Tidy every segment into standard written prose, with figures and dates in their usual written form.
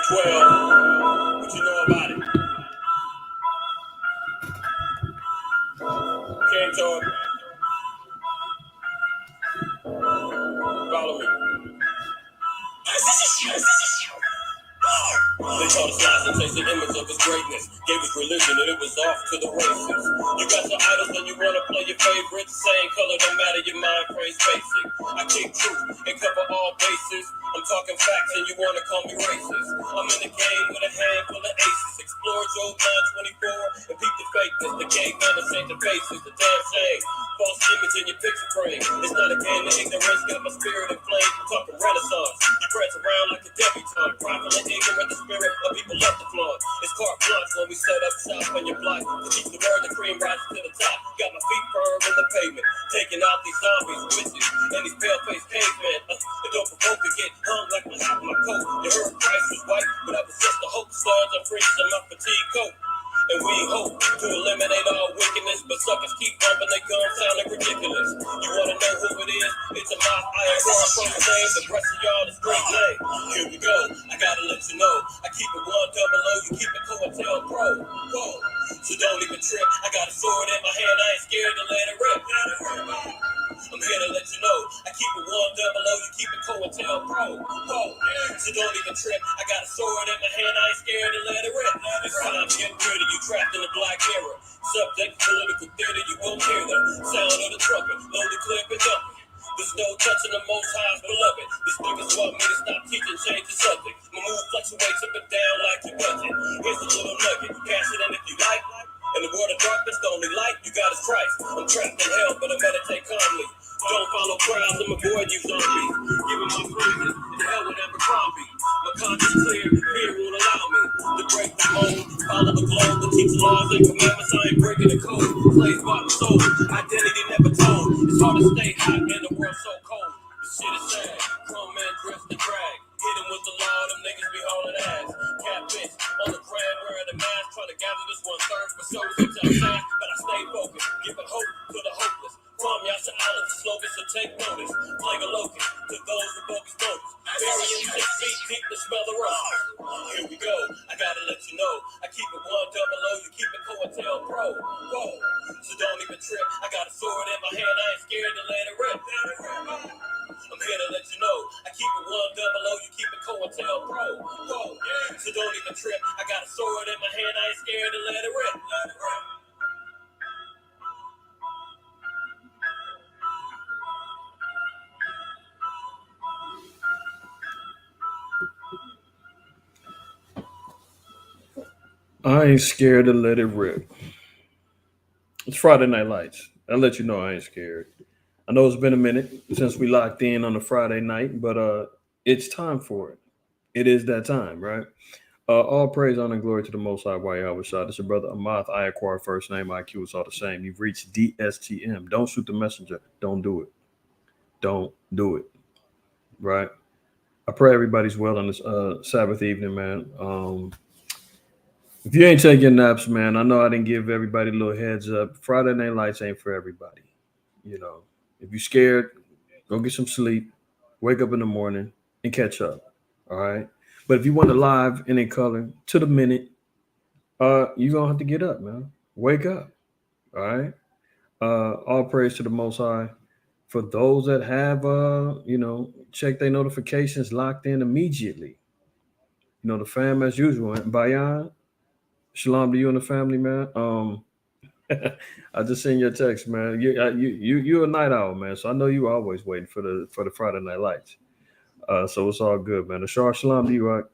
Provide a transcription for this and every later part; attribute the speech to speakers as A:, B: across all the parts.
A: 12. What you know about it? Can't talk. Follow me. They taught us lies and chased the image of his greatness. Gave us religion and it was off to the races. You got your idols and you wanna play your favorites. Same color, don't matter, your mind praise basic. I keep truth and cover all bases. I'm talking facts and you wanna call me racist. I'm in the game with a handful of aces. Explore Joe 924 and peep the fakeness. The game never change the faces. The damn shame. False image in your picture frame. It's not a game of ignorance. Got my spirit inflamed. I'm talking renaissance. You prance around like a debutante. Properly ignorant the spirit of people love the flaunt. It's carte blanche when we set up shop on your block. To teach the word, the cream rises to the top. Got my feet firm in the pavement. Taking out these zombies, witches, and these pale-faced cavemen. It don't provoke to get hung like my hat on my coat. You heard Christ was white, but that was just the hope. Stars and fringes in my fatigue coat. And we hope to eliminate all wickedness, but suckers keep bumping their guns, sounding ridiculous. You wanna know who it is? It's a mouth I ain't wrong from the name. The rest of y'all is great name. Here we go. I gotta let you know. I keep it 100, you keep it COINTEL Pro. Whoa. So don't even trip. I got a sword in my hand, I ain't scared to let it rip. I'm here to let you know. I keep it 100, you keep it COINTEL Pro. Whoa. So don't even trip. I got a sword in my hand, I ain't scared to let it rip. It's time to get rid of you, trapped in the black mirror. Subject political theater, you won't hear the sound of the trumpet. Load the clip and dump it. There's no touching the Most High's beloved. These niggas want me to stop teaching, change the subject. My mood fluctuates up and down like your budget. Here's a little nugget, cash it in if you like. In the world of darkness, the only light you got is Christ. I'm trapped in hell, but I meditate calmly. Don't follow crowds, I'm avoid you zombies. Giving my praises, and hell would never crime me. My conscience clear, fear won't allow me to break the mold. Follow the globe, to teach laws and commandments. I ain't breaking the code. Slaves by the soul, identity never told. It's hard to stay hot in the world so cold. This shit is sad. Grown men dressed to drag. Hit him with the law, them niggas be hauling ass. Catfish on the ground wearing a mask, trying to gather this 1/3 for shows outside. But I stay focused, giving hope to the hopeless. From Yasha Allah to slogan, so take notice. Playing a local to those who bogus notice. Burying 6 feet deep to smell the rust. Here we go, I gotta let you know. I keep it 100, you keep it COINTEL Pro. Whoa, so don't even trip. I got a sword in my hand, I ain't scared to let it rip. I'm here to let you know. I keep it 100, you keep it COINTEL Pro. Whoa, so don't even trip. I got a sword in my hand, I ain't scared to let it rip.
B: I ain't scared to let it rip. It's Friday Night Lights. I'll let you know I ain't scared. I know it's been a minute since we locked in on a Friday night, but it's time for it. It is that time, right? All praise, honor, and glory to the Most High. Yahweh Shah. This is your brother Ahmath. I acquire first name. IQ is all the same. You've reached DSTM. Don't shoot the messenger. Don't do it. Don't do it. Right? I pray everybody's well on this Sabbath evening, man. If you ain't taking naps, man, I know I didn't give everybody a little heads up. Friday Night Lights ain't for everybody. You know, if you're scared, go get some sleep, wake up in the morning, and catch up. All right. But if you want it live and in color to the minute, you're gonna have to get up, man. Wake up. All right. All praise to the Most High. For those that have, check their notifications locked in immediately. You know, the fam as usual. Bayan, shalom to you and the family, man. I just seen your text, man. You're a night owl, man. So I know you always waiting for the Friday Night Lights. So it's all good, man. Ashar shalom to you, right?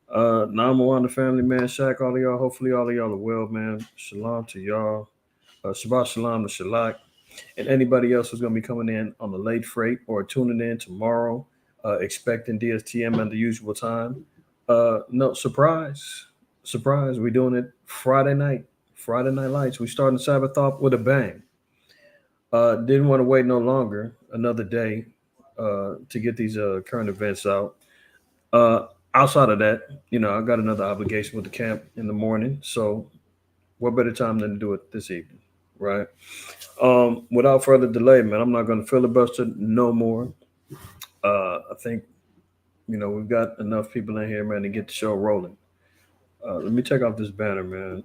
B: Nama on the family, man. Shaq, all of y'all. Hopefully, all of y'all are well, man. Shalom to y'all. Shabbat shalom to Shalak. And anybody else who's going to be coming in on the late freight or tuning in tomorrow, expecting DSTM at the usual time. No, surprise. We're doing it Friday night. Friday Night Lights. We starting Sabbath off with a bang. Didn't want to wait no longer, another day, to get these current events out. Outside of that, I got another obligation with the camp in the morning. So what better time than to do it this evening, right? Without further delay, man, I'm not going to filibuster no more. I think We've got enough people in here, man, to get the show rolling. Let me take off this banner, man.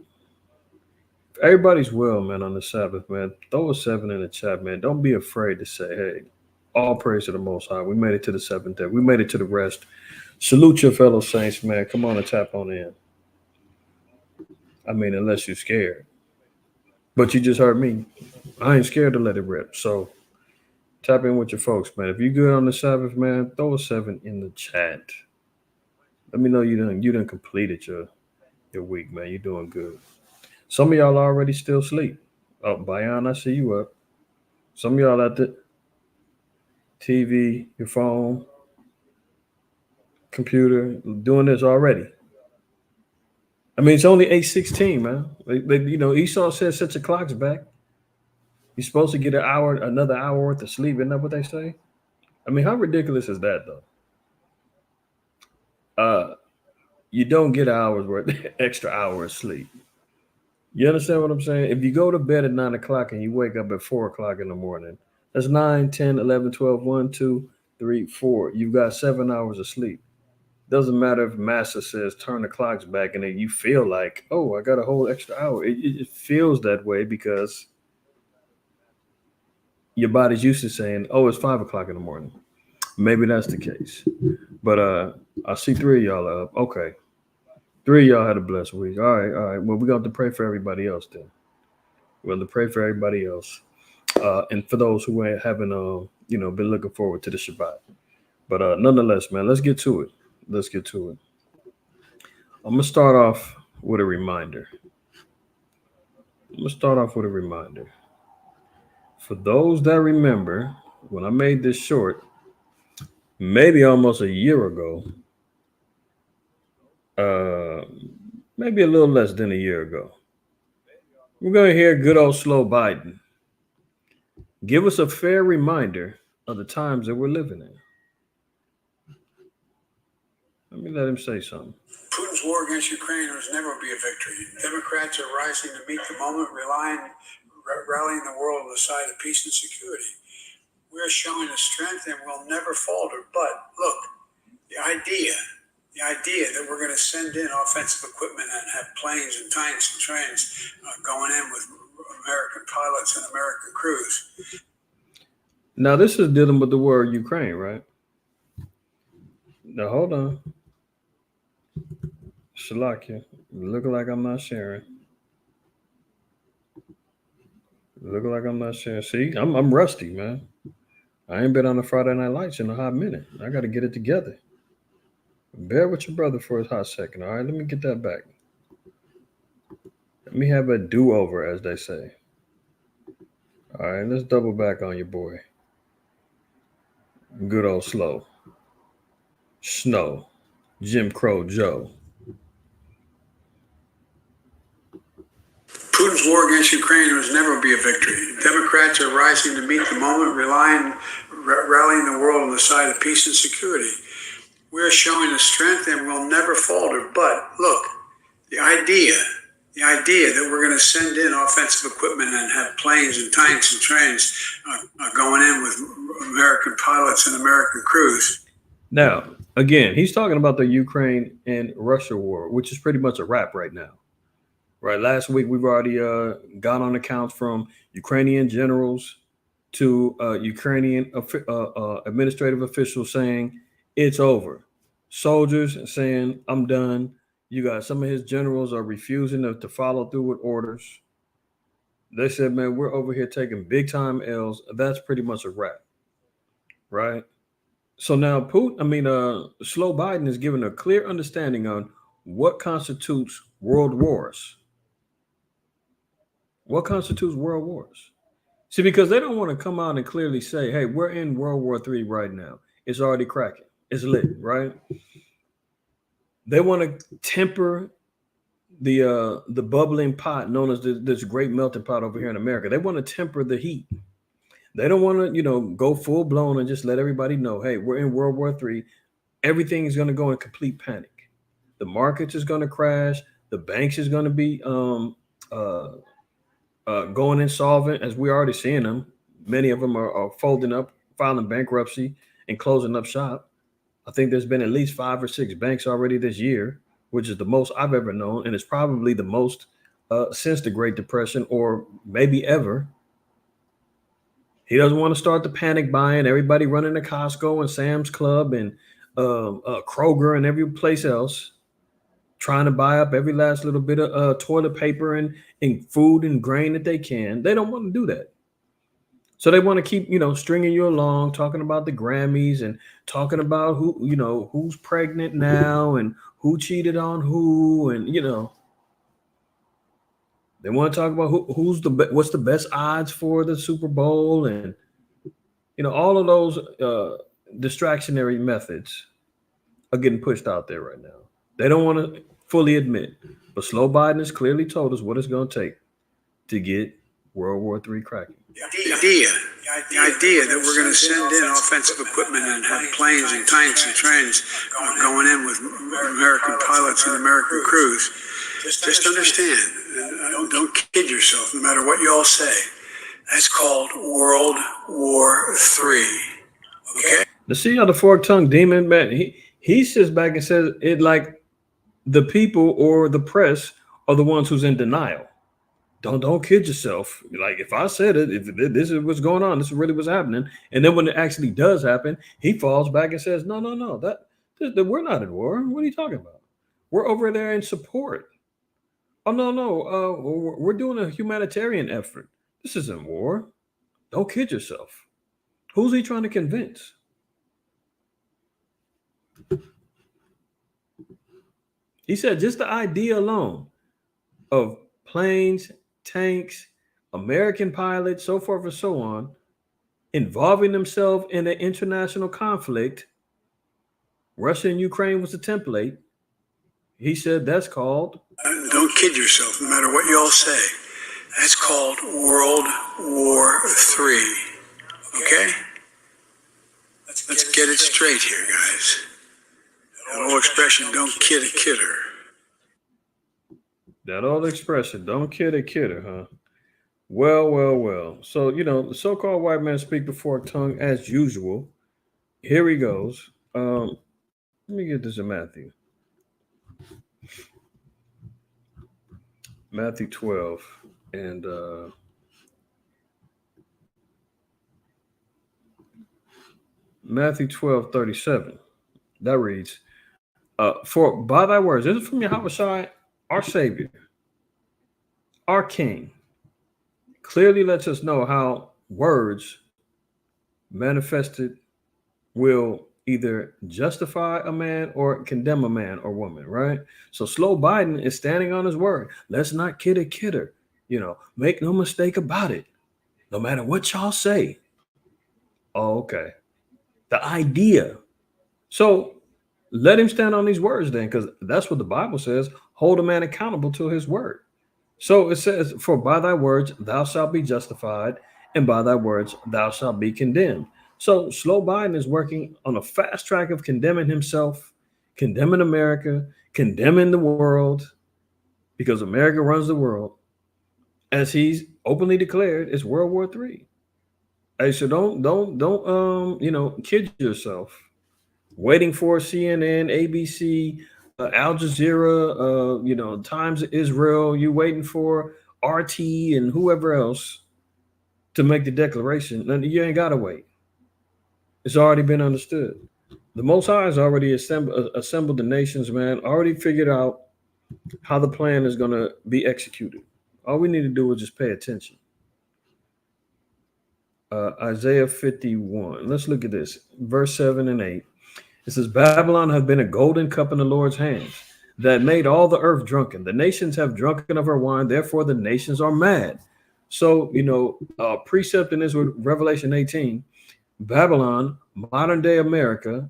B: Everybody's well, man, on the Sabbath, man. Throw a seven in the chat, man. Don't be afraid to say, hey, all praise to the Most High. We made it to the seventh day. We made it to the rest. Salute your fellow saints, man. Come on and tap on in. I mean, unless you're scared. But you just heard me. I ain't scared to let it rip. So tap in with your folks, man. If you're good on the Sabbath, man, throw a seven in the chat. Let me know you done completed your week, man. You're doing good. Some of y'all already still sleep. Oh, Bayan, I see you up. Some of y'all at the TV, your phone, computer, doing this already. I mean, it's only 8:16, man. Esau says set your clocks back. You're supposed to get another hour worth of sleep. Isn't that what they say? I mean, how ridiculous is that, though? You don't get hours worth extra hours sleep. You understand what I'm saying? If you go to bed at 9 o'clock and you wake up at 4 o'clock in the morning, that's 9, 10, 11, 12, 1, 2, 3, 4. You've got 7 hours of sleep. Doesn't matter if Master says turn the clocks back and then you feel like, oh, I got a whole extra hour. It feels that way because your body's used to saying, oh, it's 5 o'clock in the morning. Maybe that's the case. But I see three of y'all up. Okay. Three of y'all had a blessed week. All right, all right. Well, we're going to pray for everybody else then. We're going to pray for everybody else. And for those who haven't, been looking forward to the Shabbat. But nonetheless, man, let's get to it. Let's get to it. I'm going to start off with a reminder. For those that remember, when I made this short, maybe almost a year ago, maybe a little less than a year ago, we're going to hear good old slow Biden give us a fair reminder of the times that we're living in. Let me let him say something.
A: Putin's war against Ukraine will never be a victory. Democrats are rising to meet the moment, rallying the world on the side of peace and security. We're showing a strength and we'll never falter. But look, the idea that we're going to send in offensive equipment and have planes and tanks and trains going in with American pilots and American crews.
B: Now, this is dealing with the war of Ukraine, right? Now, hold on. Shalakia, looking like I'm not sharing. See, I'm rusty, man. I ain't been on the Friday Night Lights in a hot minute. I got to get it together. Bear with your brother for a hot second, all right? Let me get that back. Let me have a do-over, as they say. All right, let's double back on your boy. Good old slow. Snow. Jim Crow Joe.
A: Putin's war against Ukraine will never be a victory. Democrats are rising to meet the moment, rallying the world on the side of peace and security. We're showing a strength and we'll never falter. But look, the idea that we're going to send in offensive equipment and have planes and tanks and trains going in with American pilots and American crews.
B: Now, again, he's talking about the Ukraine and Russia war, which is pretty much a wrap right now. Right. Last week, we've already got on accounts from Ukrainian generals to Ukrainian administrative officials saying it's over. Soldiers saying, I'm done. You got some of his generals are refusing to follow through with orders. They said, man, we're over here taking big time L's. That's pretty much a wrap. Right. So now Slow Biden is giving a clear understanding on what constitutes world wars. What constitutes world wars? See, because they don't want to come out and clearly say, hey, we're in World War III right now. It's already cracking. It's lit, right? They want to temper the bubbling pot known as this great melting pot over here in America. They want to temper the heat. They don't want to, go full blown and just let everybody know, hey, we're in World War III. Everything is going to go in complete panic. The markets is going to crash. The banks is going to be going insolvent, as we're already seeing them. Many of them are folding up, filing bankruptcy, and closing up shop. I think there's been at least 5 or 6 banks already this year, which is the most I've ever known, and it's probably the most since the Great Depression or maybe ever. He doesn't want to start the panic buying. Everybody running to Costco and Sam's Club and Kroger and every place else, trying to buy up every last little bit of toilet paper and food and grain that they can. They don't want to do that. So they want to keep, stringing you along, talking about the Grammys and talking about who's pregnant now and who cheated on who, and they want to talk about what's the best odds for the Super Bowl, and all of those distractionary methods are getting pushed out there right now. They don't want to fully admit, but Slow Biden has clearly told us what it's going to take to get World War III cracking.
C: The idea that we're going to send in offensive equipment and have planes and tanks and trains going in with American pilots and American crews. Just understand, don't kid yourself, no matter what you all say. That's called World War III. Okay?
B: To see how the fork-tongued demon, man, he sits back and says it like the people or the press are the ones who's in denial. Don't kid yourself. Like, if I said it, if this is what's going on, this is really what's happening, and then when it actually does happen, he falls back and says, no, that we're not at war. What are you talking about? We're over there in support. Oh, no, we're doing a humanitarian effort. This isn't war. Don't kid yourself. Who's he trying to convince? He said just the idea alone of planes, tanks, American pilots, so forth and so on, involving themselves in an international conflict. Russia and Ukraine was the template. He said that's called...
C: Don't kid yourself, no matter what you all say. That's called World War III. Okay? Let's get it straight here, guys. That old expression, don't kid a kidder.
B: That old expression, don't kid a kidder, huh? Well. So, the so-called white man speak before tongue as usual. Here he goes. Let me get this in Matthew. Matthew 12 and Matthew 12:37. That reads, for by thy words, this is from Yahushua, our Savior, our King, clearly lets us know how words manifested will either justify a man or condemn a man or woman, right? So Slow Biden is standing on his word. Let's not kid a kidder. Make no mistake about it. No matter what y'all say. Oh, okay. The idea. So let him stand on these words then, because that's what the Bible says. Hold a man accountable to his word. So it says, for by thy words thou shalt be justified, and by thy words thou shalt be condemned. So Slow Biden is working on a fast track of condemning himself, condemning America, condemning the world, because America runs the world. As he's openly declared, it's World War III. Hey, so don't kid yourself. Waiting for CNN, ABC, Al Jazeera, Times of Israel. You waiting for RT and whoever else to make the declaration. You ain't got to wait. It's already been understood. The Most High has already assembled the nations, man, already figured out how the plan is going to be executed. All we need to do is just pay attention. Isaiah 51. Let's look at this. Verse 7 and 8. It says, Babylon hath been a golden cup in the Lord's hands, that made all the earth drunken. The nations have drunken of her wine, therefore the nations are mad. So, precept in this with Revelation 18, Babylon, modern day America,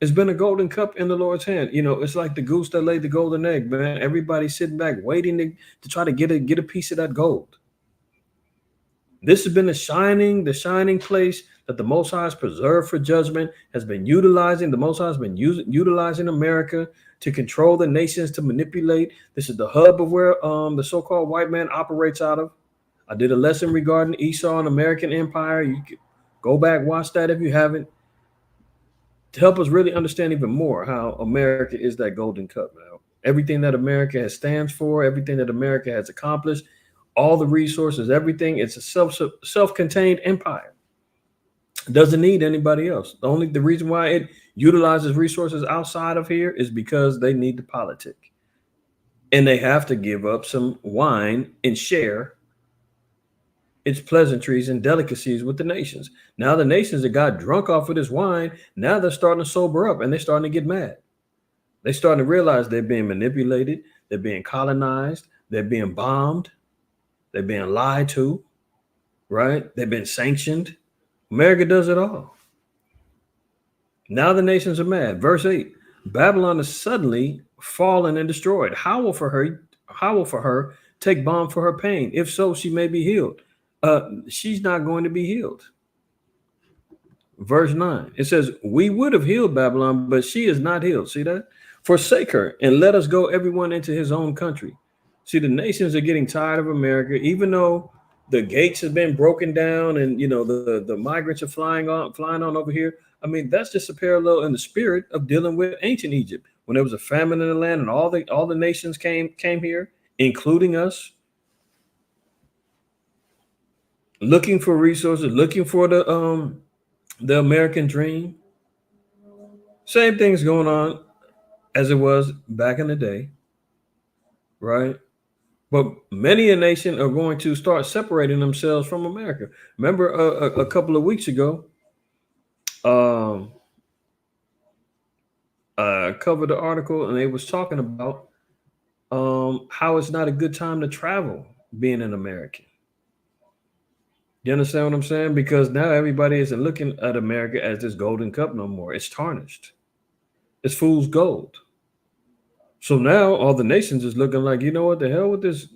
B: has been a golden cup in the Lord's hand. It's like the goose that laid the golden egg, man. Everybody's sitting back waiting to try to get a piece of that gold. This has been the shining place that the Most High has preserved for judgment, has been utilizing. The Most High has been utilizing America to control the nations, to manipulate. This is the hub of where the so-called white man operates out of. I did a lesson regarding Esau and American Empire. You can go back, watch that if you haven't. to help us really understand even more how America is that golden cup now. Everything that America has stands for, everything that America has accomplished, all the resources, everything, it's a self-contained empire. It doesn't need anybody else. The reason why it utilizes resources outside of here is because they need to politic. And they have to give up some wine and share its pleasantries and delicacies with the nations. Now the nations that got drunk off of this wine, now they're starting to sober up and they're starting to get mad. They're starting to realize they're being manipulated, they're being colonized, they're being bombed, they're being lied to, right? They've been sanctioned. America does it all. Now the nations are mad. Verse 8, Babylon is suddenly fallen and destroyed. Howl for her, take balm for her pain. If so, she may be healed. She's not going to be healed. Verse 9, it says, we would have healed Babylon, but she is not healed. See that? Forsake her and let us go everyone into his own country. See, the nations are getting tired of America, even though the gates have been broken down and the migrants are flying on over here. I mean, that's just a parallel in the spirit of dealing with ancient Egypt when there was a famine in the land and all the nations came here, including us, looking for resources, looking for the American dream. Same thing's going on as it was back in the day, right? But many a nation are going to start separating themselves from America. Remember a couple of weeks ago, I covered the article and they was talking about how it's not a good time to travel being an American. You understand what I'm saying? Because now everybody isn't looking at America as this golden cup no more. It's tarnished. It's fool's gold. So now all the nations is looking like, you know what, the hell with this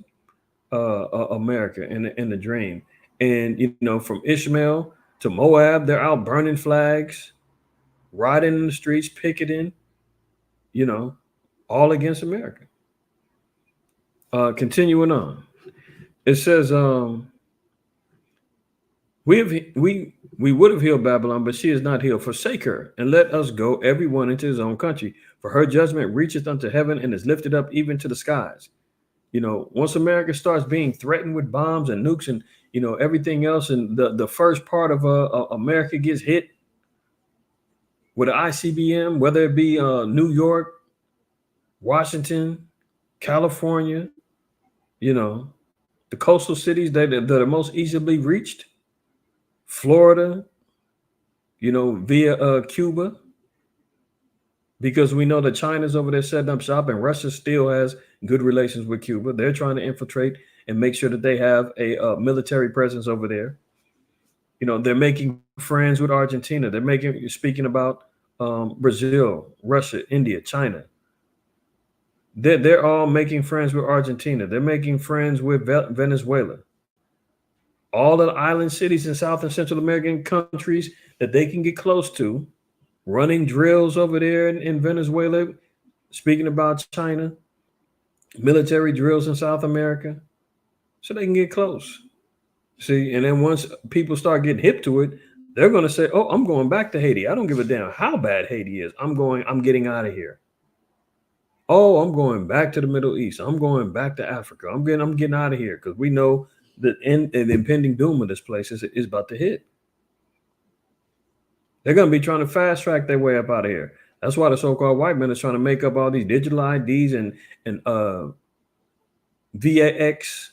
B: America in the dream. And, from Ishmael to Moab, they're out burning flags, riding in the streets, picketing, all against America. Continuing on. It says, we would have healed Babylon, but she is not healed. Forsake her and let us go everyone into his own country. For her judgment reacheth unto heaven and is lifted up even to the skies. Once America starts being threatened with bombs and nukes and, everything else, and the first part of America gets hit with an ICBM, whether it be New York, Washington, California, the coastal cities that are most easily reached, Florida, via Cuba, because we know that China's over there setting up shop and Russia still has good relations with Cuba. They're trying to infiltrate and make sure that they have a military presence over there. They're making friends with Argentina. You're speaking about Brazil, Russia, India, China. They're all making friends with Argentina. They're making friends with Venezuela. All of the island cities in South and Central American countries that they can get close to, running drills over there in Venezuela, speaking about China, military drills in South America, so they can get close. See, and then once people start getting hip to it, they're going to say, oh, I'm going back to Haiti. I don't give a damn how bad Haiti is. I'm getting out of here. Oh, I'm going back to the Middle East. I'm going back to Africa. I'm getting out of here because we know that the impending doom of this place is about to hit. They're going to be trying to fast track their way up out of here. That's why the so-called white men is trying to make up all these digital IDs and VAX,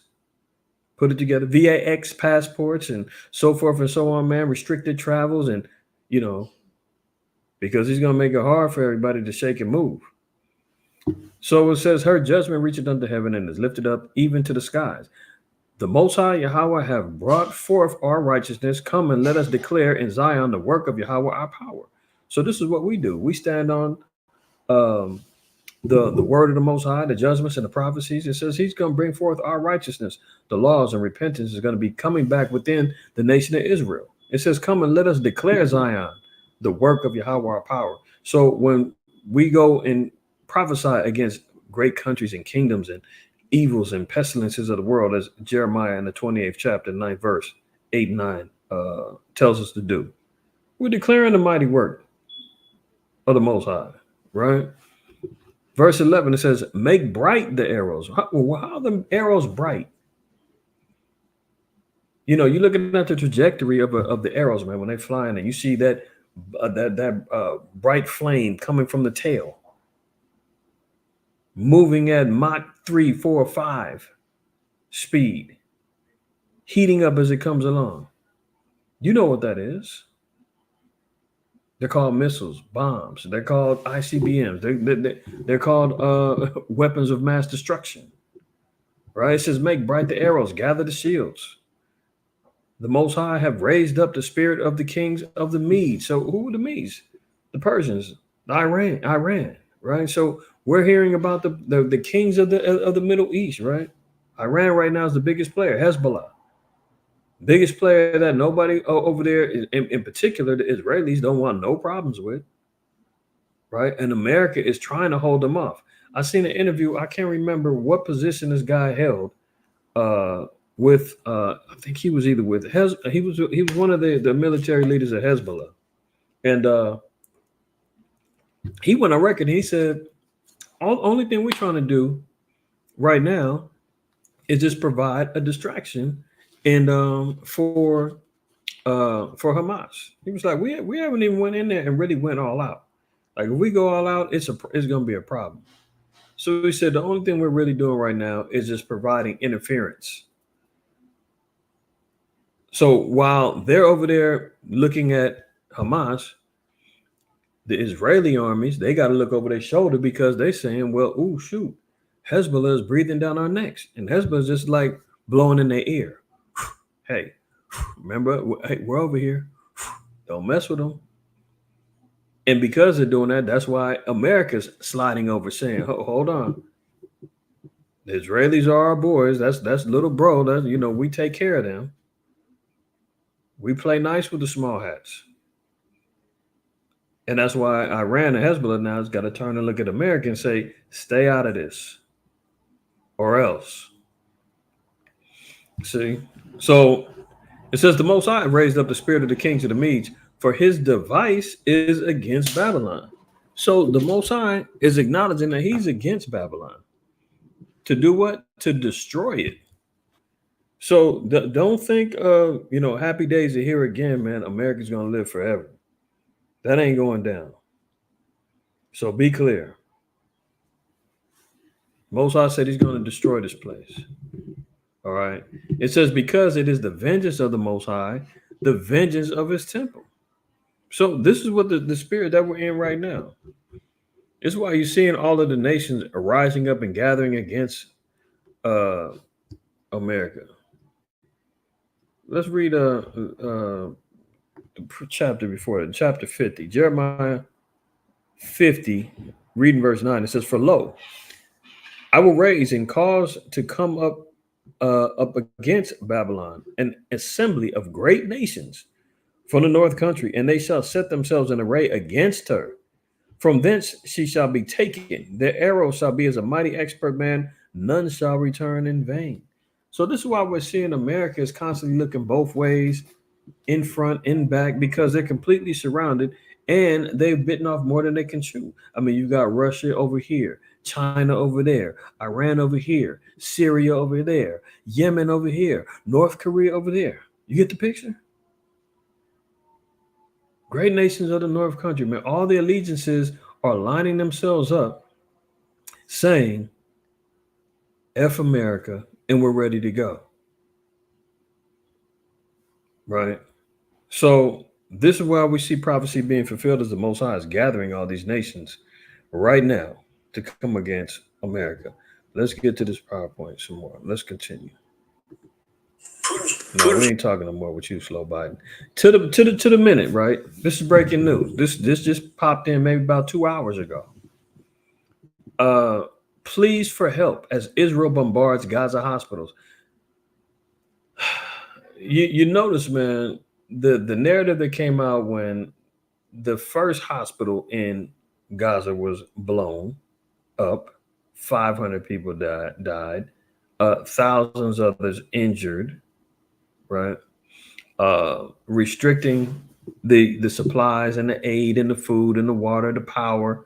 B: put it together, VAX passports and so forth and so on, man, restricted travels and, because he's going to make it hard for everybody to shake and move. So it says her judgment reacheth unto heaven and is lifted up even to the skies. The Most High Yahweh have brought forth our righteousness. Come and let us declare in Zion the work of Yahweh our power. So this is what we do. We stand on the word of the Most High, the judgments and the prophecies. It says he's going to bring forth our righteousness. The laws and repentance is going to be coming back within the nation of Israel. It says, come and let us declare Zion, the work of Yahweh our power. So when we go and prophesy against great countries and kingdoms and evils and pestilences of the world, as Jeremiah in the 28th chapter, 9th verse, 8 and 9 tells us to do. We're declaring the mighty work of the Most High, right? Verse 11, it says, make bright the arrows. How are the arrows bright? You know, you're looking at the trajectory of the arrows, man, when they're flying, and you see that bright flame coming from the tail, moving at Mach 3, 4, 5 speed, heating up as it comes along. You know what that is. They're called missiles, bombs. They're called ICBMs. They're called weapons of mass destruction. Right? It says, make bright the arrows, gather the shields. The Most High have raised up the spirit of the kings of the Medes. So who are the Medes? The Persians, Iran, right? So we're hearing about the kings of the Middle East, right? Iran right now is the biggest player, Hezbollah. Biggest player that nobody over there, in particular, the Israelis don't want no problems with, right? And America is trying to hold them off. I seen an interview. I can't remember what position this guy held with. I think he was either with he was one of the military leaders of Hezbollah, and he went on record and he said, only thing we're trying to do right now is just provide a distraction and for Hamas. He was like, we haven't even went in there and really went all out. Like if we go all out, it's going to be a problem. So he said the only thing we're really doing right now is just providing interference. So while they're over there looking at Hamas, the Israeli armies, they got to look over their shoulder because they're saying, well, ooh, shoot, Hezbollah is breathing down our necks. And Hezbollah is just like blowing in their ear. Hey, remember, hey, we're over here. Don't mess with them. And because they're doing that, that's why America's sliding over saying, hold on. The Israelis are our boys. That's little bro. That's, you know, we take care of them. We play nice with the small hats. And that's why Iran and Hezbollah now has got to turn and look at America and say, stay out of this or else. See? So it says the Most High raised up the spirit of the kings of the Medes, for his device is against Babylon. So the Most High is acknowledging that he's against Babylon. To do what? To destroy it. So don't think, happy days are here again, man. America's going to live forever. That ain't going down. So be clear. Most High said he's going to destroy this place. All right. It says, because it is the vengeance of the Most High, the vengeance of his temple. So this is what the spirit that we're in right now. It's why you're seeing all of the nations rising up and gathering against America. Let's read the chapter before it, chapter 50, Jeremiah 50, reading verse 9. It says, for lo, I will raise and cause to come up against Babylon an assembly of great nations from the north country, and they shall set themselves in array against her. From thence she shall be taken. Their arrow shall be as a mighty expert man. None shall return in vain. So this is why we're seeing America is constantly looking both ways, in front, in back, because they're completely surrounded and they've bitten off more than they can chew. I mean, you got Russia over here, China over there, Iran over here, Syria over there, Yemen over here, North Korea over there. You get the picture? Great nations of the North Country, man. All the allegiances are lining themselves up saying, F America, and we're ready to go. Right? So this is why we see prophecy being fulfilled as the Most High is gathering all these nations right now to come against America. Let's get to this PowerPoint some more. Let's continue. No, we ain't talking no more with you, Slow Biden. To the minute, right? This is breaking news. This just popped in maybe about 2 hours ago. Pleas for help as Israel bombards Gaza hospitals. You notice, man, the narrative that came out when the first hospital in Gaza was blown up, 500 people died, thousands others injured, right? Restricting the supplies and the aid and the food and the water, the power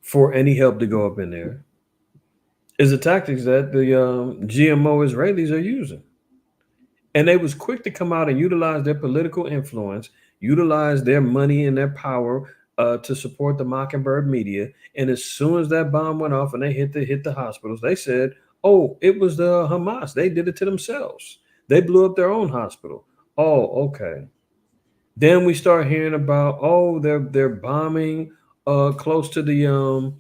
B: for any help to go up in there is the tactics that the GMO Israelis are using. And they was quick to come out and utilize their political influence, utilize their money and their power to support the Mockingbird media. And as soon as that bomb went off and they hit the hospitals, they said, "Oh, it was the Hamas. They did it to themselves. They blew up their own hospital." Oh, okay. Then we start hearing about, oh, they're bombing close to the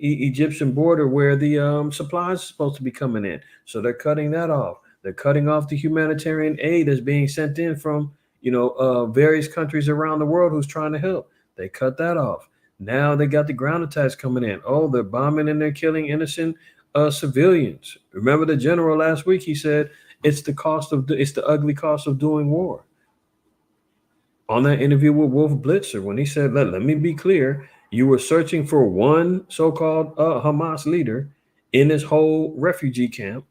B: Egyptian border where the supplies are supposed to be coming in. So they're cutting that off. They're cutting off the humanitarian aid that's being sent in from various countries around the world who's trying to help. They cut that off. Now they got the ground attacks coming in. Oh, they're bombing and they're killing innocent civilians. Remember the general last week? He said it's the ugly cost of doing war. On that interview with Wolf Blitzer, when he said, let me be clear, you were searching for one so-called Hamas leader in this whole refugee camp.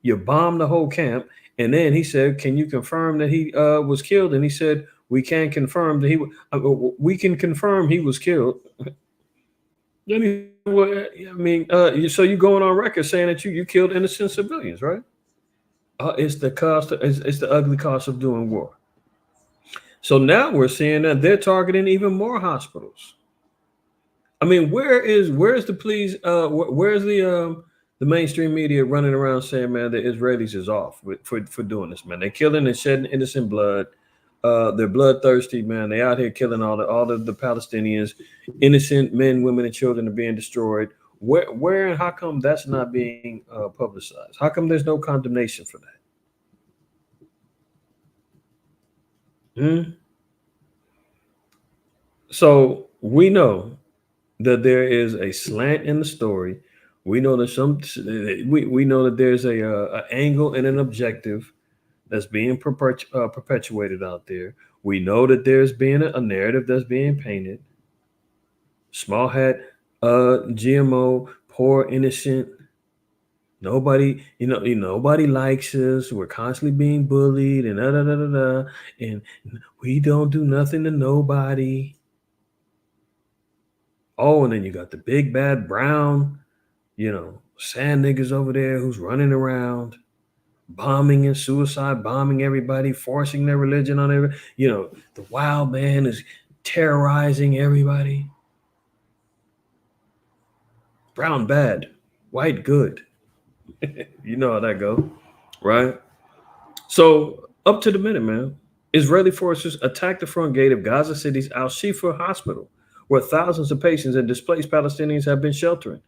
B: You bombed the whole camp. And then he said, can you confirm that he was killed? And he said, we can confirm that we can confirm he was killed. Then so you're going on record saying that you killed innocent civilians, right? It's the ugly cost of doing war. So now we're seeing that they're targeting even more hospitals. I mean, where's the police? Where's the mainstream media running around saying, man, the Israelis is off for doing this, man? They're killing and shedding innocent blood. They're bloodthirsty, man. They out here killing all the Palestinians. Innocent men, women, and children are being destroyed. Where and how come that's not being publicized? How come there's no condemnation for that? So we know that there is a slant in the story. We know that we know that there's a angle and an objective that's being perpetuated out there. We know that there's being a narrative that's being painted. Small hat, GMO, poor, innocent. Nobody, nobody likes us. We're constantly being bullied and and we don't do nothing to nobody. Oh, and then you got the big bad brown, sand niggas over there who's running around, bombing and suicide, bombing everybody, forcing their religion on everybody. The wild man is terrorizing everybody. Brown bad, white good. You know how that go, right? So up to the minute, man. Israeli forces attacked the front gate of Gaza City's Al-Shifa hospital, where thousands of patients and displaced Palestinians have been sheltering.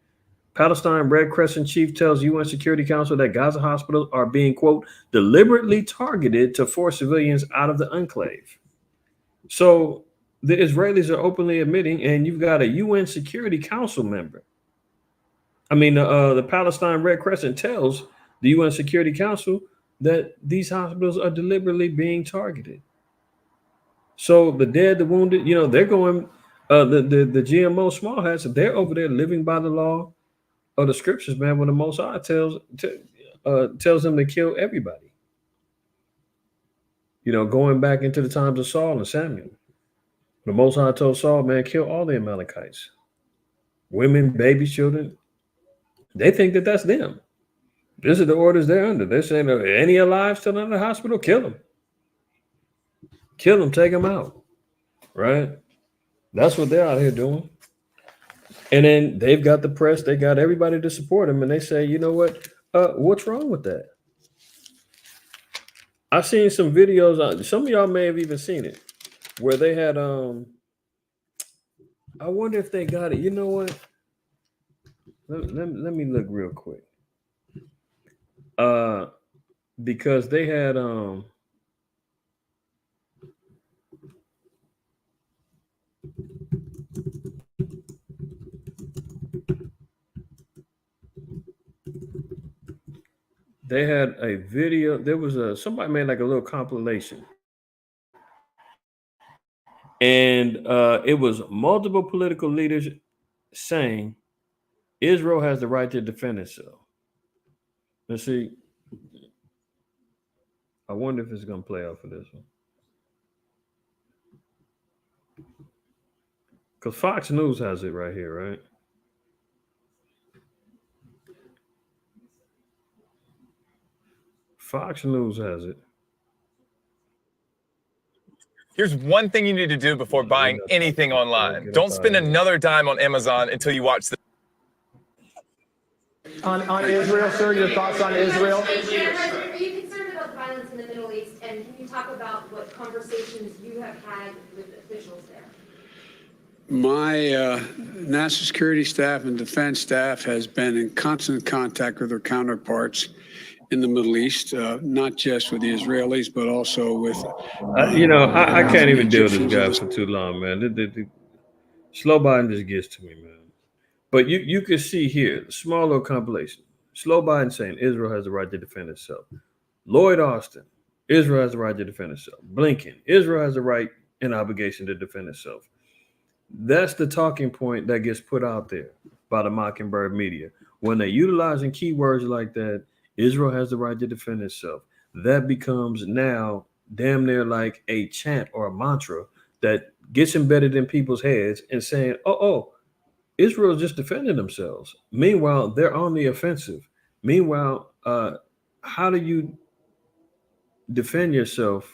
B: Palestine Red Crescent chief tells UN Security Council that Gaza hospitals are being, quote, deliberately targeted to force civilians out of the enclave. So the Israelis are openly admitting, and you've got a UN Security Council member. The Palestine Red Crescent tells the UN Security Council that these hospitals are deliberately being targeted. So the dead, the wounded, they're going, the GMO small hats, they're over there living by the law of the scriptures, man, when the Most High tells them to kill everybody. Going back into the times of Saul and Samuel. The Most High told Saul, man, kill all the Amalekites. Women, babies, children. They think that that's them. This is the orders they're under. They're saying, any alive still in the hospital, kill them. Kill them, take them out. Right? That's what they're out here doing. And then they've got the press, they got everybody to support them, and they say, you know what? What's wrong with that? I've seen some videos. Some of y'all may have even seen it, where they had. I wonder if they got it. You know what? Let me look real quick. Because they had they had a video. There was somebody made like a little compilation, and it was multiple political leaders saying Israel has the right to defend itself. Let's see. I wonder if it's gonna play out for this one. Because Fox News has it right here, right? Fox News has it.
A: Here's one thing you need to do before buying anything online. Don't spend another dime on Amazon until you watch the.
D: On Israel, sir, your thoughts on Israel?
E: Are you concerned about the violence in the Middle East, and can you talk about what conversations you have had with officials there?
C: My national security staff and defense staff has been in constant contact with their counterparts in the Middle East, not just with the Israelis, but also with.
B: I can't even deal with this guy for too long, man. The slow Biden just gets to me, man. But you can see here, small little compilation. Slow Biden saying Israel has the right to defend itself. Lloyd Austin, Israel has the right to defend itself. Blinken, Israel has the right and obligation to defend itself. That's the talking point that gets put out there by the Mockingbird media. When they're utilizing keywords like that, Israel has the right to defend itself. That becomes now damn near like a chant or a mantra that gets embedded in people's heads and saying, oh, Israel's just defending themselves. Meanwhile, they're on the offensive. Meanwhile, how do you defend yourself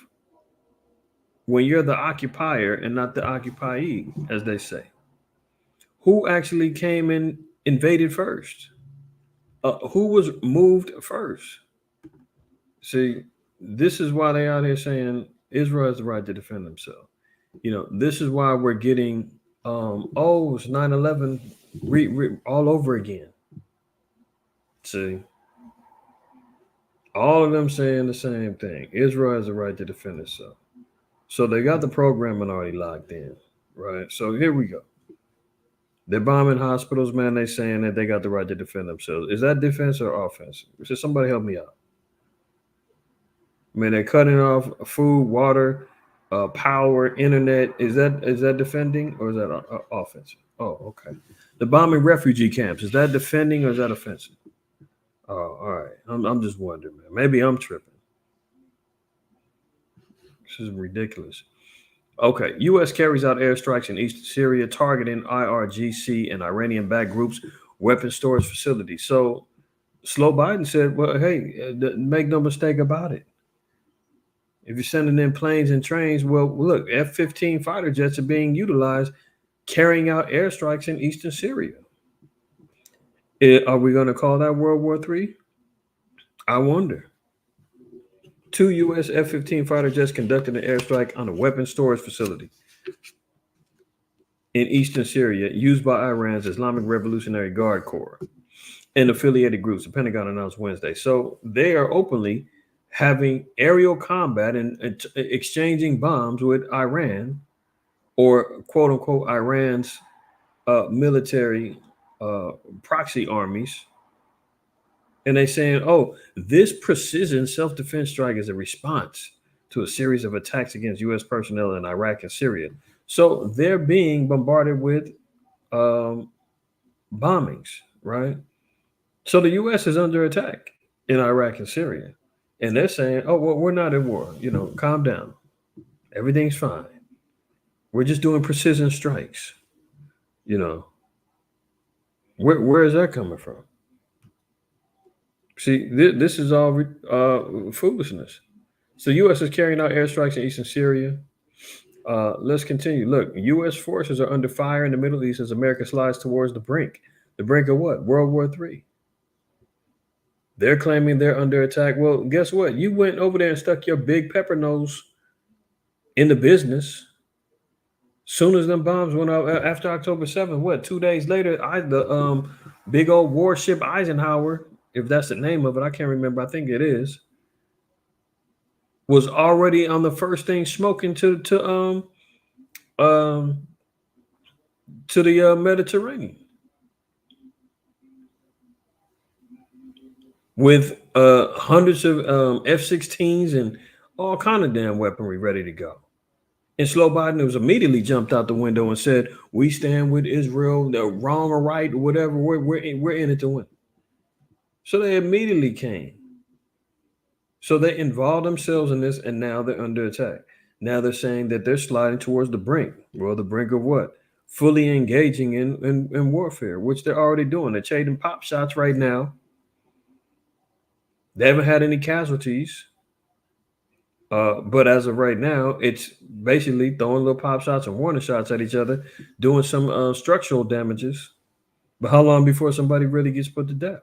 B: when you're the occupier and not the occupyee, as they say? Who actually came and invaded first? Who was moved first? See, this is why they out here saying Israel has the right to defend themselves. This is why we're getting it's 9/11 all over again. See, all of them saying the same thing. Israel has the right to defend itself. So they got the programming already locked in, right? So here we go. They're bombing hospitals, man. They're saying that they got the right to defend themselves. Is that defense or offense? So somebody help me out. I mean, they're cutting off food, water, power, internet. Is that defending or is that offensive? Oh, okay. The bombing refugee camps, is that defending or is that offensive? Oh, all right. I'm just wondering, man. Maybe I'm tripping. This is ridiculous. Okay. U.S. carries out airstrikes in eastern Syria, targeting IRGC and Iranian-backed groups' weapon storage facilities. So Slow Biden said, well, hey, make no mistake about it. If you're sending in planes and trains, well, look, F-15 fighter jets are being utilized carrying out airstrikes in eastern Syria. Are we going to call that World War III? I wonder. 2 U.S. F-15 fighter jets conducted an airstrike on a weapon storage facility in eastern Syria used by Iran's Islamic Revolutionary Guard Corps and affiliated groups, the Pentagon announced Wednesday. So they are openly having aerial combat and exchanging bombs with Iran, or quote unquote Iran's military proxy armies. And they're saying, oh, this precision self-defense strike is a response to a series of attacks against U.S. personnel in Iraq and Syria. So they're being bombarded with bombings, right? So the U.S. is under attack in Iraq and Syria. And they're saying, oh, well, we're not at war. Calm down. Everything's fine. We're just doing precision strikes. Where is that coming from? See, this is all foolishness. So U.S. is carrying out airstrikes in eastern Syria. Let's continue. Look, U.S. forces are under fire in the Middle East as America slides towards the brink. The brink of what? World War III. They're claiming they're under attack. Well, guess what? You went over there and stuck your big pepper nose in the business. Soon as them bombs went out after October 7th, 2 days later, the big old warship Eisenhower, if that's the name of it, I can't remember. I think it is, was already on the first thing smoking to the Mediterranean with hundreds of F-16s and all kind of damn weaponry ready to go. And Slow Biden was immediately jumped out the window and said, "We stand with Israel. They're wrong or right or whatever. We're in it to win." So they immediately came. So they involved themselves in this, and now they're under attack. Now they're saying that they're sliding towards the brink. Well, the brink of what? fully engaging in warfare, which they're already doing. They're trading pop shots right now. They haven't had any casualties. But as of right now, it's basically throwing little pop shots and warning shots at each other, doing some structural damages. But how long before somebody really gets put to death?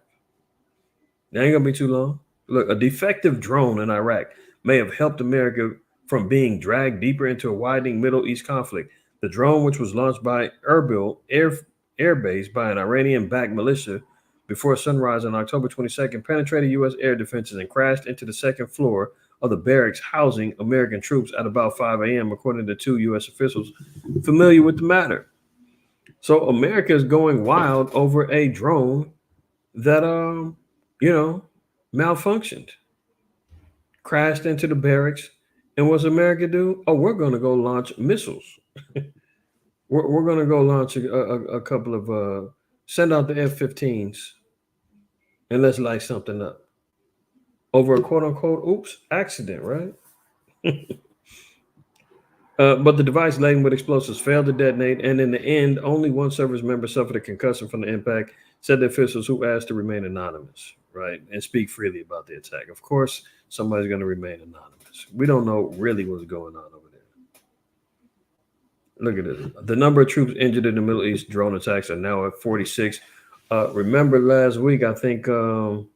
B: It ain't gonna be too long. Look, a defective drone in Iraq may have helped America from being dragged deeper into a widening Middle East conflict. The drone, which was launched by Erbil Air Base by an Iranian-backed militia before sunrise on October 22nd, penetrated U.S. air defenses and crashed into the second floor of the barracks housing American troops at about 5 a.m., according to two U.S. officials familiar with the matter. So America is going wild over a drone that malfunctioned, crashed into the barracks. And what's America do? Oh, we're going to go launch missiles. we're going to go launch a couple of, send out the F-15s and let's light something up. Over a quote-unquote, oops, accident, right? But the device laden with explosives failed to detonate, and in the end, only one service member suffered a concussion from the impact, said the officials who asked to remain anonymous, right, and speak freely about the attack. Of course, somebody's going to remain anonymous. We don't know really what's going on over there. Look at this. The number of troops injured in the Middle East drone attacks are now at 46. Remember last week, I think, how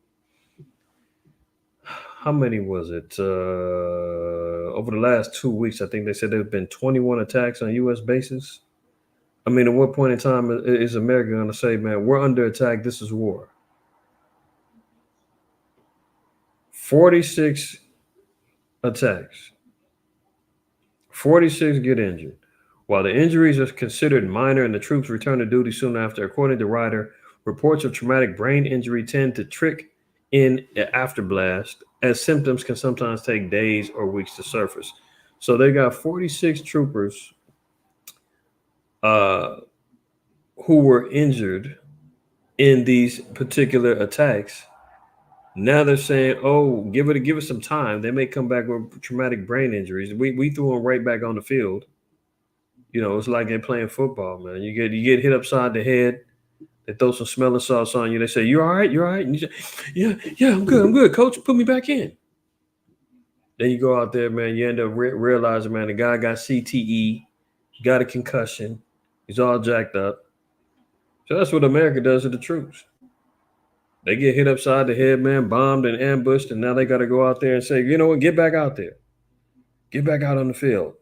B: many was it? Over the last 2 weeks, I think they said there have been 21 attacks on U.S. bases. I mean, at what point in time is America going to say, man, we're under attack, this is war? 46 attacks. 46 get injured. While the injuries are considered minor and the troops return to duty soon after, according to Ryder, reports of traumatic brain injury tend to trick in after blast, as symptoms can sometimes take days or weeks to surface. So they got 46 troopers who were injured in these particular attacks. Now they're saying, oh, give it some time. They may come back with traumatic brain injuries. We threw them right back on the field. You know, it's like they're playing football, man. You get hit upside the head. They throw some smelling sauce on you. They say, "You all right? You all right?" And you say, "Yeah, I'm good, coach. Put me back in." Then you go out there, man. You end up realizing, man, the guy got CTE, got a concussion. He's all jacked up. So that's what America does to the troops. They get hit upside the head, man, bombed and ambushed, and now they got to go out there and say, you know what, get back out there. Get back out on the field.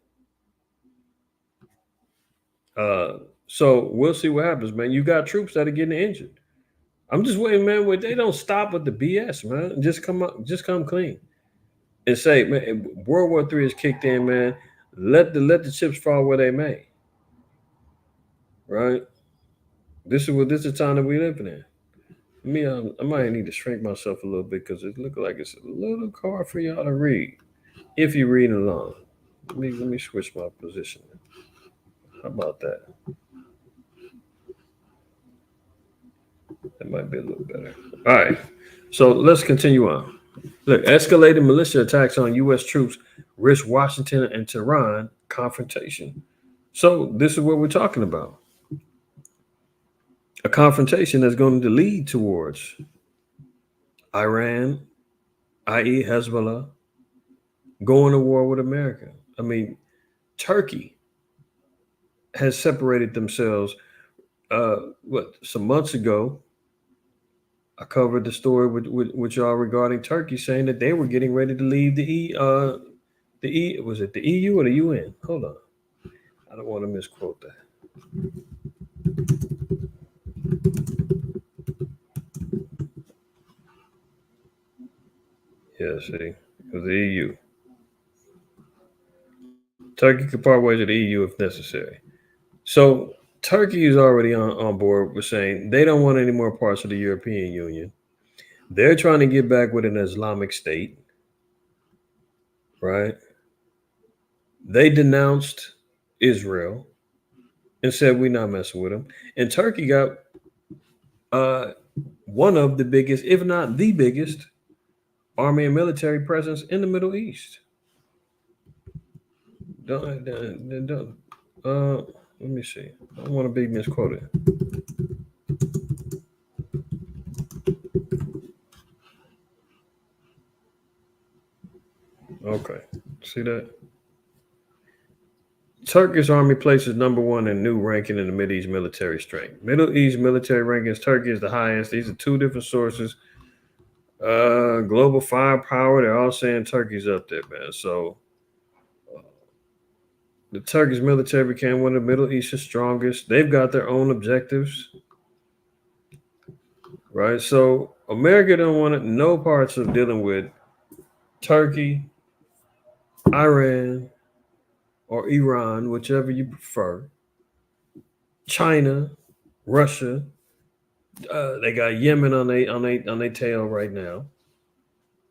B: So we'll see what happens, man. You got troops that are getting injured. I'm just waiting, man. Where they don't stop with the BS, man. Just come clean and say, man, World War III has kicked in, man. Let the chips fall where they may. Right? This is the time that we living in. I might need to shrink myself a little bit because it looks like it's a little hard for y'all to read. If you're reading along, let me switch my position. How about that? That might be a little better. All right. So let's continue on. Look, escalating militia attacks on U.S. troops risk Washington and Tehran confrontation. So this is what we're talking about. A confrontation that's going to lead towards Iran, i.e. Hezbollah, going to war with America. I mean, Turkey has separated themselves. Some months ago, I covered the story with y'all regarding Turkey, saying that they were getting ready to leave was it the EU or the UN? Hold on, I don't want to misquote that. Yeah, see, it was the EU. Turkey could part ways with the EU if necessary. So Turkey is already on board with saying they don't want any more parts of the European Union. They're trying to get back with an Islamic State, right? They denounced Israel and said we're not messing with them. And Turkey got one of the biggest, if not the biggest, army and military presence in the Middle East. Let me see. I don't want to be misquoted. Okay. See that? Turkish army places number one in new ranking in the Middle East military strength. Middle East military rankings, Turkey is the highest. These are two different sources. Global firepower, they're all saying Turkey's up there, man. So the Turkish military became one of the Middle East's strongest. They've got their own objectives, right? So America don't want no parts of dealing with Turkey, Iran, or Iran, whichever you prefer. China, Russia. They got Yemen on their tail right now.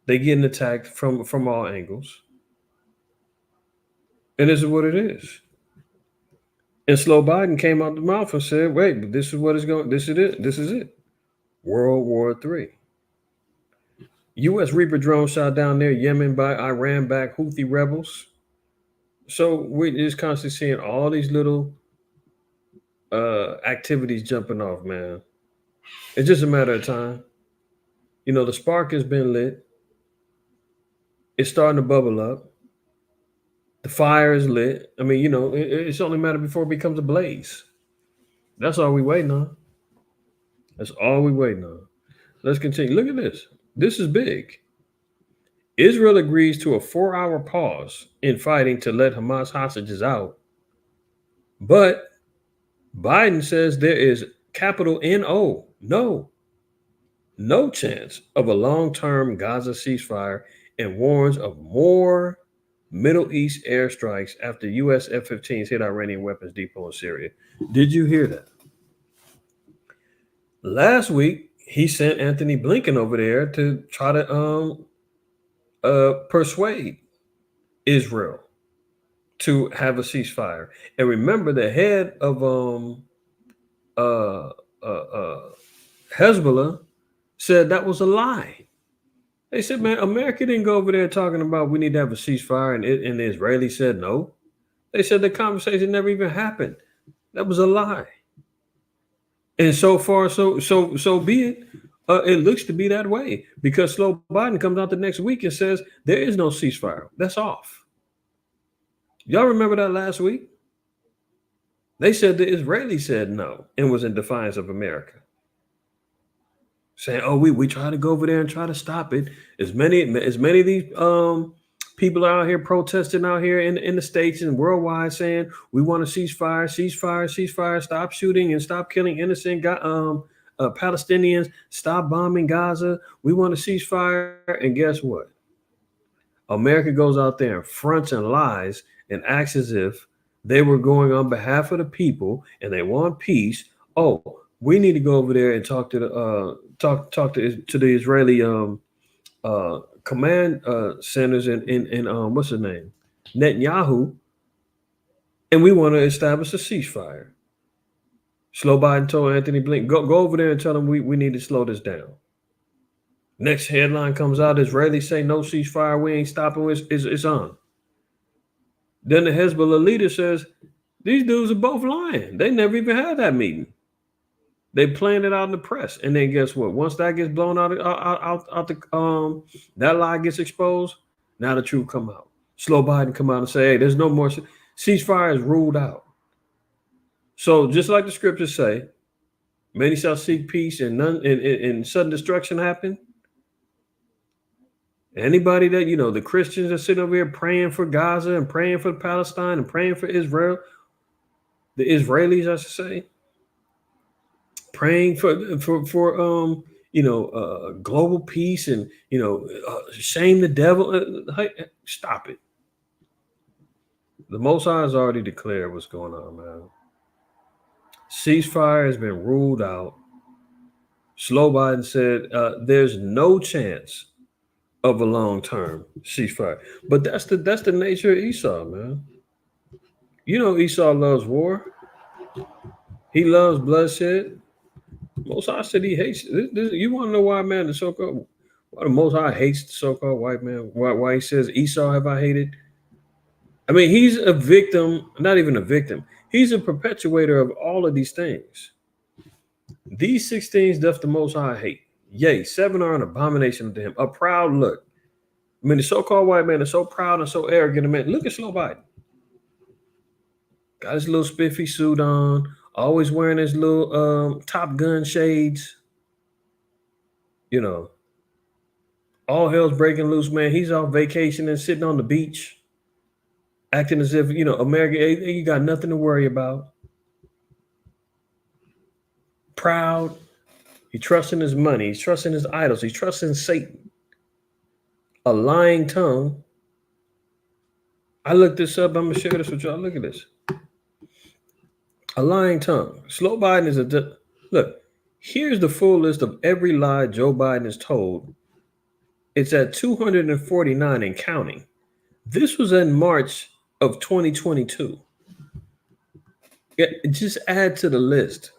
B: They getting attacked from all angles, and this is what it is. And Slow Biden came out the mouth and said, "Wait, but this is what is going. This is it. This is it. World War III." U.S. Reaper drone shot down near Yemen by Iran-backed Houthi rebels. So we're just constantly seeing all these little activities jumping off, man. It's just a matter of time. You know, the spark has been lit. It's starting to bubble up. The fire is lit. I mean, you know, it's only a matter before it becomes a blaze. That's all we waiting on. That's all we waiting on. Let's continue. Look at this. This is big. Israel agrees to a 4-hour pause in fighting to let Hamas hostages out. But Biden says there is capital N-O, no chance of a long-term Gaza ceasefire and warns of more Middle East airstrikes after U.S. F-15s hit Iranian weapons depot in Syria. Did you hear that? Last week, he sent Anthony Blinken over there to try to persuade Israel to have a ceasefire. And remember, the head of Hezbollah said that was a lie. They said, man, America didn't go over there talking about we need to have a ceasefire, and the Israelis said no. They said the conversation never even happened. That was a lie. And so far, so be it. It looks to be that way because Slow Biden comes out the next week and says there is no ceasefire. That's off. Y'all remember that last week? They said the Israelis said no and was in defiance of America. Saying, oh, we try to go over there and try to stop it. As many of these people out here protesting out here in the States and worldwide saying we want a ceasefire, stop shooting and stop killing innocent Palestinians, stop bombing Gaza. We want a ceasefire. And guess what? America goes out there and fronts and lies and acts as if they were going on behalf of the people and they want peace. Oh, we need to go over there and talk to the Israeli command centers in what's his name, Netanyahu, and we want to establish a ceasefire. Slow Biden told Anthony Blinken, go over there and tell them we need to slow this down. Next headline comes out, Israelis say no ceasefire, we ain't stopping, it's on. Then the Hezbollah leader says, these dudes are both lying. They never even had that meeting. They playing it out in the press. And then guess what? Once that gets blown out that lie gets exposed, now the truth come out. Slow Biden come out and say, hey, there's no more ceasefire is ruled out. So just like the scriptures say, many shall seek peace and none and sudden destruction happen. Anybody that, you know, the Christians that sit over here praying for Gaza and praying for Palestine and praying for Israel, the Israelis, I should say, praying for global peace and, shame the devil. Stop it. The Most High has already declared what's going on, man. Ceasefire has been ruled out. Slow Biden said there's no chance of a long-term ceasefire. But that's the nature of Esau, man. You know Esau loves war. He loves bloodshed. Most High said he hates this. You want to know why, man? Why the Most High hates the so-called white man? Why he says Esau have I hated? I mean, he's a victim, not even a victim. He's a perpetuator of all of these things. These 6 things doth the Most High hate. Yea, 7 are an abomination to him. A proud look. I mean, the so-called white man is so proud and so arrogant. Man, look at Slow Biden. Got his little spiffy suit on, always wearing his little Top Gun shades. You know, all hell's breaking loose, man. He's off vacation and sitting on the beach, acting as if, America, you got nothing to worry about. Proud. He trusts in his money. He's trusting his idols. He's trusting Satan. A lying tongue. I looked this up. I'm going to share this with y'all. Look at this. A lying tongue. Slow Biden is look, here's the full list of every lie Joe Biden is told. It's at 249 and counting. This was in March of 2022. Just add to the list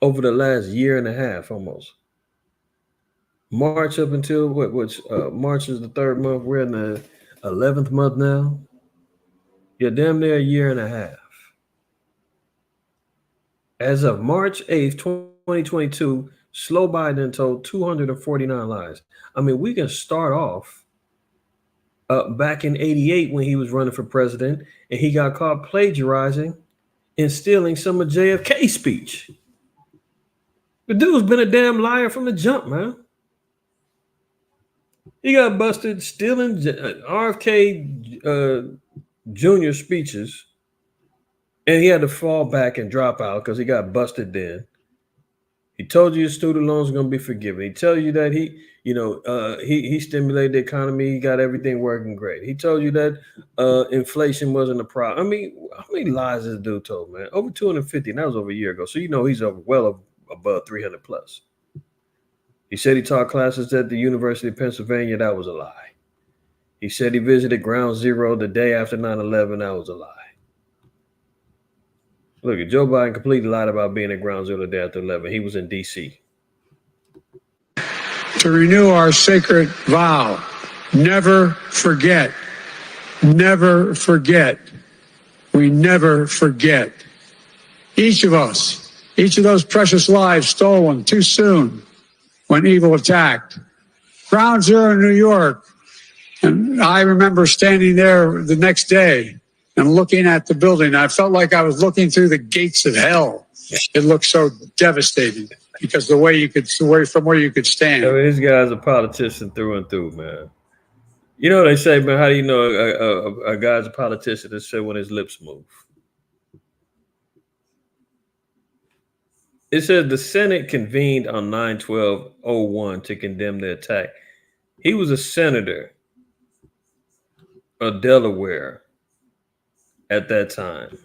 B: over the last year and a half almost. March up until March is the 3rd month. We're in the 11th month now. You're damn near a year and a half. As of March 8th, 2022, Slow Biden told 249 lies. I mean, we can start off back in 88 when he was running for president and he got caught plagiarizing and stealing some of JFK's speech. The dude's been a damn liar from the jump, man. He got busted stealing RFK Jr. speeches, and he had to fall back and drop out because he got busted then. He told you his student loans are going to be forgiven. He told you that he stimulated the economy. He got everything working great. He told you that inflation wasn't a problem. I mean, how many lies this dude told, man? Over 250, and that was over a year ago. So he's above 300 plus. He said he taught classes at the University of Pennsylvania. That was a lie. He said he visited Ground Zero the day after 9/11. That was a lie. Look, Joe Biden completely lied about being at Ground Zero the day after 11. He was in D.C.
C: To renew our sacred vow, never forget, never forget. We never forget. Each of us, each of those precious lives stolen too soon when evil attacked. Ground Zero in New York. And I remember standing there the next day and looking at the building. I felt like I was looking through the gates of hell. It looked so devastating because from where you could stand.
B: I mean, this guy's a politician through and through, man. You know what they say, man? How do you know a guy's a politician? They say when his lips move. It says the Senate convened on 9/12/01 to condemn the attack. He was a senator of Delaware at that time.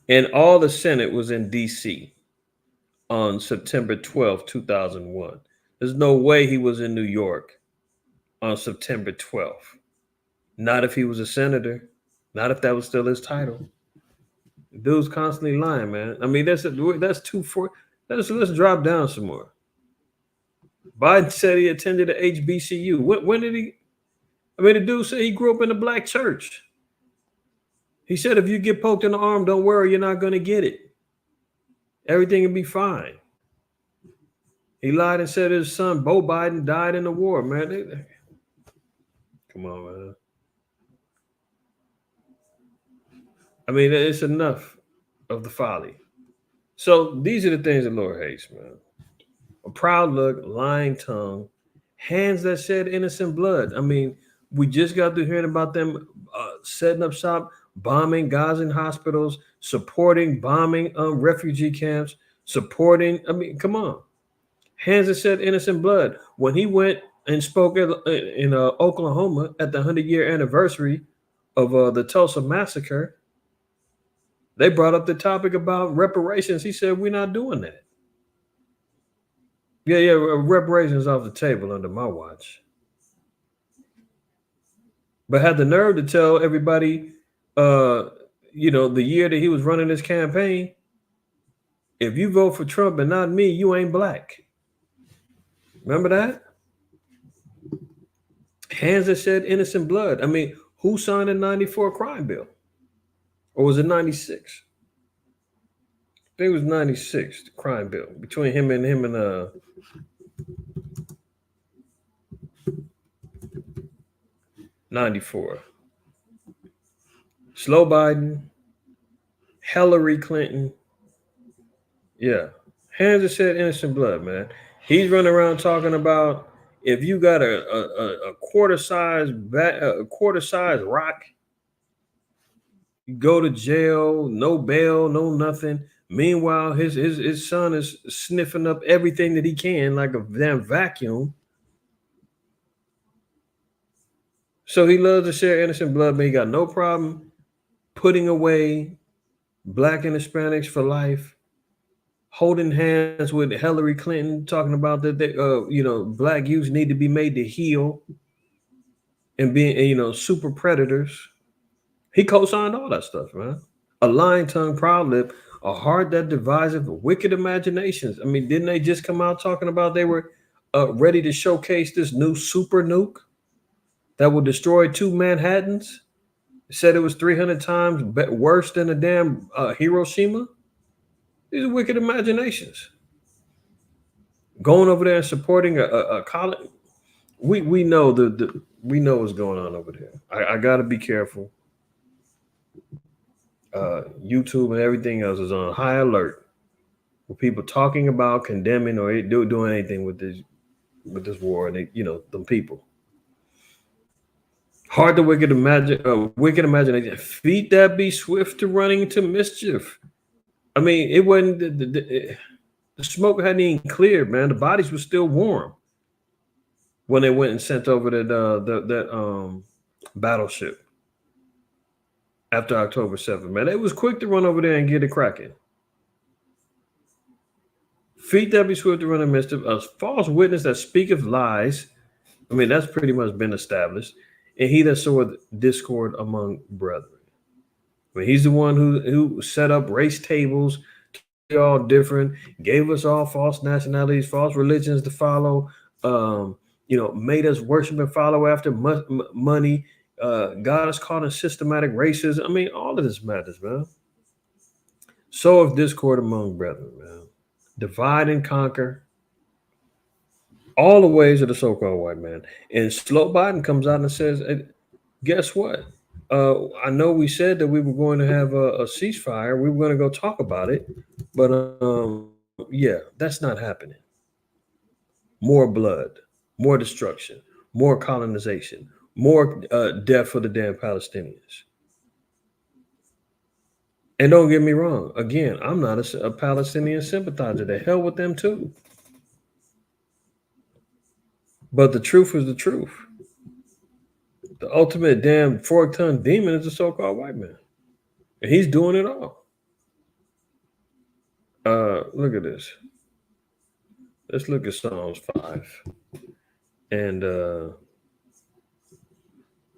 B: And all the Senate was in D.C. on September 12th, 2001. There's no way he was in New York on September 12th. Not if he was a senator. Not if that was still his title. The dude's constantly lying, man. I mean, that's 240. Let's drop down some more. Biden said he attended a HBCU. When did he? I mean, the dude said he grew up in a black church. He said if you get poked in the arm, don't worry, you're not going to get it. Everything will be fine. He lied and said his son, Bo Biden, died in the war, man. Come on, man. I mean, it's enough of the folly. So these are the things the Lord hates, man. A proud look, lying tongue, hands that shed innocent blood. I mean, we just got through hearing about them setting up shop, bombing Gazan hospitals, bombing refugee camps, supporting. I mean, come on. Hands that shed innocent blood. When he went and spoke in Oklahoma at the 100-year anniversary of the Tulsa massacre, they brought up the topic about reparations. He said, we're not doing that. Yeah, reparations off the table under my watch. But had the nerve to tell everybody, the year that he was running his campaign, if you vote for Trump and not me, you ain't black. Remember that? Hands that shed innocent blood. I mean, Who signed the 94 crime bill? Or was it 96? I think it was 96, the crime bill. Between him and 94. Slow Biden, Hillary Clinton. Yeah. Hands that said innocent blood, man. He's running around talking about if you got a quarter size rock, you go to jail, no bail, no nothing. Meanwhile, his son is sniffing up everything that he can like a damn vacuum. So he loves to share innocent blood, but he got no problem putting away Black and Hispanics for life, holding hands with Hillary Clinton, talking about that they, Black youths need to be made to heal and being, super predators. He co-signed all that stuff, man. A lying tongue, proud lip, a heart that deviseth wicked imaginations. I mean, didn't they just come out talking about they were ready to showcase this new super nuke that will destroy 2 Manhattans? Said it was 300 times worse than a damn Hiroshima. These are wicked imaginations. Going over there and supporting a college. We know we know what's going on over there. I got to be careful. YouTube and everything else is on high alert with people talking about condemning or doing anything with this war and them people. Heart to wicked imagination. Feet that be swift to running to mischief. I mean, it wasn't the smoke hadn't even cleared, man. The bodies were still warm when they went and sent over that battleship after October 7th, man. It was quick to run over there and get it cracking. Feet that be swift to run to mischief. A false witness that speaketh lies. I mean, that's pretty much been established. And he that soweth discord among brethren. I mean, he's the one who set up race tables, all different, gave us all false nationalities, false religions to follow, made us worship and follow after money, got us caught in systematic racism. I mean, all of this matters, man. Soweth discord among brethren, man. Divide and conquer. All the ways of the so-called white man. And Slow Biden comes out and says, hey, guess what? I know we said that we were going to have a ceasefire. We were going to go talk about it. But, that's not happening. More blood, more destruction, more colonization, more death for the damn Palestinians. And don't get me wrong. Again, I'm not a Palestinian sympathizer. The hell with them, too. But the truth is the truth. The ultimate damn fork-tongued demon is the so-called white man. And he's doing it all. Look at this. Let's look at Psalms 5. And we'll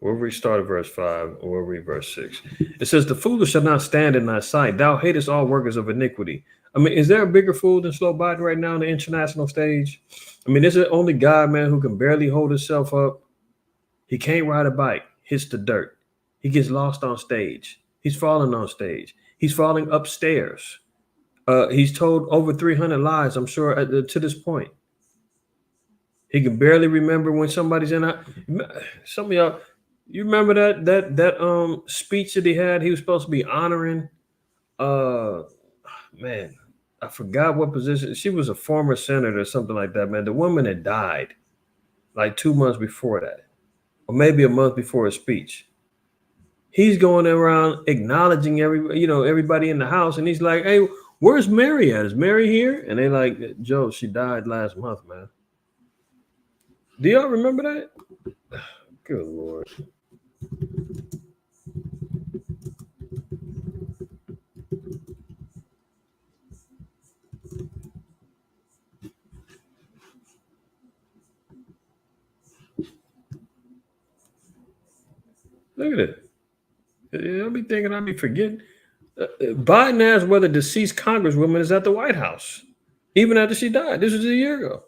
B: restart at verse 5 or we'll read verse 6. It says, the foolish shall not stand in thy sight. Thou hatest all workers of iniquity. I mean, is there a bigger fool than Slow Biden right now on the international stage? I mean, this is the only guy, man, who can barely hold himself up. He can't ride a bike, hits the dirt. He gets lost on stage. He's falling on stage. He's falling upstairs. He's told over 300 lies, I'm sure, to this point. He can barely remember when somebody's in a... Some of y'all, you remember that speech that he had? He was supposed to be honoring... man, I forgot what position. She was a former senator or something like that, man. The woman had died like 2 months before that. Or maybe a month before his speech. He's going around acknowledging everybody in the house, and he's like, hey, where's Mary at? Is Mary here? And they like, Joe, she died last month, man. Do y'all remember that? Good Lord. Look at it. I'll be thinking I'll be forgetting. Biden asked whether deceased congresswoman is at the White House, even after she died. This was a year ago.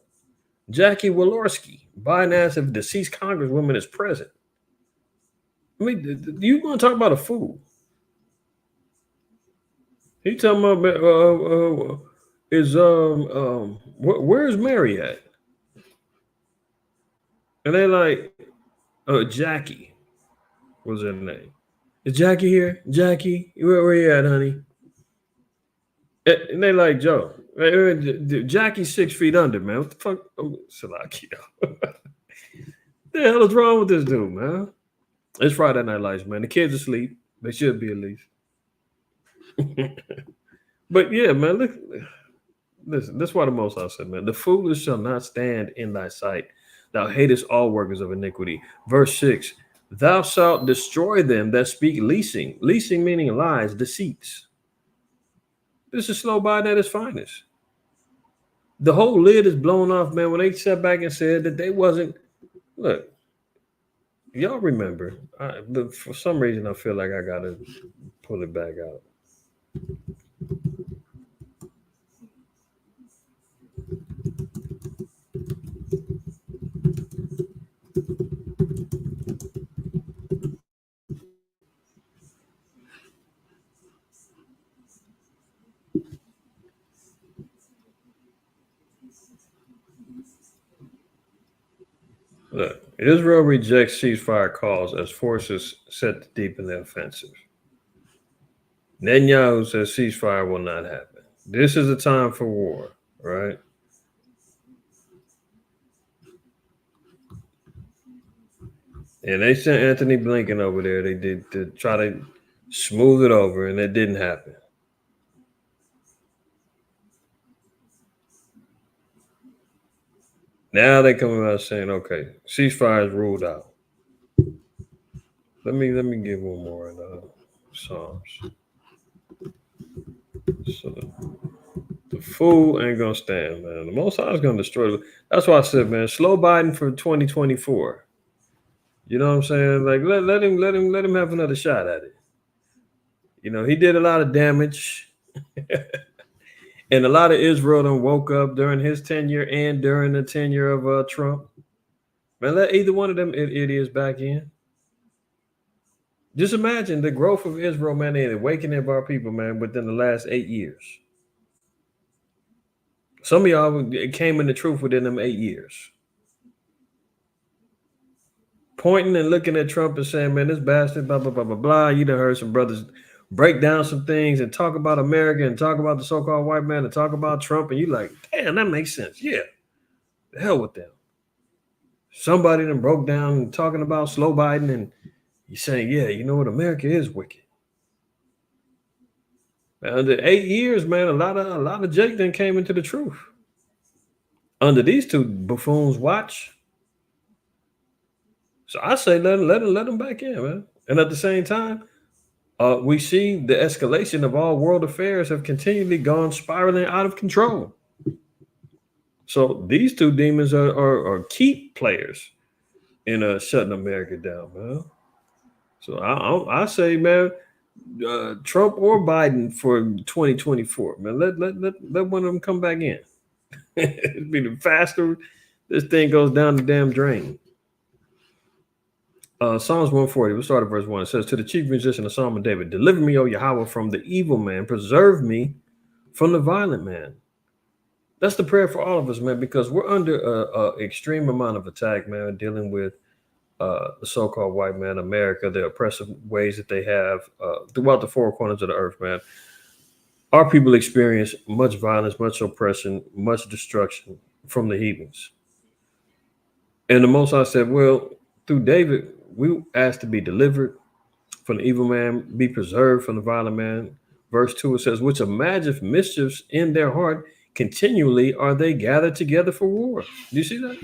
B: Jackie Walorski. Biden asked if deceased congresswoman is present. I mean, you want to talk about a fool? He talking about where's Mary at? And they like Jackie was her name. Is Jackie here? Jackie, where you at, honey? And they like Joe. Jackie's 6 feet under, man. What the fuck? Oh, Salakia. The hell is wrong with this dude, man? It's Friday Night Lights, man. The kids are asleep. They should be at least. But yeah, man, look, listen, that's why the Most High said, man, the foolish shall not stand in thy sight. Thou hatest all workers of iniquity. Verse 6, thou shalt destroy them that speak leasing. Leasing meaning lies, deceits. This is slow by at its finest. The whole lid is blown off, man, when they sat back and said that they wasn't, look, y'all remember, for some reason I feel like I got to pull it back out. Look, Israel rejects ceasefire calls as forces set to deepen their offensive. Netanyahu says ceasefire will not happen. This is a time for war, right? And they sent Anthony Blinken over there. They did to try to smooth it over, and it didn't happen. Now they come out saying, "Okay, ceasefire is ruled out." Let me give one more in Psalms. So the fool ain't gonna stand, man. The Most High is gonna destroy. That's why I said, man, slow Biden for 2024. You know what I'm saying? Like let him have another shot at it. You know, he did a lot of damage. And a lot of Israel done woke up during his tenure and during the tenure of Trump. Man, let either one of them idiots back in. Just imagine the growth of Israel, man, and the awakening of our people, man, within the last 8 years. Some of y'all came in the truth within them 8 years. Pointing and looking at Trump and saying, man, this bastard, blah, blah, blah, blah, blah. You done heard some brothers break down some things and talk about America and talk about the so-called white man and talk about Trump. And you like, damn, that makes sense. Yeah. The hell with them. Somebody done broke down and talking about slow Biden and you're saying, yeah, you know what? America is wicked. Under 8 years, man, a lot of Jake then came into the truth. Under these two buffoons watch. So I say let them back in, man. And at the same time, we see the escalation of all world affairs have continually gone spiraling out of control. So these two demons are key players in shutting America down, man. So I say, man, Trump or Biden for 2024, man. Let one of them come back in. It'd be the faster this thing goes down the damn drain. Psalms 140, we'll start at verse 1. It says, to the chief musician, the Psalm of David, deliver me, O Yahweh, from the evil man. Preserve me from the violent man. That's the prayer for all of us, man, because we're under an extreme amount of attack, man, dealing with the so-called white man, America, the oppressive ways that they have throughout the four corners of the earth, man. Our people experience much violence, much oppression, much destruction from the heathens. And the Most High said, well, through David, we asked to be delivered from the evil man, be preserved from the violent man. Verse 2, it says, which imagine mischiefs in their heart, continually are they gathered together for war. Do you see that?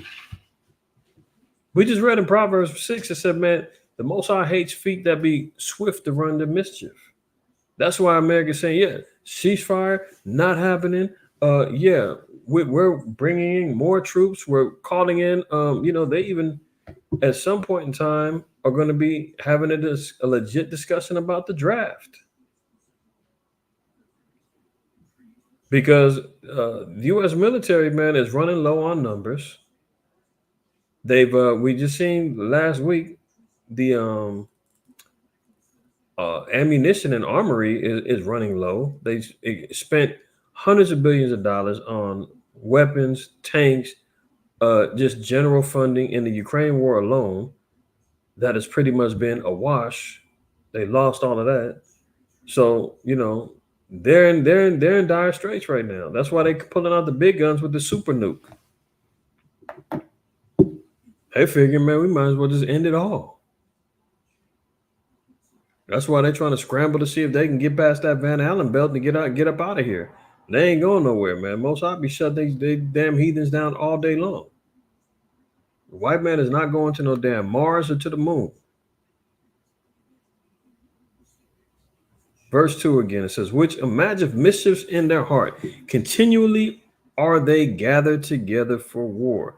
B: We just read in Proverbs 6, it said, man, the Most High hates feet that be swift to run to mischief. That's why America's saying, yeah, ceasefire, not happening. Yeah, we're bringing in more troops. We're calling in, they even at some point in time are going to be having a legit discussion about the draft. Because the U.S. military, man, is running low on numbers. We just seen last week the ammunition and armory is running low. They spent hundreds of billions of dollars on weapons, tanks, just general funding in the Ukraine war alone. That has pretty much been a wash. They lost all of that. So, they're in dire straits right now. That's why they're pulling out the big guns with the super nuke. They figure, man, we might as well just end it all. That's why they're trying to scramble to see if they can get past that Van Allen belt and get up out of here. They ain't going nowhere, man. Most I'd be shut they damn heathens down all day long. The white man is not going to no damn Mars or to the moon. Verse 2 again, it says, which imagine mischiefs in their heart. Continually are they gathered together for war.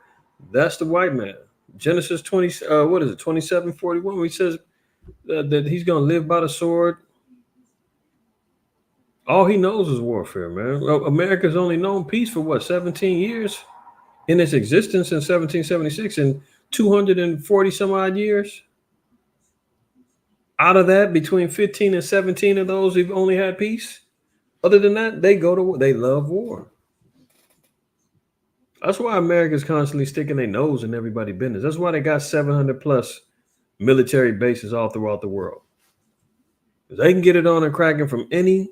B: That's the white man. Genesis 27:41, he says that he's going to live by the sword. All he knows is warfare, man. America's only known peace for what, 17 years in its existence in 1776 and 240 some odd years. Out of that, between 15 and 17 of those, we've only had peace. Other than that, they go to war. They love war. That's why America's constantly sticking their nose in everybody's business. That's why they got 700 plus military bases all throughout the world. They can get it on and cracking from any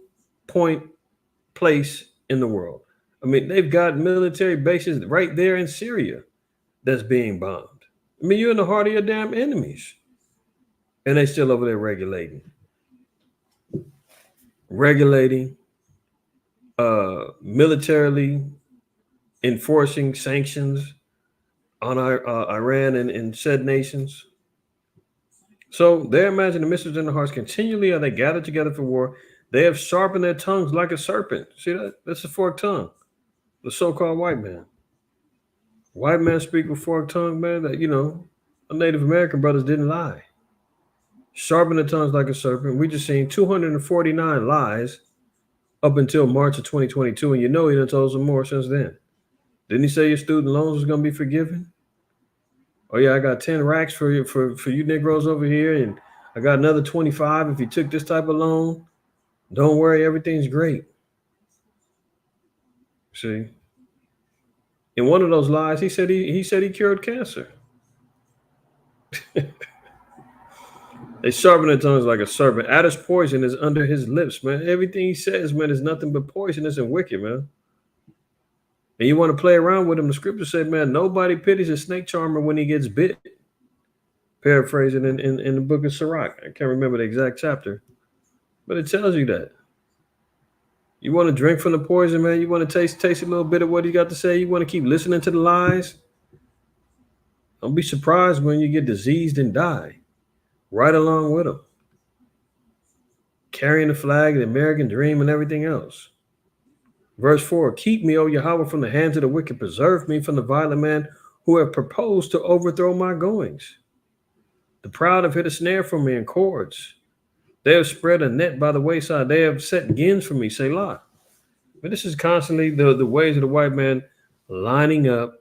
B: place in the world. I mean, they've got military bases right there in Syria that's being bombed. I mean, you're in the heart of your damn enemies. And they still over there regulating, militarily enforcing sanctions on Iran and said nations. So they imagine the missiles in the hearts continually are they gathered together for war. They have sharpened their tongues like a serpent. See that? That's a forked tongue. The so-called white man. White man speak with forked tongue, man. That the Native American brothers didn't lie. Sharpen the tongues like a serpent. We just seen 249 lies up until March of 2022, and he done told some more since then. Didn't he say your student loans was gonna be forgiven? Oh yeah, I got 10 racks for you Negroes over here, and I got another 25 if you took this type of loan. Don't worry, everything's great. See, in one of those lies, he said he cured cancer. They sharpen their tongues like a serpent. Adder's poison is under his lips, man. Everything he says, man, is nothing but poisonous and wicked, man. And you want to play around with him. The scripture said, man, nobody pities a snake charmer when he gets bit. Paraphrasing in the book of Sirach. I can't remember the exact chapter, but it tells you that. You want to drink from the poison, man. You want to taste a little bit of what he got to say. You want to keep listening to the lies. Don't be surprised when you get diseased and die. Right along with them. Carrying the flag, the American dream, and everything else. Verse 4, keep me, O Yahweh, from the hands of the wicked. Preserve me from the violent man who have proposed to overthrow my goings. The proud have hit a snare for me in cords. They have spread a net by the wayside. They have set gins for me, Selah. But this is constantly the ways of the white man lining up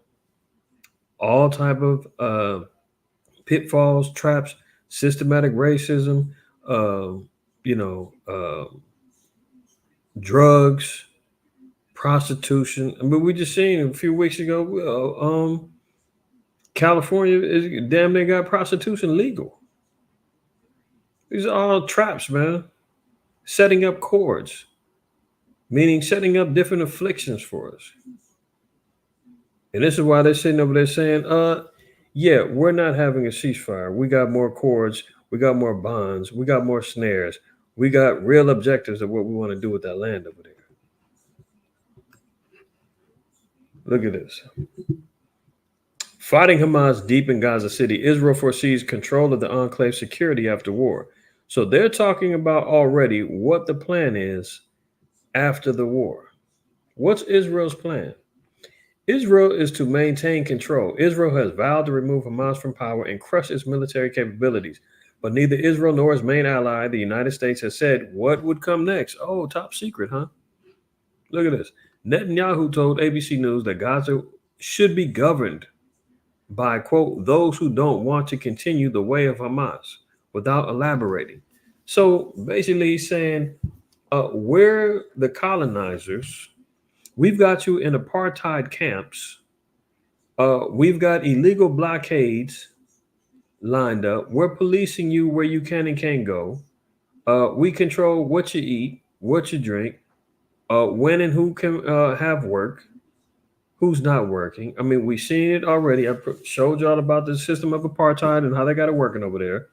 B: all type of pitfalls, traps, systematic racism, drugs, prostitution. I mean, we just seen a few weeks ago, California is damn near got prostitution legal. These are all traps, man. Setting up cords, meaning setting up different afflictions for us. And this is why they're sitting over there saying, yeah, we're not having a ceasefire. We got more cords. We got more bonds. We got more snares. We got real objectives of what we want to do with that land over there. Look at this. Fighting Hamas deep in Gaza City. Israel foresees control of the enclave security after war. So they're talking about already what the plan is after the war. What's Israel's plan? Israel is to maintain control. Israel has vowed to remove Hamas from power and crush its military capabilities. But neither Israel nor its main ally, the United States, has said what would come next. Oh, top secret, huh? Look at this. Netanyahu told ABC News that Gaza should be governed by, quote, those who don't want to continue the way of Hamas, without elaborating. So basically, he's saying, we're the colonizers. We've got you in apartheid camps. We've got illegal blockades lined up. We're policing you where you can and can't go. We control what you eat, what you drink, when and who can have work, who's not working. I mean, we've seen it already. I showed y'all about the system of apartheid and how they got it working over there.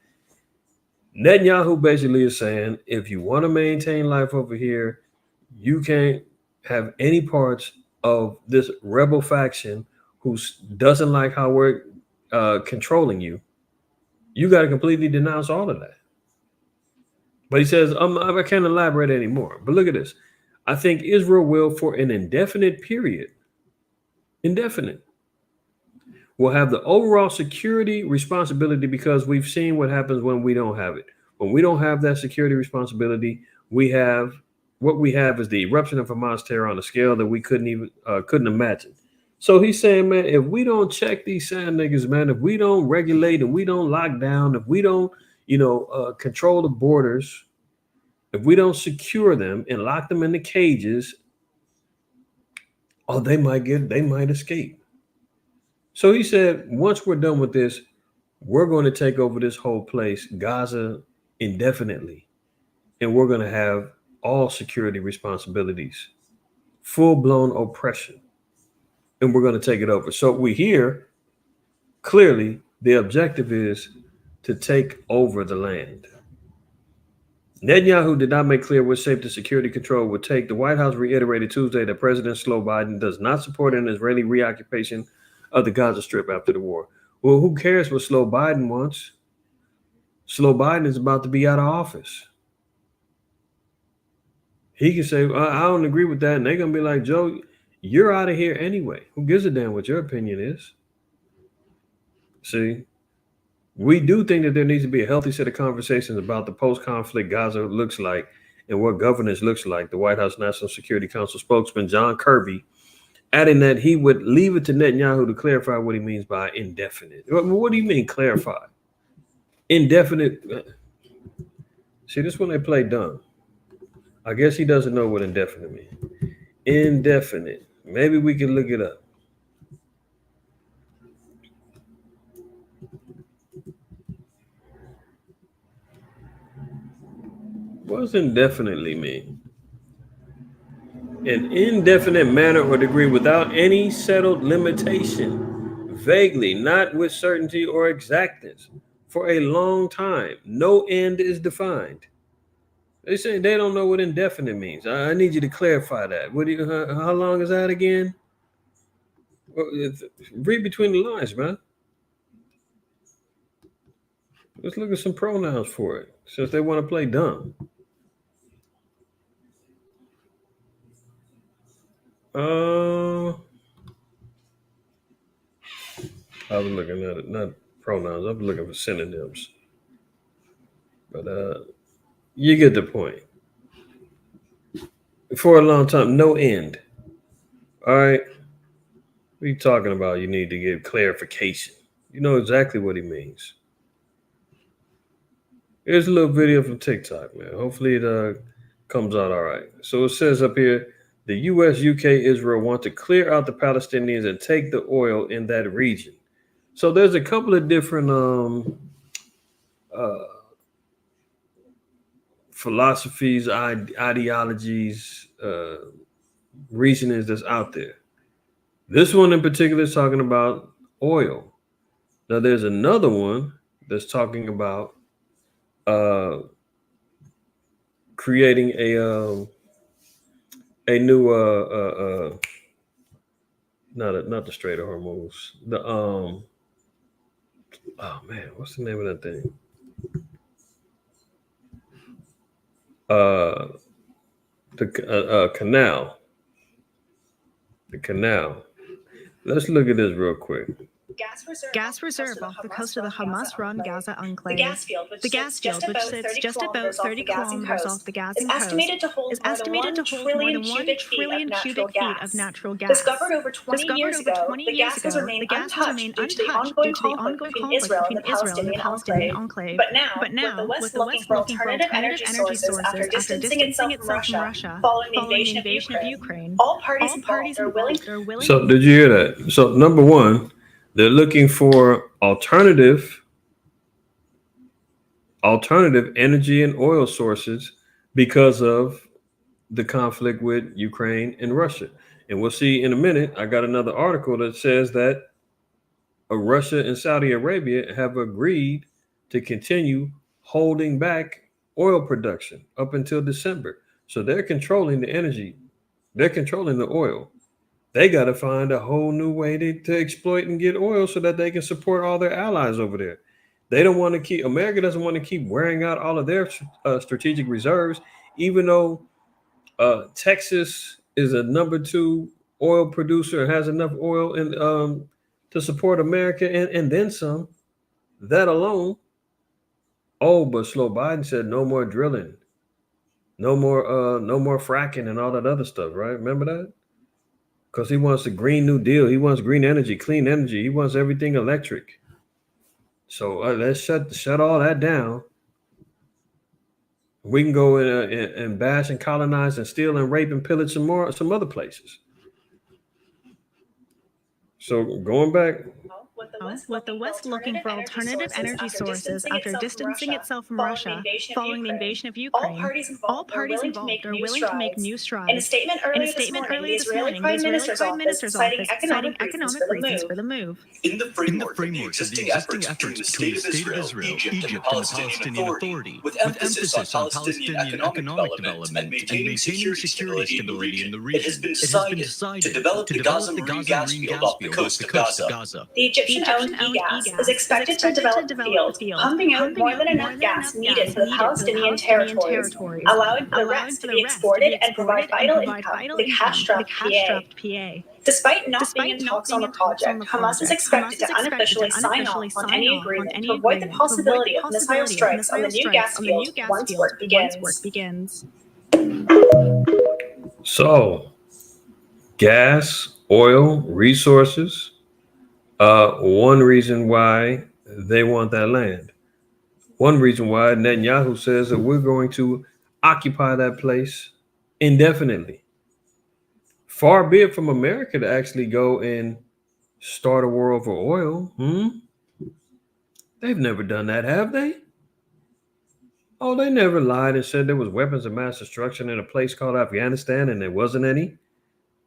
B: Netanyahu basically is saying, if you want to maintain life over here, you can't have any parts of this rebel faction who doesn't like how we're controlling you. You got to completely denounce all of that. But he says, I can't elaborate anymore. But look at this. I think Israel will, for an indefinite period, will have the overall security responsibility, because we've seen what happens when we don't have it. When we don't have that security responsibility, what we have is the eruption of Hamas terror on a scale that we couldn't imagine. So he's saying, man, if we don't check these sand niggas, man, if we don't regulate and we don't lock down, if we don't, control the borders, if we don't secure them and lock them in the cages, they might escape. So he said, once we're done with this, we're going to take over this whole place, Gaza, indefinitely. And we're going to have all security responsibilities, full-blown oppression. And we're going to take it over. So we hear clearly the objective is to take over the land. Netanyahu did not make clear what shape the security control would take. The White House reiterated Tuesday that President Joe Biden does not support an Israeli reoccupation of the Gaza Strip after the war. Well, who cares what Joe Biden wants? Joe Biden is about to be out of office. He can say, I don't agree with that. And they're going to be like, Joe, you're out of here anyway. Who gives a damn what your opinion is? See, we do think that there needs to be a healthy set of conversations about the post-conflict Gaza looks like and what governance looks like. The White House National Security Council spokesman John Kirby adding that he would leave it to Netanyahu to clarify what he means by indefinite. What do you mean clarify? Indefinite. See, this one they play dumb. I guess he doesn't know what indefinite means. Indefinite. Maybe we can look it up. What does indefinitely mean? An indefinite manner or degree without any settled limitation, vaguely, not with certainty or exactness, for a long time. No end is defined. They say they don't know what indefinite means. I need you to clarify that. How long is that again? Read between the lines, man. Let's look at some pronouns for it, since they want to play dumb. I was looking at it, not pronouns. I was looking for synonyms. But you get the point. For a long time, no end. All right. What are you talking about? You need to give clarification. You know exactly what he means. Here's a little video from TikTok, man. Hopefully it comes out all right. So it says up here, the U.S., UK, Israel want to clear out the Palestinians and take the oil in that region. So there's a couple of different philosophies, ideologies, reasonings that's out there. This one in particular is talking about oil. Now there's another one that's talking about creating a new not the Strait of Hormuz. The oh man, what's the name of that thing? The canal. The canal. Let's look at this real quick.
F: gas reserve off the coast of the Hamas-run Gaza enclave. The gas field, which sits just about 30 kilometers off the Gaza coast, is estimated to hold more than 1 trillion cubic feet of natural gas. Discovered over 20 years ago, the gas has remained untouched due to the ongoing conflict between Israel and the Palestinian enclave. But now, with the West looking for alternative energy sources after distancing itself from Russia following the invasion of Ukraine, all parties involved are willing.
B: So did you hear that? So number one, they're looking for alternative energy and oil sources because of the conflict with Ukraine and Russia. And we'll see in a minute. I got another article that says that Russia and Saudi Arabia have agreed to continue holding back oil production up until December. So they're controlling the energy. They're controlling the oil. They got to find a whole new way to exploit and get oil so that they can support all their allies over there. They don't want to keep, America doesn't want to keep wearing out all of their strategic reserves, even though Texas is a number 2 oil producer and has enough oil to support America and then some. That alone. Oh, but Slow Biden said no more drilling, no more fracking and all that other stuff, right? Remember that? Because he wants a Green New Deal. He wants green energy, clean energy. He wants everything electric. So let's shut all that down. We can go and bash and colonize and steal and rape and pillage some other places. So going back.
F: With the West looking for alternative energy sources after distancing itself from Russia following the invasion of Ukraine, all parties involved are willing to make new strides. In a statement earlier this morning, the Israeli Prime Minister's office citing economic reasons for the move.
A: In the framework of the existing efforts between the State of Israel, Egypt, and the Palestinian Authority, with emphasis on Palestinian economic development and maintaining security stability in the region, it has been decided to develop the Gaza Marine gas field off the coast of Gaza.
F: The Egyptian-owned EGAS is expected to develop the field, pumping out more than enough gas needed for the Palestinian territories, allowing for the rest to be exported and provide vital income for the cash-strapped PA. Despite not being in talks on the project, Hamas is expected to unofficially sign off on any agreement to avoid the possibility of missile strikes on the new gas field once work begins.
B: So, gas, oil, resources. One reason why they want that land. One reason why Netanyahu says that we're going to occupy that place indefinitely. Far be it from America to actually go and start a war over oil. They've never done that, have they? Oh, they never lied and said there was weapons of mass destruction in a place called Afghanistan and there wasn't any.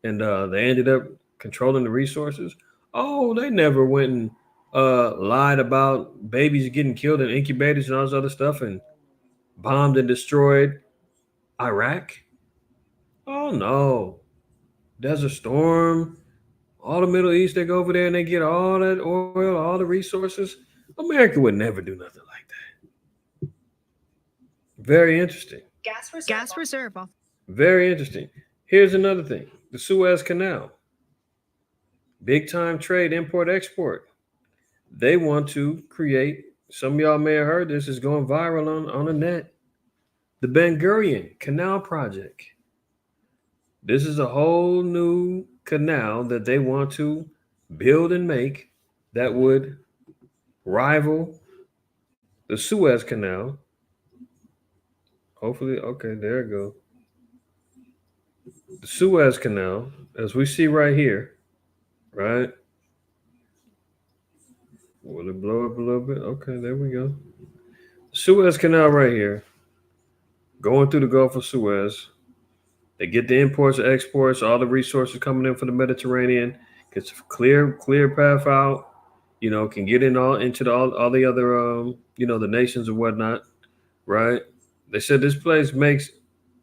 B: And they ended up controlling the resources. Oh, they never went and lied about babies getting killed in incubators and all this other stuff and bombed and destroyed Iraq. Oh, no. Desert Storm, all the Middle East, they go over there and they get all that oil, all the resources. America would never do nothing like that. Very interesting.
F: Gas reserve.
B: Very interesting. Here's another thing. The Suez Canal. Big time trade, import, export. They want to create, some of y'all may have heard this, is going viral on the net. The Ben Gurion Canal Project. This is a whole new canal that they want to build and make that would rival the Suez Canal. Hopefully, okay, there it goes. The Suez Canal, as we see right here, right? Will it blow up a little bit? Okay, there we go. Suez Canal right here, going through the Gulf of Suez. They get the imports and exports, all the resources coming in for the Mediterranean. Gets a clear path out. Can get in all the other the nations and whatnot, right? They said this place makes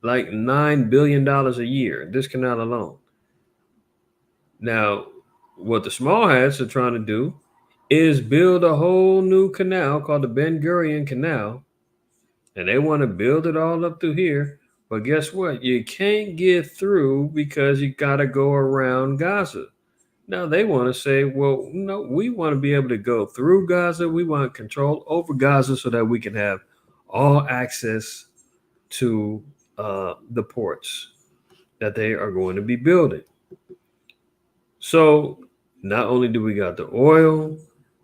B: like $9 billion a year, this canal alone. Now, what the small hats are trying to do is build a whole new canal called the Ben Gurion Canal. And they want to build it all up through here. But guess what? You can't get through because you got to go around Gaza. Now they want to say, well, no, we want to be able to go through Gaza. We want control over Gaza so that we can have all access to the ports that they are going to be building. So not only do we got the oil,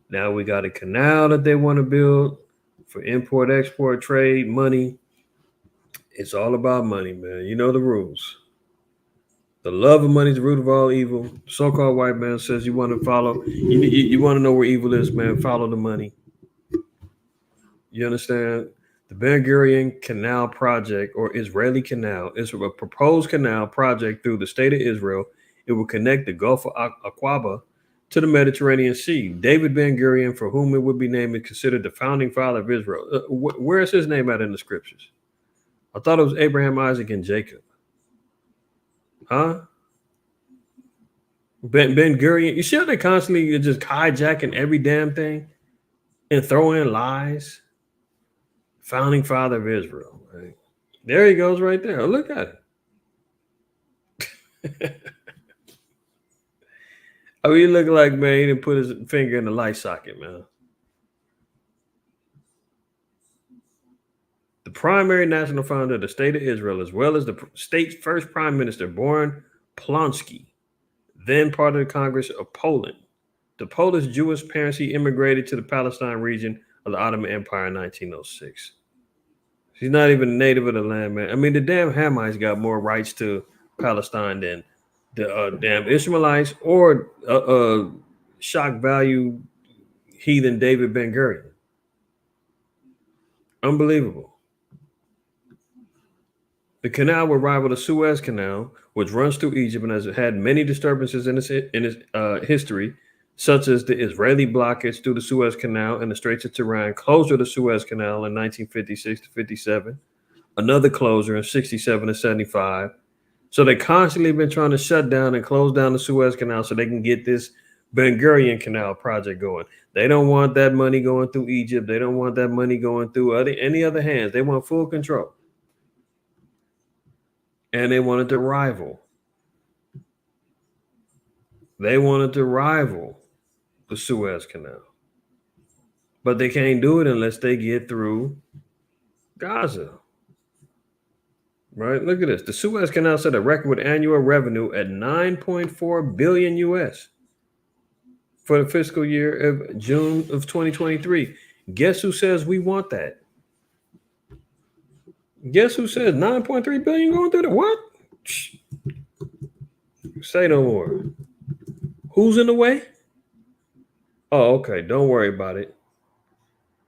B: now we got a canal that they want to build for import, export, trade, money. It's all about money, man. You know the rules. The love of money is the root of all evil. So-called white man says you want to follow. You want to know where evil is, man. Follow the money. You understand? The Ben Gurion Canal Project, or Israeli Canal, is a proposed canal project through the state of Israel. It will connect the Gulf of Aqaba to the Mediterranean Sea. David Ben Gurion, for whom it would be named, is considered the founding father of Israel. Where is his name at in the scriptures? I thought it was Abraham, Isaac, and Jacob. Huh? Ben Gurion. You see how they constantly just hijacking every damn thing and throw in lies? Founding father of Israel. Right? There he goes right there. Oh, look at it. I mean, he look like, man, he didn't put his finger in the light socket, man. The primary national founder of the state of Israel, as well as the state's first prime minister, Boris Plonsky, then part of the Congress of Poland. The Polish Jewish parents, he immigrated to the Palestine region of the Ottoman Empire in 1906. He's not even a native of the land, man. I mean, the damn Hamites got more rights to Palestine than the damn Ishmaelites or shock value heathen David Ben Gurion. Unbelievable. The canal will rival the Suez Canal, which runs through Egypt and has had many disturbances in its history, such as the Israeli blockage through the Suez Canal and the Straits of Tiran, closure of the Suez Canal in 1956 to 57, another closure in 67 to 75. So they constantly been trying to shut down and close down the Suez Canal so they can get this Ben Gurion Canal project going. They don't want that money going through Egypt. They don't want that money going through any other hands. They want full control. And they wanted to rival. They wanted to rival the Suez Canal. But they can't do it unless they get through Gaza. Right? Look at this. The Suez Canal set a record with annual revenue at 9.4 billion US for the fiscal year of June of 2023. Guess who says we want that? Guess who says 9.3 billion going through the what? Shh. Say no more. Who's in the way? Oh, okay. Don't worry about it.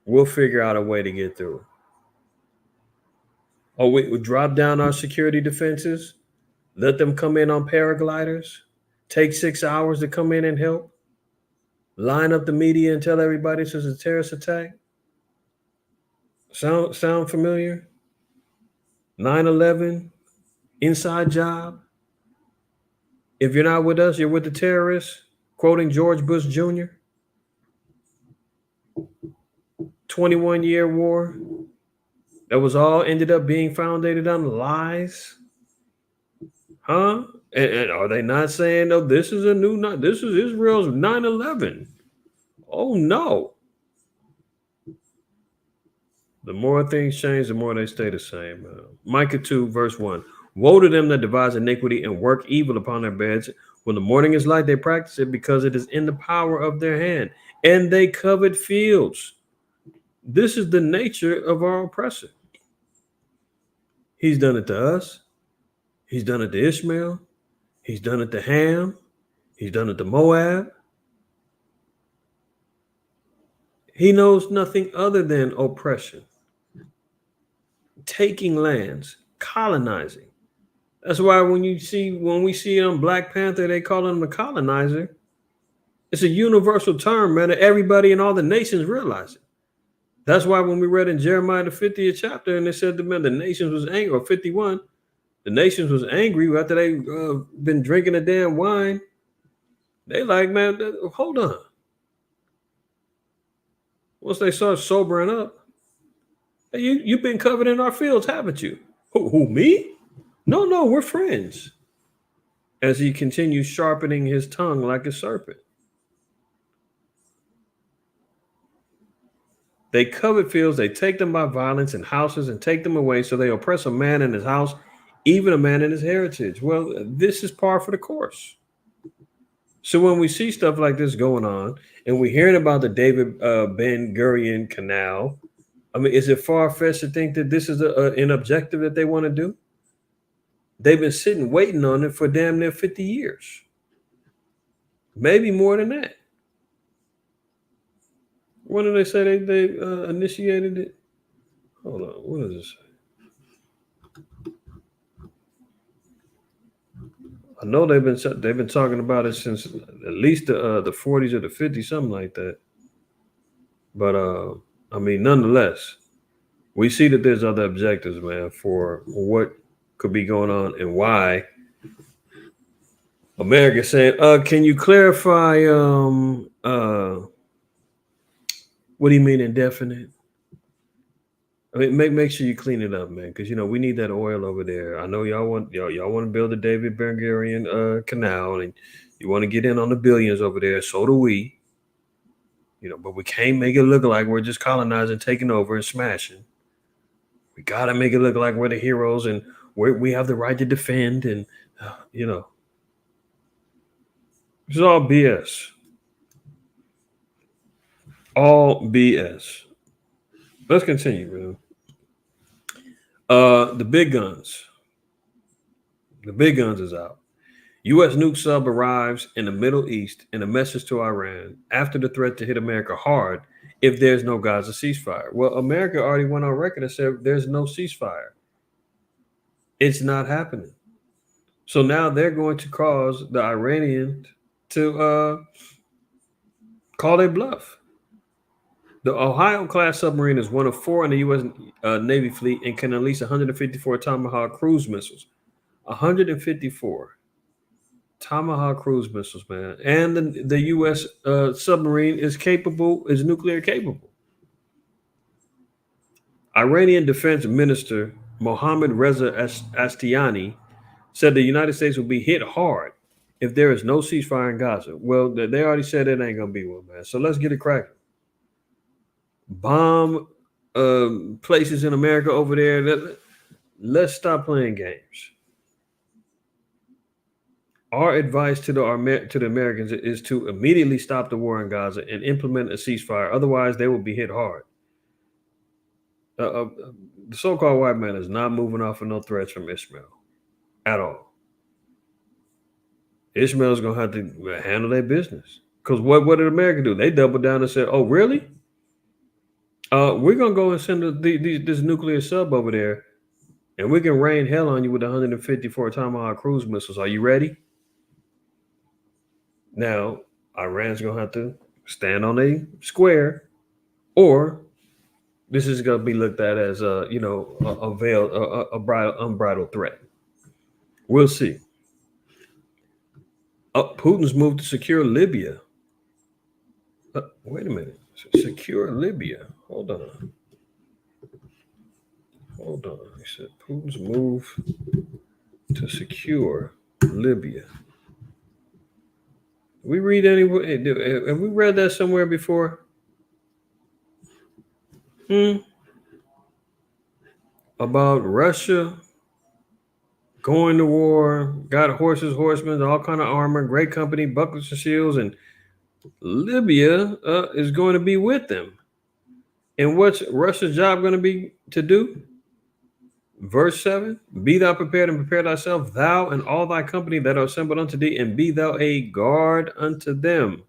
B: We'll figure out a way to get through. Oh, we drop down our security defenses, let them come in on paragliders, take 6 hours to come in and help, line up the media and tell everybody this is a terrorist attack. Sound familiar? 9/11, inside job. If you're not with us, you're with the terrorists, quoting George Bush Jr. 21-year war. That was all ended up being founded on lies. Huh? And are they not saying, no, this is this is Israel's 9/11? Oh, no. The more things change, the more they stay the same. Micah 2, verse 1. Woe to them that devise iniquity and work evil upon their beds. When the morning is light, they practice it because it is in the power of their hand. And they covet fields. This is the nature of our oppressor. He's done it to us. He's done it to Ishmael. He's done it to Ham. He's done it to Moab. He knows nothing other than oppression. Taking lands, colonizing. That's why when we see Black Panther, they call him a colonizer. It's a universal term, man, that everybody in all the nations realize it. That's why when we read in Jeremiah the 50th chapter, and they said, man, the nations was angry, or 51, the nations was angry after they been drinking the damn wine. They like, man, hold on. Once they start sobering up, you've been covered in our fields, haven't you? Who, me? No, we're friends. as he continues sharpening his tongue like a serpent. They covet fields, they take them by violence, and houses, and take them away, so they oppress a man in his house, even a man in his heritage. Well, this is par for the course. So when we see stuff like this going on, and we're hearing about the David Ben Gurion Canal, I mean, is it far-fetched to think that this is an objective that they want to do? They've been sitting waiting on it for damn near 50 years. Maybe more than that. When did they say they initiated it? Hold on, what does it say? I know they've been talking about it since at least the 40s or the 50s, something like that. But I mean, nonetheless, we see that there's other objectives, man, for what could be going on and why. America saying, can you clarify what do you mean indefinite? I mean, make sure you clean it up, man, because we need that oil over there. I know y'all want to build the David Ben Gurion canal, and you want to get in on the billions over there. So do we. But we can't make it look like we're just colonizing, taking over, and smashing. We gotta make it look like we're the heroes and we have the right to defend, and it's all BS. All BS. Let's continue, man. The big guns. The big guns is out. U.S. nuke sub arrives in the Middle East in a message to Iran after the threat to hit America hard if there's no Gaza ceasefire. Well, America already went on record and said there's no ceasefire. It's not happening. So now they're going to cause the Iranians to call their bluff. The Ohio-class submarine is one of 4 in the U.S. Navy fleet and can unleash 154 Tomahawk cruise missiles. 154 Tomahawk cruise missiles, man. And the U.S. Submarine is nuclear capable. Iranian Defense Minister Mohammad Reza Ashtiani said the United States will be hit hard if there is no ceasefire in Gaza. Well, they already said it ain't going to be one, man. So let's get it cracking. Bomb places in America over there. Let's stop playing games. Our advice to the Americans is to immediately stop the war in Gaza and implement a ceasefire. Otherwise, they will be hit hard. The so-called white man is not moving off of no threats from Ishmael at all. Ishmael's going to have to handle their business. Because what did America do? They doubled down and said, oh, really? We're going to go and send this nuclear sub over there, and we can rain hell on you with 154 Tomahawk cruise missiles. Are you ready? Now, Iran's going to have to stand on a square, or this is going to be looked at as a unbridled threat. We'll see. Putin's moved to secure Libya. Wait a minute. Secure Libya. Hold on. He said Putin's move to secure Libya. Have we read that somewhere before? About Russia going to war, got horses, horsemen, all kind of armor, great company, bucklers and shields, and Libya is going to be with them. And what's Russia's job going to be to do? Verse 7, be thou prepared and prepare thyself, thou and all thy company that are assembled unto thee, and be thou a guard unto them.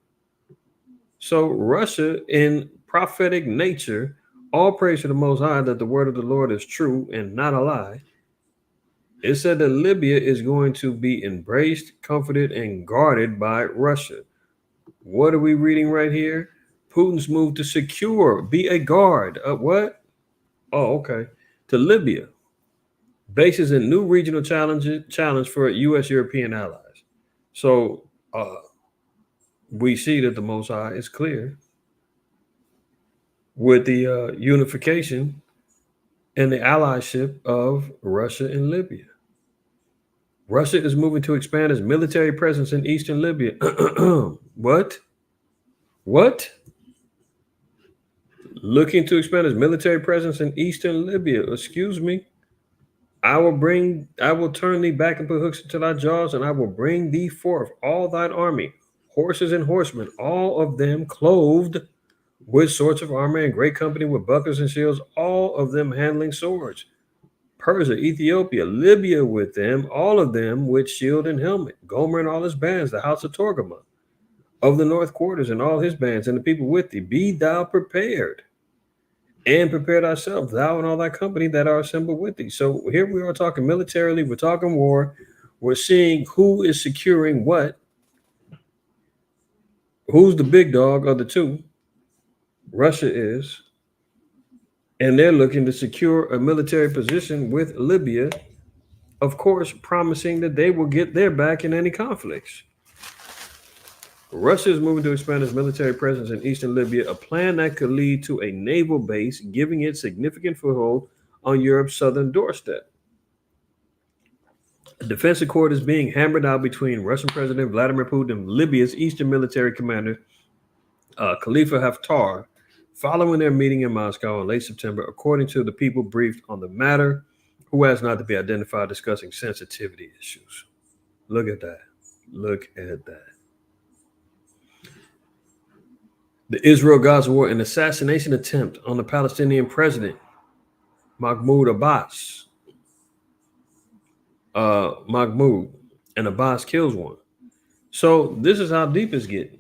B: So Russia, in prophetic nature, all praise to the Most High that the word of the Lord is true and not a lie. It said that Libya is going to be embraced, comforted, and guarded by Russia. What are we reading right here? Putin's move to secure, be a guard. What? Oh, okay. To Libya. Bases a new regional challenge for U.S. European allies. So we see that the Most High is clear with the unification and the allyship of Russia and Libya. Russia is moving to expand its military presence in eastern Libya. What? What? Looking to expand its military presence in eastern Libya. Excuse me. I will turn thee back and put hooks into thy jaws, and I will bring thee forth all thine army, horses and horsemen, all of them clothed with sorts of armor, and great company with bucklers and shields, all of them handling swords. Persia, Ethiopia, Libya with them, all of them with shield and helmet. Gomer and all his bands, the house of Torgama, of the north quarters and all his bands, and the people with thee. Be thou prepared, and prepare thyself, thou and all thy company that are assembled with thee. So here we are talking militarily, we're talking war, we're seeing who is securing what, who's the big dog of the two. Russia is, and they're looking to secure a military position with Libya, of course, promising that they will get their back in any conflicts. Russia is moving to expand its military presence in eastern Libya, a plan that could lead to a naval base, giving it significant foothold on Europe's southern doorstep. A defense accord is being hammered out between Russian President Vladimir Putin and Libya's eastern military commander, Khalifa Haftar, following their meeting in Moscow in late September, according to the people briefed on the matter, who has not to be identified, discussing sensitivity issues. Look at that. Look at that. The Israel-Gaza war, an assassination attempt on the Palestinian president, Mahmoud Abbas. Mahmoud and Abbas kills one. So this is how deep it's getting.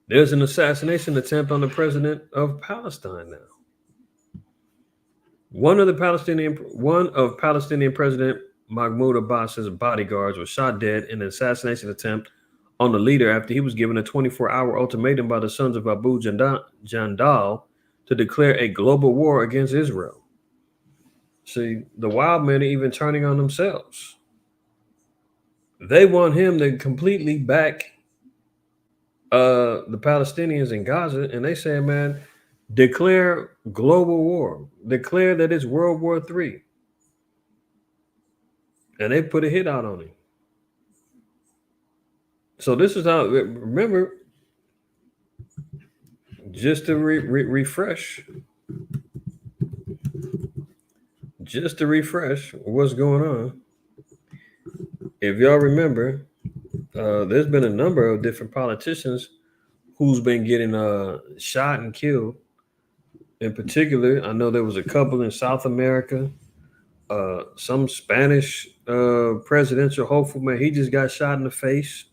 B: There's an assassination attempt on the president of Palestine now. One of Palestinian President Mahmoud Abbas's bodyguards was shot dead in an assassination attempt on the leader after he was given a 24-hour ultimatum by the sons of Abu Jandal to declare a global war against Israel. See, the wild men are even turning on themselves. They want him to completely back the Palestinians in Gaza, and they say, man, declare global war. Declare that it's World War III. And they put a hit out on him. So this is how, remember, just to refresh what's going on. If y'all remember, there's been a number of different politicians who's been getting shot and killed. In particular, I know there was a couple in South America. Some Spanish presidential hopeful, man, he just got shot in the face.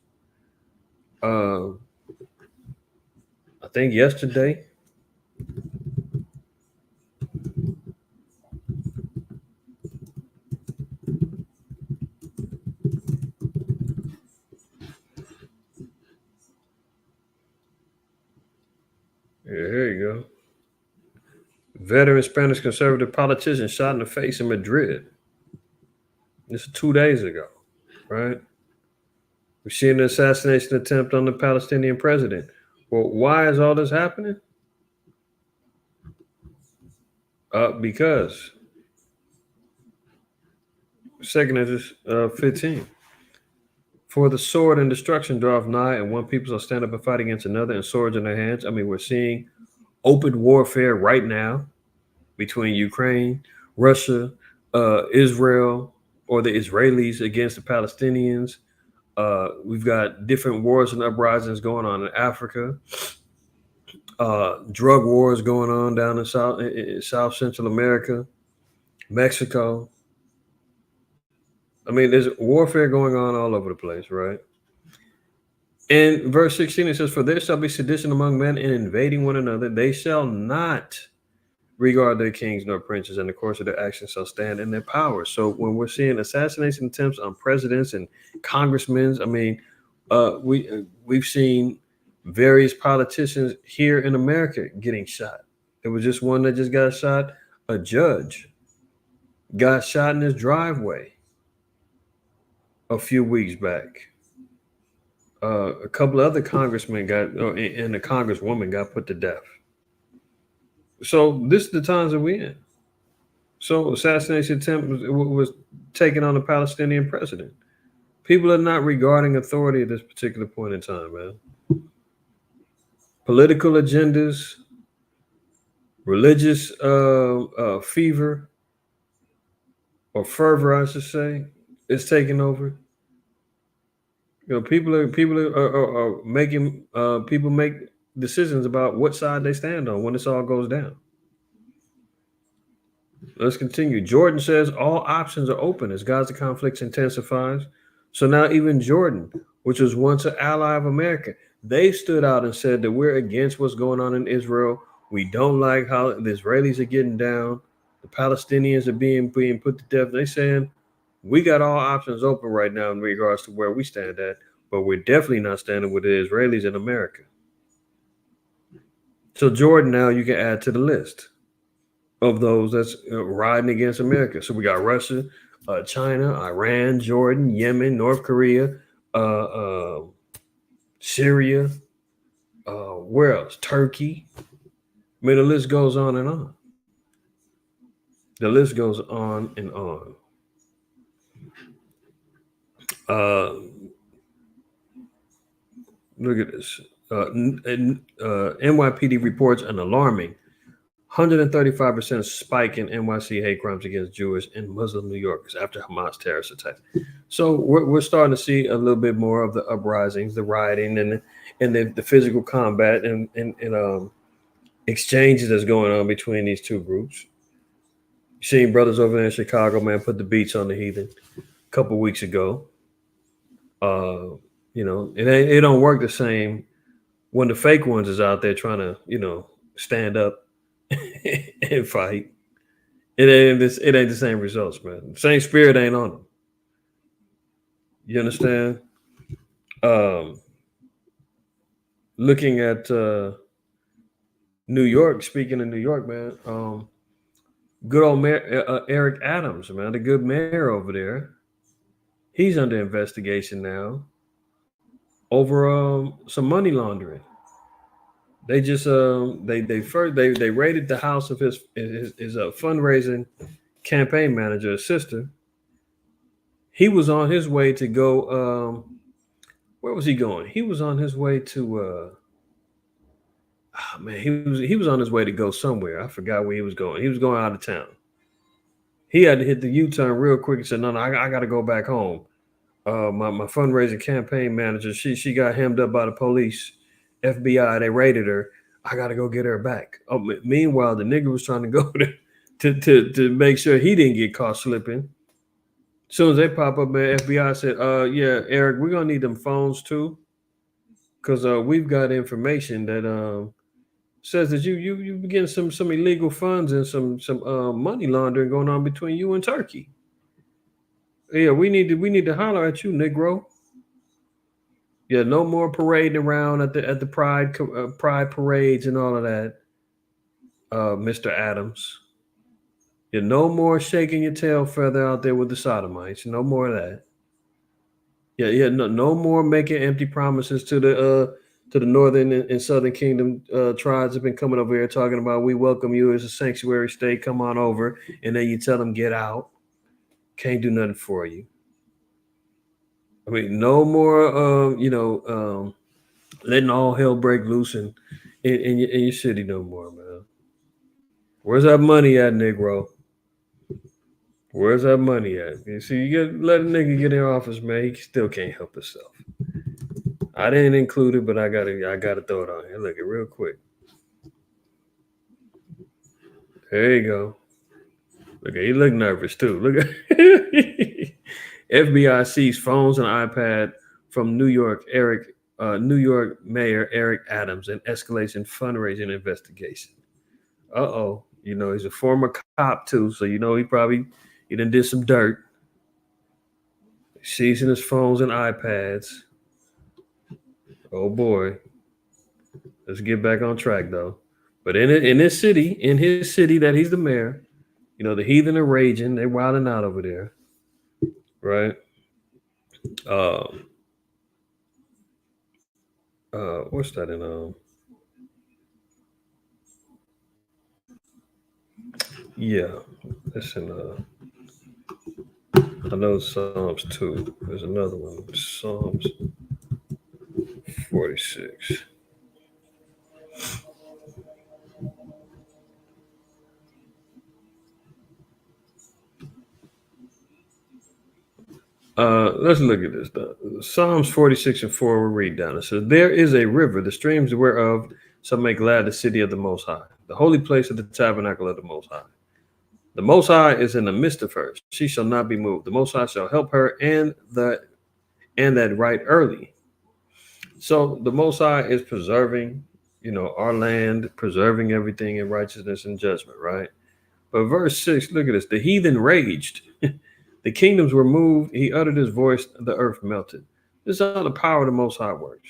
B: I think yesterday. Yeah, here you go. Veteran Spanish conservative politician shot in the face in Madrid. This is 2 days ago, right? We've seen an assassination attempt on the Palestinian president. Well, why is all this happening? Because 15. For the sword and destruction draweth nigh, and one people shall stand up and fight against another, and swords in their hands. I mean, we're seeing open warfare right now between Ukraine, Russia, Israel, or the Israelis against the Palestinians. We've got different wars and uprisings going on in Africa. Drug wars going on down in South Central America, Mexico. I mean, there's warfare going on all over the place, right? In verse 16, it says, for there shall be sedition among men in invading one another. They shall not regard their kings nor princes, and the course of their actions shall stand in their power. So when we're seeing assassination attempts on presidents and congressmen, I mean, we've seen various politicians here in America getting shot. There was just one that just got shot. A judge got shot in his driveway a few weeks back. A couple of other congressmen and a congresswoman got put to death. So this is the times that we're in. So assassination attempt was taken on the Palestinian president. People are not regarding authority at this particular point in time, man. Political agendas, religious fever or fervor, I should say, is taking over. People are making people make decisions about what side they stand on when this all goes down. Let's continue. Jordan says all options are open as Gaza conflict intensifies. So now even Jordan, which was once an ally of America, they stood out and said that we're against what's going on in Israel. We don't like how the Israelis are getting down. The Palestinians are being put to death. They saying we got all options open right now in regards to where we stand at, but we're definitely not standing with the Israelis in America. So Jordan, now you can add to the list of those that's riding against America. So we got Russia, China, Iran, Jordan, Yemen, North Korea, uh, uh, Syria. Where else? Turkey. I mean, the list goes on and on. The list goes on and on. Uh, Look at this. NYPD reports an alarming 135% spike in NYC hate crimes against Jewish and Muslim New Yorkers after Hamas terrorist attacks. So we're starting to see a little bit more of the uprisings, the rioting, and the physical combat and exchanges that's going on between these two groups. You seen brothers over there in Chicago, man, put the beats on the heathen a couple weeks ago. It don't work the same when the fake ones is out there trying to, stand up and fight. It ain't the same results, man. The same spirit ain't on them. You understand? Looking at New York, speaking of New York, man, good old Mayor Eric Adams, man, the good mayor over there. He's under investigation now over some money laundering. They just they raided the house of his fundraising campaign manager, his sister. He was on his way to go. Where was he going? He was on his way to. He was on his way to go somewhere. I forgot where he was going. He was going out of town. He had to hit the U-turn real quick and said, "No, I got to go back home." My fundraising campaign manager, she got hemmed up by the police, FBI. They raided her. I got to go get her back. Meanwhile, the nigga was trying to go to make sure he didn't get caught slipping. As soon as they pop up, man, FBI said, yeah, Eric, we're gonna need them phones too, because we've got information that says that you getting some illegal funds and some money laundering going on between you and Turkey. Yeah, we need to holler at you, Negro. Yeah, no more parading around at the pride parades and all of that, Mr. Adams. Yeah, no more shaking your tail feather out there with the sodomites. No more of that. Yeah, no more making empty promises to the northern and southern kingdom tribes have been coming over here talking about we welcome you as a sanctuary state. Come on over, and then you tell them get out. Can't do nothing for you. I mean, no more. Letting all hell break loose in your city no more, man. Where's that money at, Negro? Where's that money at? You see, you let a nigga get in office, man. He still can't help himself. I didn't include it, but I gotta throw it on here. Look at real quick. There you go. Look at he look nervous too. Look at FBI seized phones and iPad from New York Mayor Eric Adams and Escalating fundraising investigation. Uh-oh. He's a former cop too, so he done did some dirt. Seizing his phones and iPads. Oh boy. Let's get back on track though. But in his city that he's the mayor, the heathen are raging. They're wilding out over there. Right? What's that in Yeah, it's in I know Psalms 2. There's another one. Psalms 46. Let's look at this. Psalms 46 and 4, we'll read down. It says, there is a river, the streams whereof shall make glad the city of the Most High, the holy place of the tabernacle of the Most High. The Most High is in the midst of her. She shall not be moved. The Most High shall help her and that right early. So the Most High is preserving, our land, preserving everything in righteousness and judgment, right? But verse 6, look at this. The heathen raged. The kingdoms were moved. He uttered his voice. The earth melted. This is how the power of the Most High works.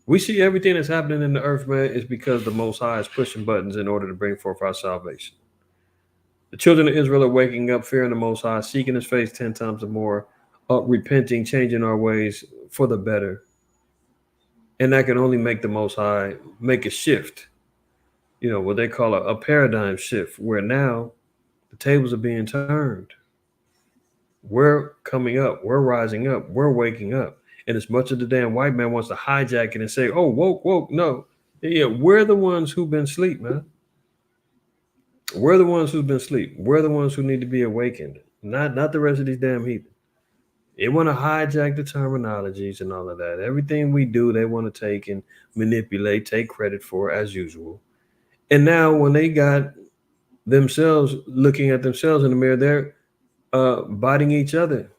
B: We see everything that's happening in the earth, man, is because the Most High is pushing buttons in order to bring forth our salvation. The children of Israel are waking up, fearing the Most High, seeking his face 10 times or more, repenting, changing our ways for the better. And that can only make the Most High make a shift, what they call a paradigm shift, where now the tables are being turned. We're coming up. We're rising up. We're waking up. And as much as the damn white man wants to hijack it and say, oh, woke, no. Yeah, we're the ones who've been asleep, man. We're the ones who've been asleep. We're the ones who need to be awakened, not the rest of these damn heathen. They want to hijack the terminologies and all of that. Everything we do, they want to take and manipulate, take credit for, as usual. And now when they got themselves looking at themselves in the mirror, they're biting each other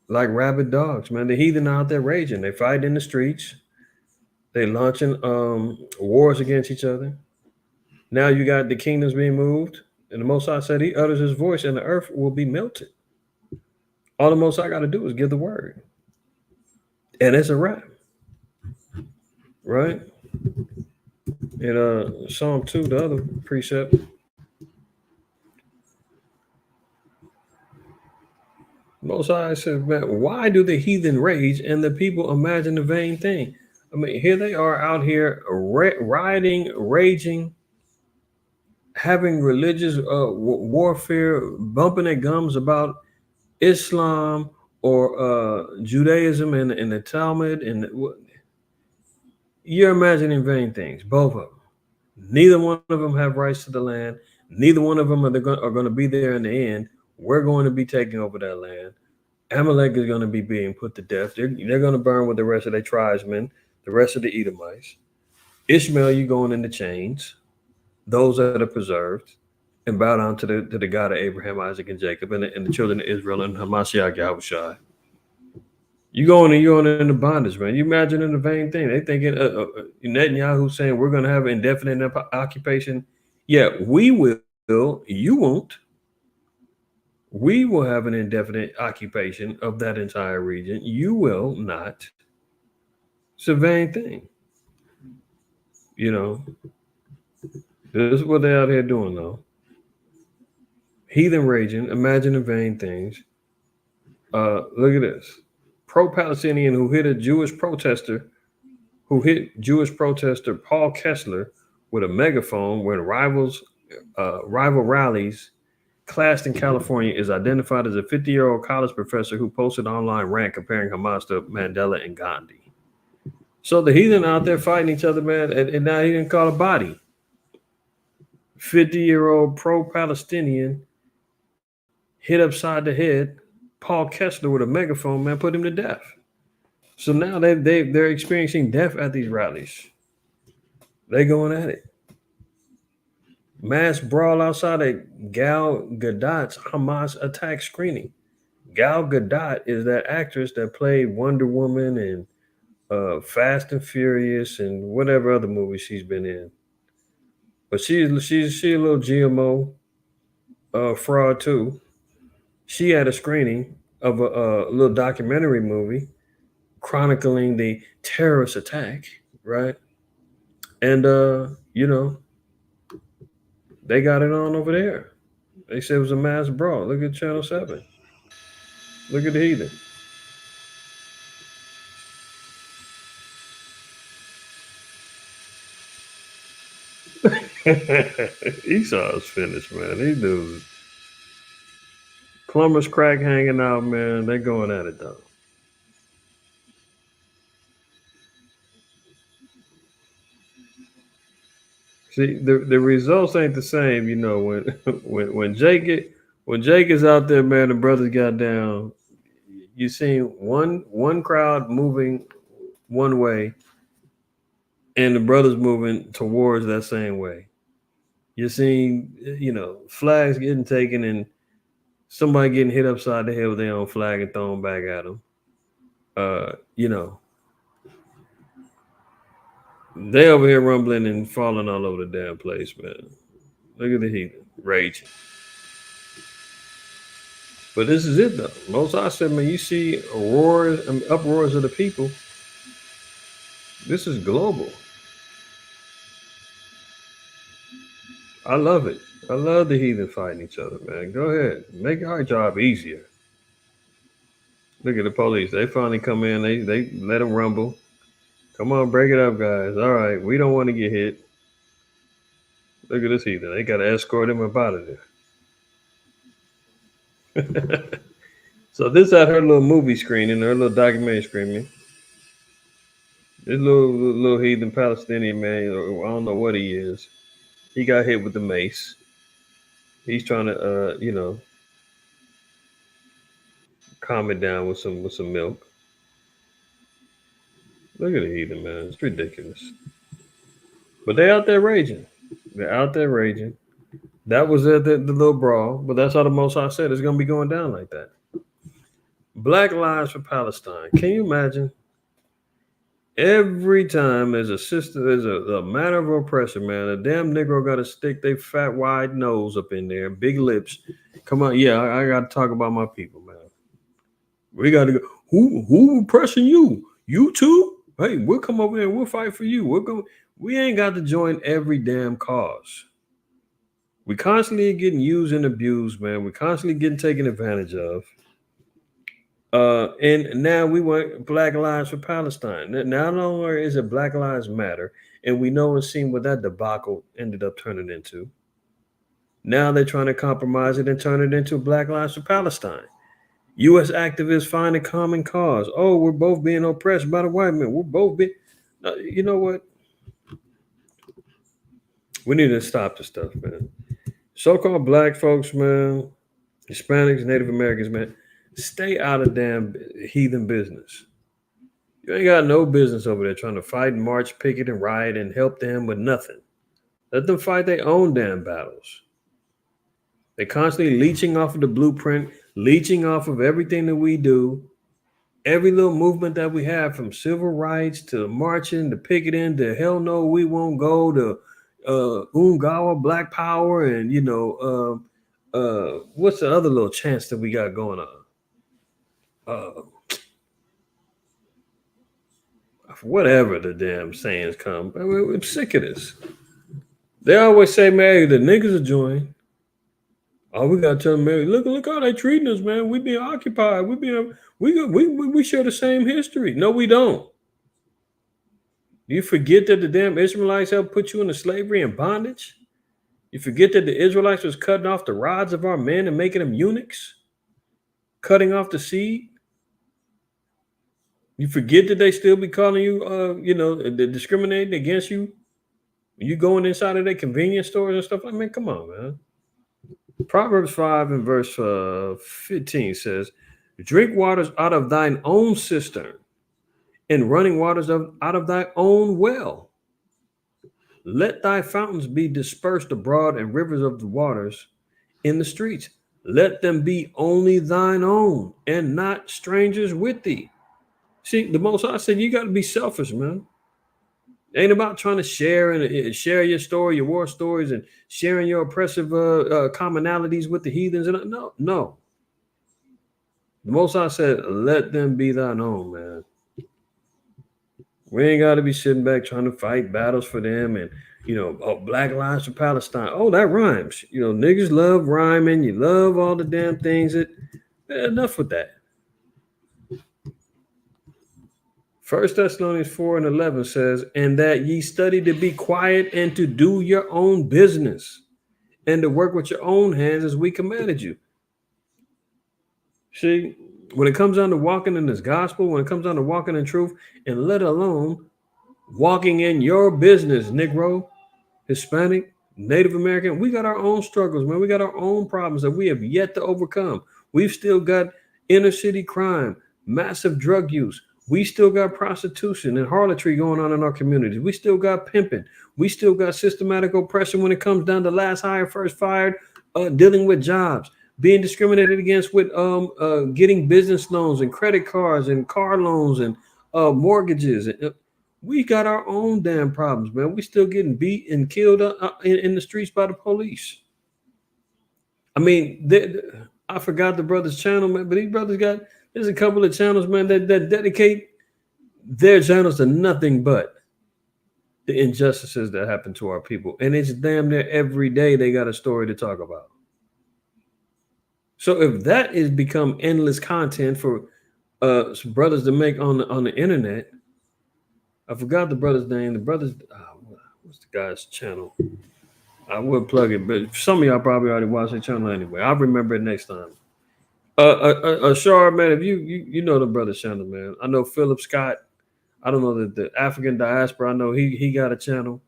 B: like rabid dogs, man. The heathen out there raging. They fight in the streets. They launching wars against each other. Now you got the kingdoms being moved. And the Most High said he utters his voice and the earth will be melted. All the Most High got to do is give the word. And it's a wrap. Right? In Psalm 2, the other precept, Most High says, man, why do the heathen rage and the people imagine a vain thing? I mean, here they are out here rioting, raging, having religious warfare, bumping their gums about Islam or Judaism and the Talmud. And you're imagining vain things, both of them. Neither one of them have rights to the land. Neither one of them are going to be there in the end. We're going to be taking over that land. Amalek is going to be being put to death. They're going to burn with the rest of their tribesmen, the rest of the Edomites. Ishmael, you going into chains. Those that are preserved and bow down to the God of Abraham, Isaac, and Jacob, and the children of Israel and Hamashiach Yahushua. You going into bondage, man. You imagining the vain thing. They thinking Netanyahu saying we're going to have indefinite occupation. Yeah, we will. You won't. We will have an indefinite occupation of that entire region. You will not. It's a vain thing. This is what they're out here doing, though. Heathen raging, imagining vain things. Look at this. Pro-Palestinian who hit Jewish protester Paul Kessler with a megaphone when rival rallies clashed in California is identified as a 50-year-old college professor who posted an online rant comparing Hamas to Mandela and Gandhi. So the heathen out there fighting each other, man, and now he didn't call a body. 50-year-old pro-Palestinian hit upside the head Paul Kessler with a megaphone, man, put him to death. So now they're experiencing death at these rallies. They going at it. Mass brawl outside of Gal Gadot's Hamas attack screening. Gal Gadot is that actress that played Wonder Woman and Fast and Furious and whatever other movie she's been in. But she's a little GMO fraud too. She had a screening of a little documentary movie chronicling the terrorist attack, right? And they got it on over there. They said it was a mass brawl. Look at Channel 7. Look at the heathen. Esau's finished, man. These dudes, Plumber's crack hanging out, man. They going at it though. See, the results ain't the same, you know. When when Jake is out there, man, the brothers got down. You seen one crowd moving one way, and the brothers moving towards that same way. You seen, you know, flags getting taken and somebody getting hit upside the head with their own flag and thrown back at them. You know, they over here rumbling and falling all over the damn place, man. Look at the heathen raging. But this is it though. Most I said, man, you see roars and uproars of the people. This is global. I love it. I love the heathen fighting each other, man. Go ahead. Make our job easier. Look at the police. They finally come in. They let them rumble. Come on, break it up, guys. All right. We don't want to get hit. Look at this heathen. They got to escort him up out of there. So this at her little movie screening, her little documentary screening. This little heathen Palestinian man, I don't know what he is. He got hit with the mace. He's trying to, you know, calm it down with some milk. Look at the heathen, man. It's ridiculous. But they out there raging. They're out there raging. That was the little brawl, but that's how the Most High said it's going to be going down like that. Black Lives for Palestine. Can you imagine? Every time there's a matter of oppression, man, a damn Negro got to stick their fat, wide nose up in there, big lips. Come on, yeah, I got to talk about my people, man. We got to go. Who oppressing you? You too? Hey, we'll come over here and we'll fight for you. We ain't got to join every damn cause. We constantly getting used and abused, man. We constantly getting taken advantage of. And now we want Black Lives for Palestine. Now no longer is it Black Lives Matter, and we know and seen what that debacle ended up turning into. Now they're trying to compromise it and turn it into Black Lives for Palestine. U.S. activists find a common cause. Oh, we're both being oppressed by the white men. We're both being. You know what? We need to stop this stuff, man. So-called black folks, man, Hispanics, Native Americans, man, stay out of damn heathen business. You ain't got no business over there trying to fight and march, picket, and riot and help them with nothing. Let them fight their own damn battles. They're constantly leeching off of the blueprint, leeching off of everything that we do, every little movement that we have, from civil rights to marching to picketing to hell no, we won't go to Ungawa, Black Power, and you know, what's the other little chants that we got going on? Whatever the damn sayings come, I'm sick of this. They always say, man, the niggas are join. Oh, we gotta tell them, man, look how they treating us, man. We being occupied. We share the same history. No, we don't. You forget that the damn Israelites helped put you into slavery and bondage? You forget that the Israelites was cutting off the rods of our men and making them eunuchs? Cutting off the seed? You forget that they still be calling you, you know, discriminating against you? You going inside of their convenience stores and stuff? I mean, come on, man. Proverbs 5 and verse 15 says, drink waters out of thine own cistern and running waters out of thy own well. Let thy fountains be dispersed abroad and rivers of the waters in the streets. Let them be only thine own and not strangers with thee. See, the Most High said you got to be selfish, man. It ain't about trying to share and share your story, your war stories, and sharing your oppressive commonalities with the heathens. And no. The Most High said, let them be thine own, man. We ain't got to be sitting back trying to fight battles for them and, you know, Black Lives for Palestine. Oh, that rhymes. You know, niggas love rhyming. You love all the damn things. Enough with that. 1 Thessalonians 4:11 says, and that ye study to be quiet and to do your own business and to work with your own hands as we commanded you. See, when it comes down to walking in this gospel, when it comes down to walking in truth, and let alone walking in your business, Negro, Hispanic, Native American, we got our own struggles, man. We got our own problems that we have yet to overcome. We've still got inner city crime, massive drug use. We still got prostitution and harlotry going on in our communities. We still got pimping. We still got systematic oppression when it comes down to last hired, first fired, dealing with jobs, being discriminated against with getting business loans and credit cards and car loans and mortgages. We got our own damn problems, man. We still getting beat and killed in the streets by the police. I mean, I forgot the brothers' channel, man, but these brothers there's a couple of channels, man, that dedicate their channels to nothing but the injustices that happen to our people. And it's damn near every day they got a story to talk about. So if that is become endless content for brothers to make on the internet, I forgot the brother's name. The brother's what's the guy's channel? I would plug it, but some of y'all probably already watched the channel anyway. I'll remember it next time. Shar, man, if you know the brother's channel, man. I know Philip Scott. I don't know the African diaspora. I know he got a channel.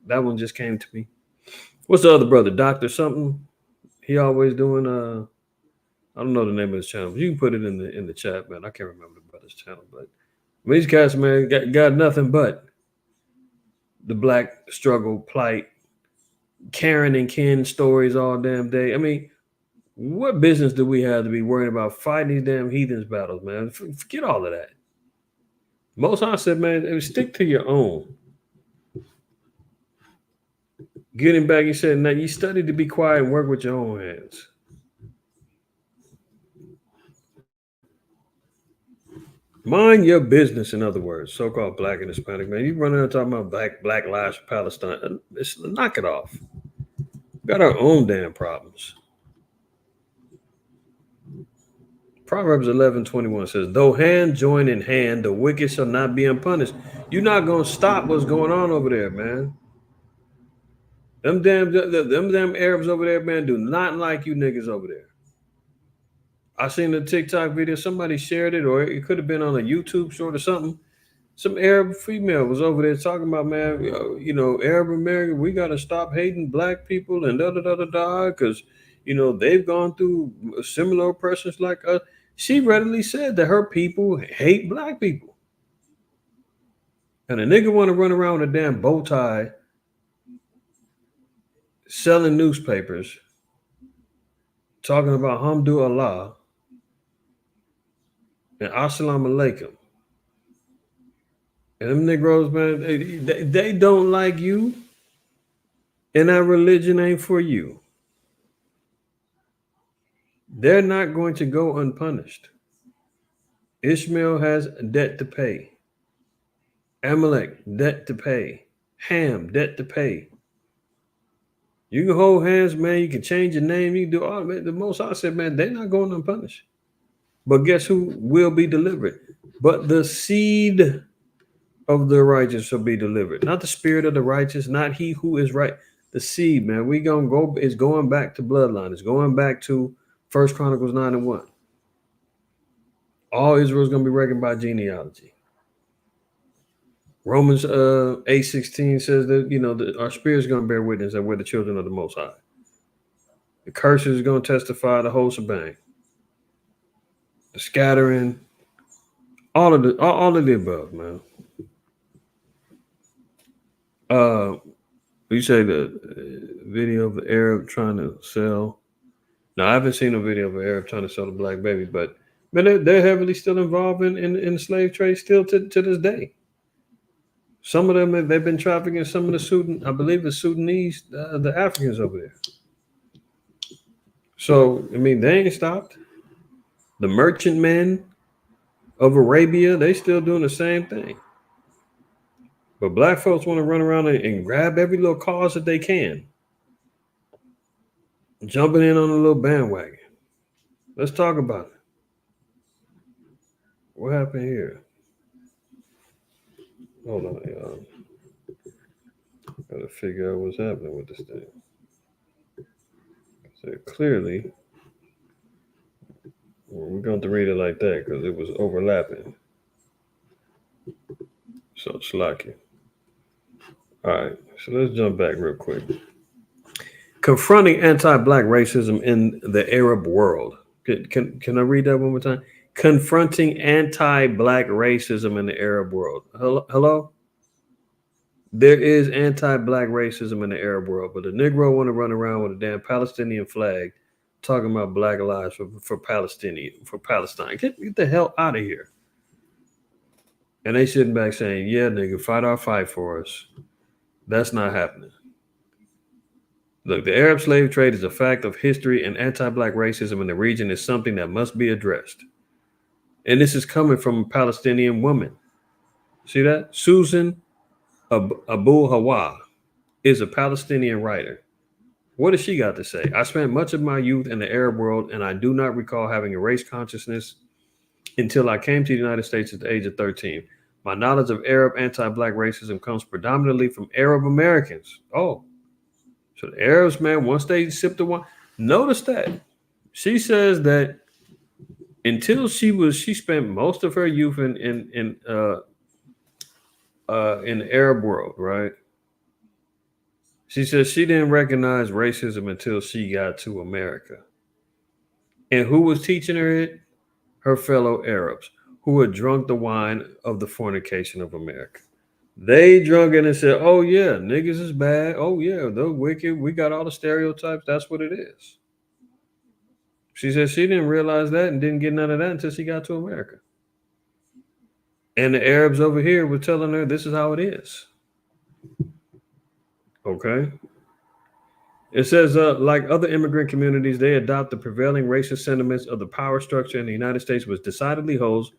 B: That one just came to me. What's the other brother? Dr. something? He always doing I don't know the name of his channel. But you can put it in the chat, man. I can't remember the brother's channel, but these guys, man, got nothing but the black struggle, plight, Karen and Ken stories all damn day. I mean, what business do we have to be worrying about fighting these damn heathens battles, man? Forget all of that. Most High said, man, stick to your own. Getting back, he said, now you study to be quiet and work with your own hands. Mind your business, in other words, so-called black and Hispanic, man. You running around talking about black lives for Palestine. Knock it off. We got our own damn problems. Proverbs 11:21 says, though hand join in hand, the wicked shall not be unpunished. You're not going to stop what's going on over there, man. Them damn Arabs over there, man, do not like you niggas over there. I seen a TikTok video. Somebody shared it, or it could have been on a YouTube short or something. Some Arab female was over there talking about, man, Arab American, we got to stop hating black people and because, they've gone through similar oppressions like us. She readily said that her people hate black people. And a nigga want to run around with a damn bow tie selling newspapers, talking about Hamdu Allah and Assalamu Alaikum. And them Negroes, man, they don't like you, and that religion ain't for you. They're not going to go unpunished. Ishmael has a debt to pay. Amalek, debt to pay. Ham, debt to pay. You can hold hands, man. You can change your name. You can do all of it. The Most High said, man, they're not going unpunished. But guess who will be delivered? But the seed of the righteous shall be delivered. Not the spirit of the righteous, not he who is right. The seed, man. It's going back to bloodline. It's going back to 1 Chronicles 9:1. All Israel is going to be reckoned by genealogy. Romans 8:16 says that our spirit is going to bear witness that we're the children of the Most High. The curses is going to testify the whole shebang. The scattering, all of the above, man. You say the video of the Arab trying to sell. Now I haven't seen a video of an Arab trying to sell a black baby, but man, they're heavily still involved in the slave trade still to this day. Some of them they've been trafficking some of the Sudanese, the Africans over there. So I mean, they ain't stopped. The merchantmen of Arabia, they still doing the same thing. But black folks want to run around and grab every little cause that they can. Jumping in on a little bandwagon. Let's talk about it. What happened here? Hold on, y'all. Gotta figure out what's happening with this thing. So clearly, we're going to read it like that because it was overlapping. So it's lucky. All right, so let's jump back real quick. Confronting anti-black racism in the Arab world. Can I read that one more time? Confronting anti-black racism in the Arab world. Hello? There is anti-black racism in the Arab world, but the Negro want to run around with a damn Palestinian flag talking about black lives for Palestine. Get the hell out of here. And they sitting back saying, yeah, nigga, fight our fight for us. That's not happening. Look, the Arab slave trade is a fact of history, and anti-black racism in the region is something that must be addressed. And this is coming from a Palestinian woman. See that? Susan Abu Hawa is a Palestinian writer. What does she got to say? I spent much of my youth in the Arab world, and I do not recall having a race consciousness until I came to the United States at the age of 13. My knowledge of Arab anti-black racism comes predominantly from Arab Americans. Oh, so the Arabs, man, once they sip the wine, notice that she says that until she spent most of her youth in the Arab world, right? She says she didn't recognize racism until she got to America. And who was teaching her it? Her fellow Arabs who had drunk the wine of the fornication of America. They drunk it and said, oh, yeah, niggas is bad. Oh, yeah, they're wicked. We got all the stereotypes. That's what it is. She said she didn't realize that and didn't get none of that until she got to America. And the Arabs over here were telling her this is how it is. Okay. It says, like other immigrant communities, they adopt the prevailing racist sentiments of the power structure in the United States, which decidedly holds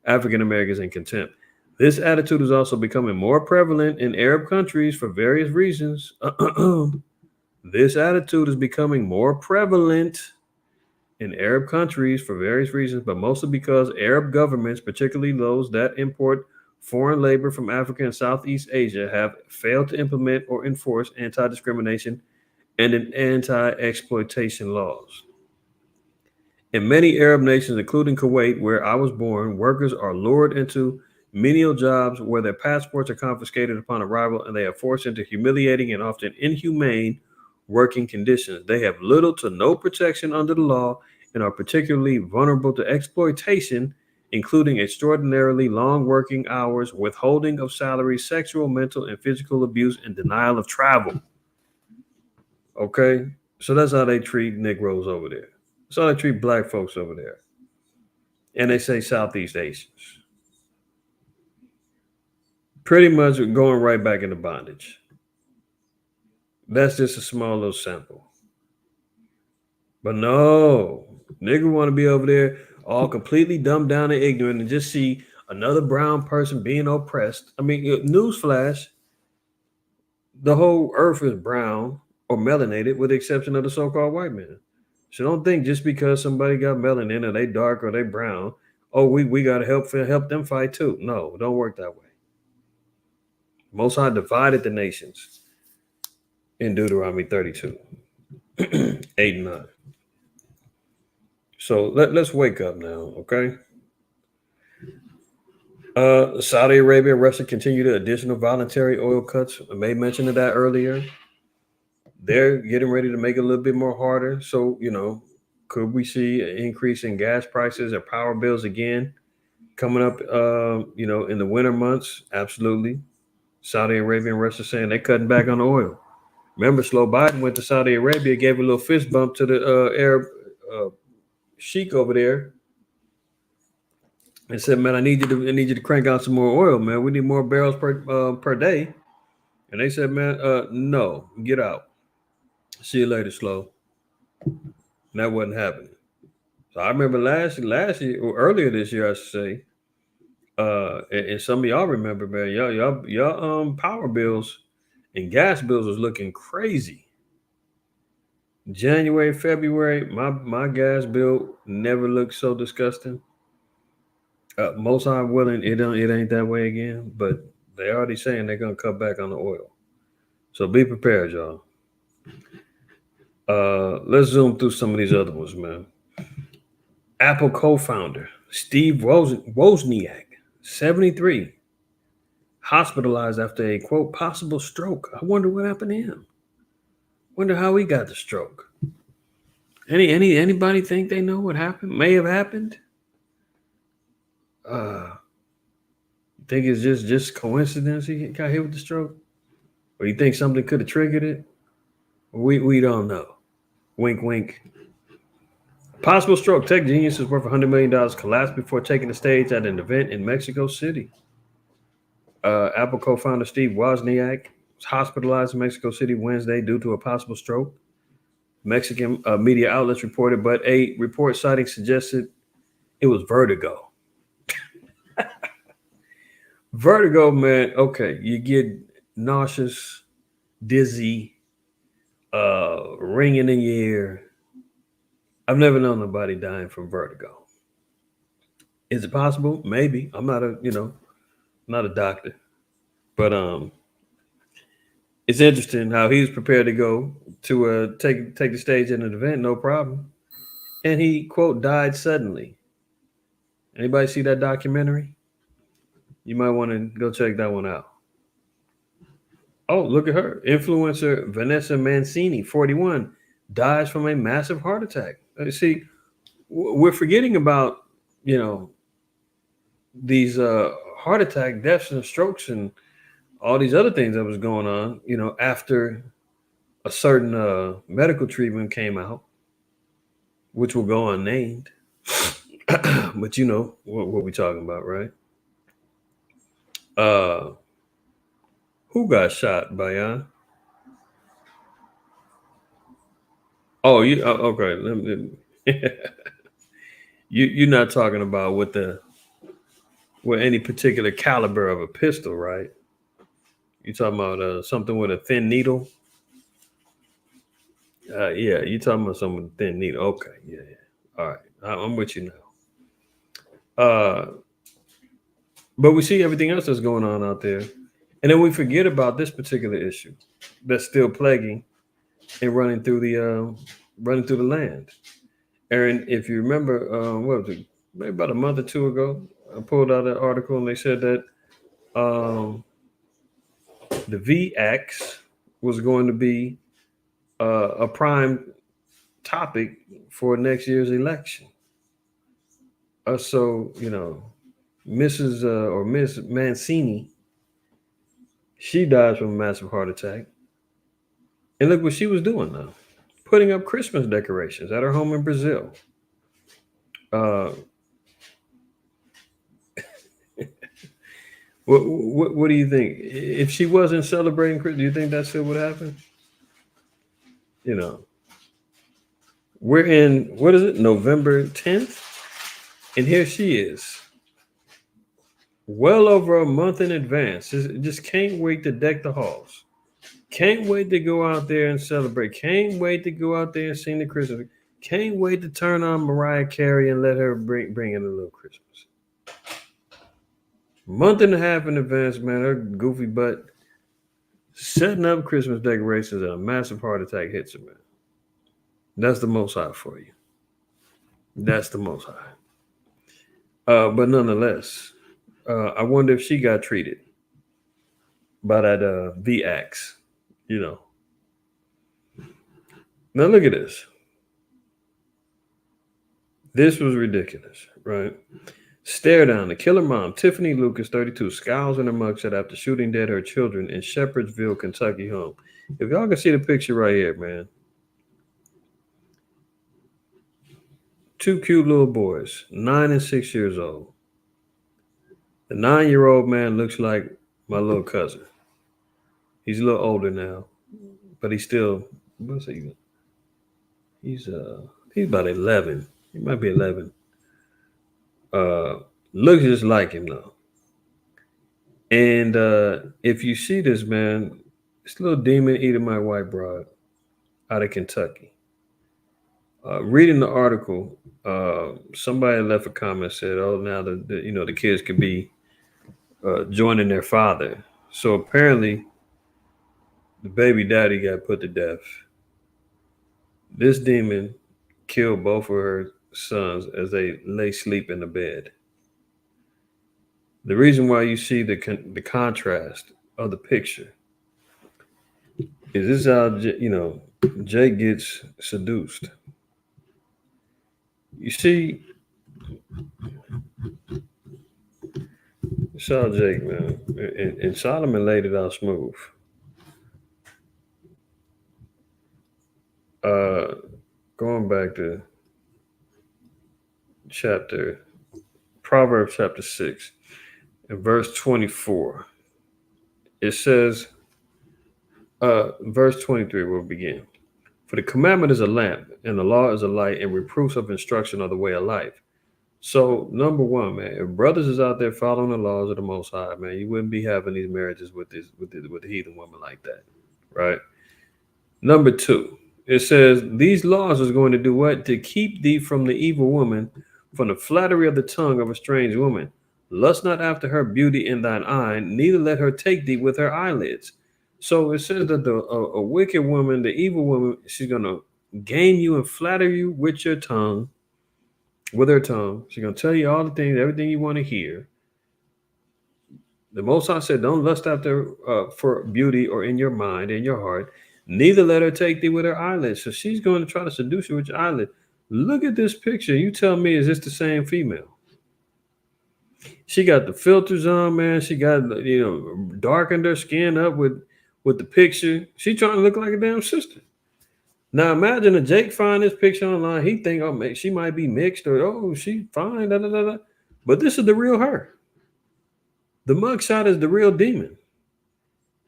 B: African Americans in contempt. This attitude is also becoming more prevalent in Arab countries for various reasons. This attitude is becoming more prevalent in Arab countries for various reasons, but mostly because Arab governments, particularly those that import foreign labor from Africa and Southeast Asia, have failed to implement or enforce anti-discrimination and anti-exploitation laws. In many Arab nations, including Kuwait, where I was born, workers are lured into menial jobs where their passports are confiscated upon arrival, and they are forced into humiliating and often inhumane working conditions. They have little to no protection under the law and are particularly vulnerable to exploitation, including extraordinarily long working hours, withholding of salaries, sexual, mental, and physical abuse, and denial of travel. Okay, so that's how they treat Negroes over there. That's how they treat black folks over there. And they say Southeast Asians. Pretty much going right back into bondage. That's just a small little sample. But no, nigga want to be over there all completely dumbed down and ignorant and just see another brown person being oppressed. I mean, newsflash, the whole earth is brown or melanated with the exception of the so-called white man. So don't think just because somebody got melanin or they dark or they brown, oh, we got to help them fight too. No, don't work that way. Most High divided the nations in Deuteronomy 32, 8 and 9. So let's wake up now, okay? Saudi Arabia and Russia continue the additional voluntary oil cuts. I made mention of that earlier. They're getting ready to make it a little bit more harder. So, could we see an increase in gas prices or power bills again coming up, in the winter months? Absolutely. Saudi Arabia and Russia saying they're cutting back on oil. Remember, Slow Biden went to Saudi Arabia, gave a little fist bump to the Arab sheik over there and said, man, I need you to crank out some more oil, man. We need more barrels per day. And they said, man, no, get out. See you later, Slow. And that wasn't happening. So I remember last year or earlier this year, I should say, and some of y'all remember, man, y'all power bills and gas bills was looking crazy. January, February, my gas bill never looked so disgusting. Most I'm willing, it ain't that way again. But They're already saying they're going to cut back on the oil. So be prepared, y'all. Let's zoom through some of these other ones, man. Apple co-founder Steve Wozniak, 73, hospitalized after a, quote, possible stroke. I wonder what happened to him. Wonder how he got the stroke. Anybody think they know what happened? May have happened? Think it's just coincidence he got hit with the stroke? Or you think something could have triggered it? We don't know. Wink, wink. Possible stroke. Tech genius is worth $100 million collapsed before taking the stage at an event in Mexico City. Apple co-founder Steve Wozniak was hospitalized in Mexico City Wednesday due to a possible stroke. Mexican media outlets reported, but a report citing suggested it was vertigo. Vertigo, man. Okay, you get nauseous, dizzy, ringing in your ear. I've never known nobody dying from vertigo. Is it possible? Maybe. I'm not not a doctor, but it's interesting how he was prepared to go to take the stage at an event, no problem, and he, quote, died suddenly. Anybody see that documentary? You might want to go check that one out. Oh, look at her. Influencer Vanessa Mancini, 41, dies from a massive heart attack. See, we're forgetting about, these heart attack deaths and strokes and all these other things that was going on, after a certain medical treatment came out, which will go unnamed. But you know what we're talking about, right? Who got shot, Bayan? Oh, you okay? You're not talking about with any particular caliber of a pistol, right? You talking about something with a thin needle? Yeah, you talking about something with a thin needle? Okay, yeah. All right, I'm with you now. But we see everything else that's going on out there, and then we forget about this particular issue that's still plaguing and running through the land. Aaron, if you remember, what was it? Maybe about a month or two ago, I pulled out an article and they said that the VX was going to be a prime topic for next year's election. So, Mrs. Or Miss Mancini, she dies from a massive heart attack. And look what she was doing now, putting up Christmas decorations at her home in Brazil. What do you think? If she wasn't celebrating Christmas, do you think that still would happen? We're in, what is it, November 10th? And here she is, well over a month in advance. Just can't wait to deck the halls. Can't wait to go out there and celebrate. Can't wait to go out there and sing the Christmas. Can't wait to turn on Mariah Carey and let her bring in a little Christmas. Month and a half in advance, man, her goofy butt setting up Christmas decorations and a massive heart attack hits her, man. That's the Most High for you. That's the Most High. But nonetheless, I wonder if she got treated by that VX, Now look at this. This was ridiculous, right? Stare down. The killer mom, Tiffany Lucas, 32, scowls in her mugshot after shooting dead her children in Shepherdsville, Kentucky home. If y'all can see the picture right here, man. Two cute little boys, 9 and 6 years old. The 9-year-old man looks like my little cousin. He's a little older now, but he's still, what's he? He's about 11. He might be 11. Looks just like him though. And if you see this, man, this little demon Edomite white broad out of Kentucky. Reading the article, somebody left a comment, said, "Oh, now the kids could be joining their father. So apparently, the baby daddy got put to death. This demon killed both of her sons as they lay sleep in the bed. The reason why you see the contrast of the picture is this how Jake gets seduced. You see, it's how Jake, man, and Solomon laid it out smooth. Going back to Proverbs chapter 6 and verse 24, it says, verse 23 will begin. For the commandment is a lamp, and the law is a light, and reproofs of instruction are the way of life. So, number one, man, if brothers is out there following the laws of the Most High, man, you wouldn't be having these marriages with the heathen woman like that, right? Number two, it says these laws is going to do what? To keep thee from the evil woman, from the flattery of the tongue of a strange woman. Lust not after her beauty in thine eye, neither let her take thee with her eyelids. So it says that a wicked woman, the evil woman, she's going to game you and flatter you with your tongue, with her tongue. She's going to tell you all the things, everything you want to hear. The Most High said, don't lust after for beauty or in your mind, in your heart. Neither let her take thee with her eyelids. So she's going to try to seduce you with your eyelid. Look at this picture. You tell me, is this the same female? She got the filters on, man. She got, darkened her skin up with the picture. She trying to look like a damn sister. Now imagine a Jake find this picture online. He think, oh, man, she might be mixed or, oh, she fine, da, da, da, da. But this is the real her. The mugshot is the real demon.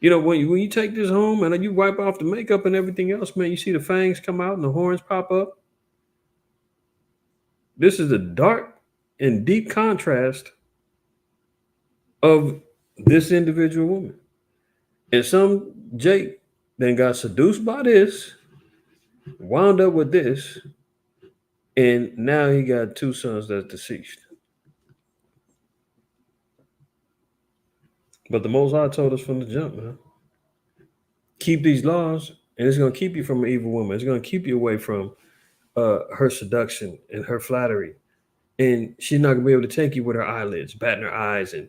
B: When you take this home and you wipe off the makeup and everything else, man, you see the fangs come out and the horns pop up. This is the dark and deep contrast of this individual woman. And some Jake then got seduced by this, wound up with this, and now he got two sons that's deceased. But the Most High told us from the jump, man, keep these laws, and it's going to keep you from an evil woman. It's going to keep you away from her seduction and her flattery. And she's not going to be able to take you with her eyelids, batting her eyes and,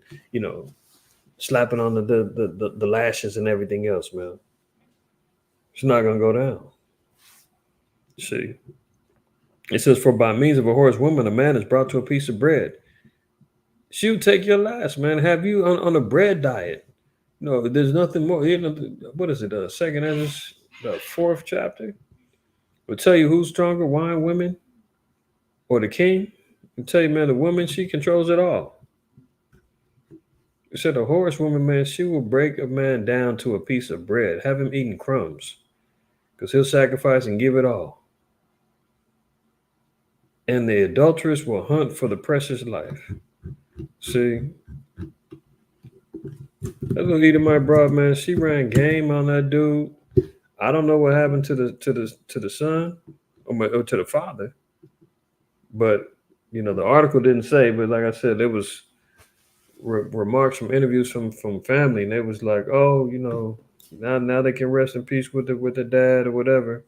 B: slapping on the lashes and everything else, man. It's not going to go down. See, it says, for by means of a whorish woman, a man is brought to a piece of bread. She'll take your last, man. Have you on a bread diet. No, there's nothing more. What is it? Second Ezra, the 4th chapter. Will tell you who's stronger, wine, women, or the king. It'll tell you, man, the woman, she controls it all. It said a whorish woman, man, she will break a man down to a piece of bread, have him eating crumbs, because he'll sacrifice and give it all. And the adulteress will hunt for the precious life. See, that little Edomite broad, man, she ran game on that dude. I don't know what happened to the son or to the father, but the article didn't say. But like I said, there was remarks from interviews from family, and they was like, oh, now they can rest in peace with the dad or whatever.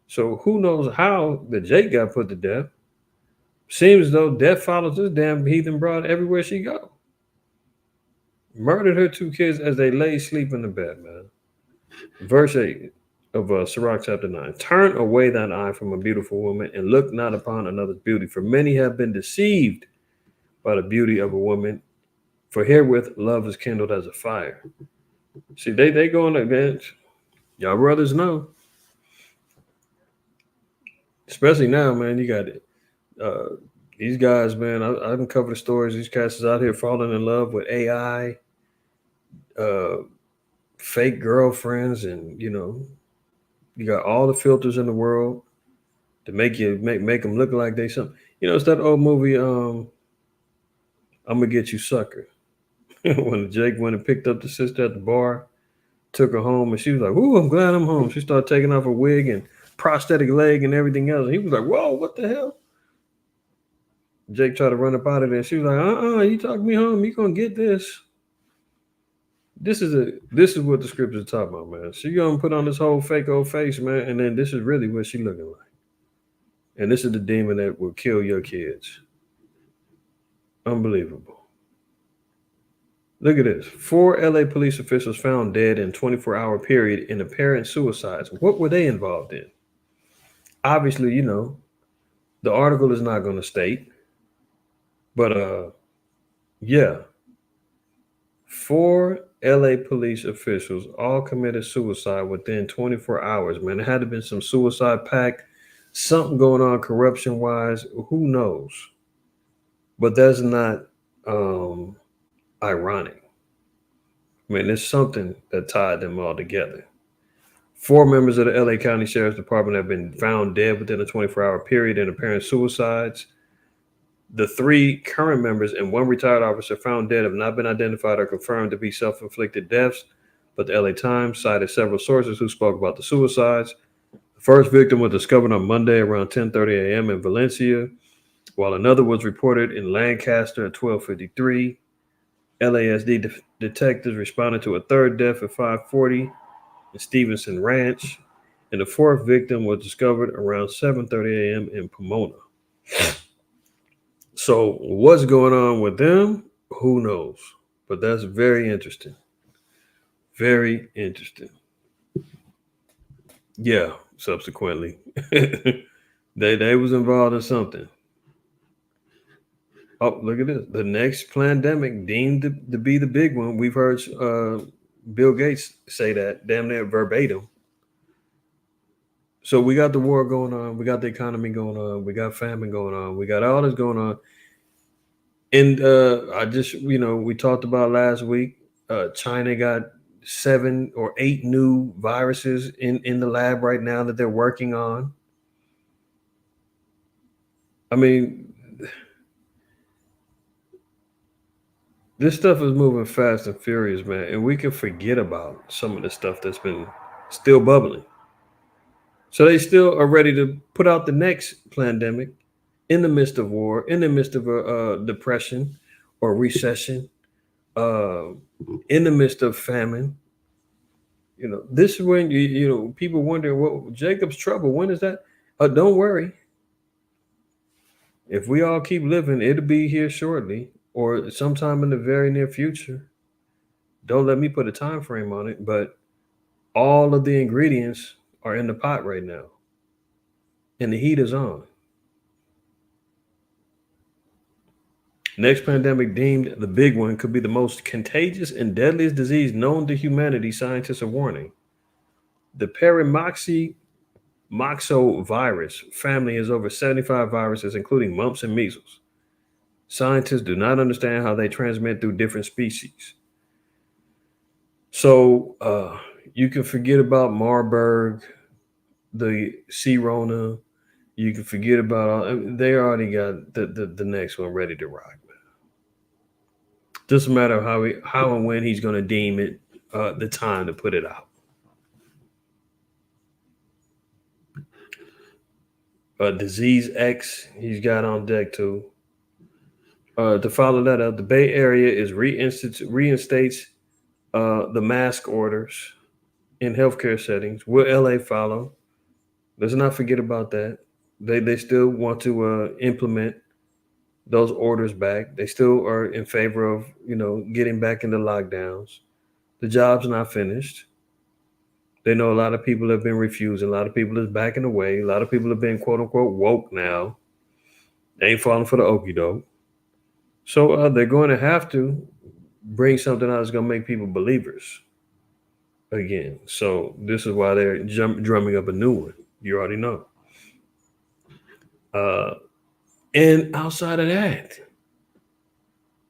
B: So who knows how the Jake got put to death? Seems as though death follows this damn heathen broad everywhere she go. Murdered her 2 kids as they lay sleep in the bed, man. Verse 8 of Sirach chapter 9. Turn away thine eye from a beautiful woman and look not upon another's beauty. For many have been deceived by the beauty of a woman. For herewith love is kindled as a fire. See, they going against. Y'all brothers know. Especially now, man, you got it. These guys, man, I can cover the stories. These cats is out here falling in love with AI, fake girlfriends, and you got all the filters in the world to make them look like they something. It's that old movie, I'm Gonna Get You Sucker. When Jake went and picked up the sister at the bar, took her home, and she was like, "Ooh, I'm glad I'm home." She started taking off her wig and prosthetic leg and everything else. And he was like, "Whoa, what the hell?" Jake tried to run up out of there. She was like, you talk me home, you gonna get this. This is what the scriptures are talking about, man. She gonna put on this whole fake old face, man, and then this is really what she looking like. And this is the demon that will kill your kids. Unbelievable. Look at this. 4 LA police officials found dead in 24-hour period in apparent suicides. What were they involved in? Obviously, the article is not going to state, but yeah. 4 LA police officials all committed suicide within 24 hours, man. There had to have been some suicide pact, something going on corruption wise. Who knows? But that's not ironic. I mean, there's something that tied them all together. 4 members of the LA County Sheriff's Department have been found dead within a 24-hour period in apparent suicides. The 3 current members and 1 retired officer found dead have not been identified or confirmed to be self-inflicted deaths, but the LA Times cited several sources who spoke about the suicides. The first victim was discovered on Monday around 10:30 a.m. in Valencia, while another was reported in Lancaster at 12:53. LASD detectives responded to a third death at 5:40 in Stevenson Ranch, and the 4th victim was discovered around 7:30 a.m. in Pomona. So what's going on with them? Who knows? But that's very interesting. Very interesting. Yeah, subsequently. they was involved in something. Oh, look at this. The next pandemic deemed to be the big one. We've heard Bill Gates say that damn near verbatim. So we got the war going on. We got the economy going on. We got famine going on. We got all this going on. And I just, we talked about last week, China got 7 or 8 new viruses in the lab right now that they're working on. I mean, this stuff is moving fast and furious, man. And we can forget about some of the stuff that's been still bubbling. So they still are ready to put out the next pandemic in the midst of war, in the midst of a depression or recession, in the midst of famine. This is when people wonder, what Jacob's trouble, when is that? Don't worry. If we all keep living, it'll be here shortly or sometime in the very near future. Don't let me put a time frame on it, but all of the ingredients are in the pot right now. And the heat is on. Next pandemic deemed the big one could be the most contagious and deadliest disease known to humanity, scientists are warning. The Paramyxovirus family has over 75 viruses, including mumps and measles. Scientists do not understand how they transmit through different species. So you can forget about Marburg, the C-Rona. You can forget about they already got the next one ready to rock. Just a matter of how and when he's going to deem it the time to put it out. Disease X he's got on deck too. To follow that up, the Bay Area is reinstates the mask orders in healthcare settings. Will LA follow? Let's not forget about that. They still want to implement those orders back. They still are in favor of, getting back into lockdowns. The job's not finished. They know a lot of people have been refusing. A lot of people is backing away. A lot of people have been quote unquote woke now. They ain't falling for the okie doke. So they're going to have to bring something out that's going to make people believers again. So this is why they're drumming up a new one. You already know. And outside of that,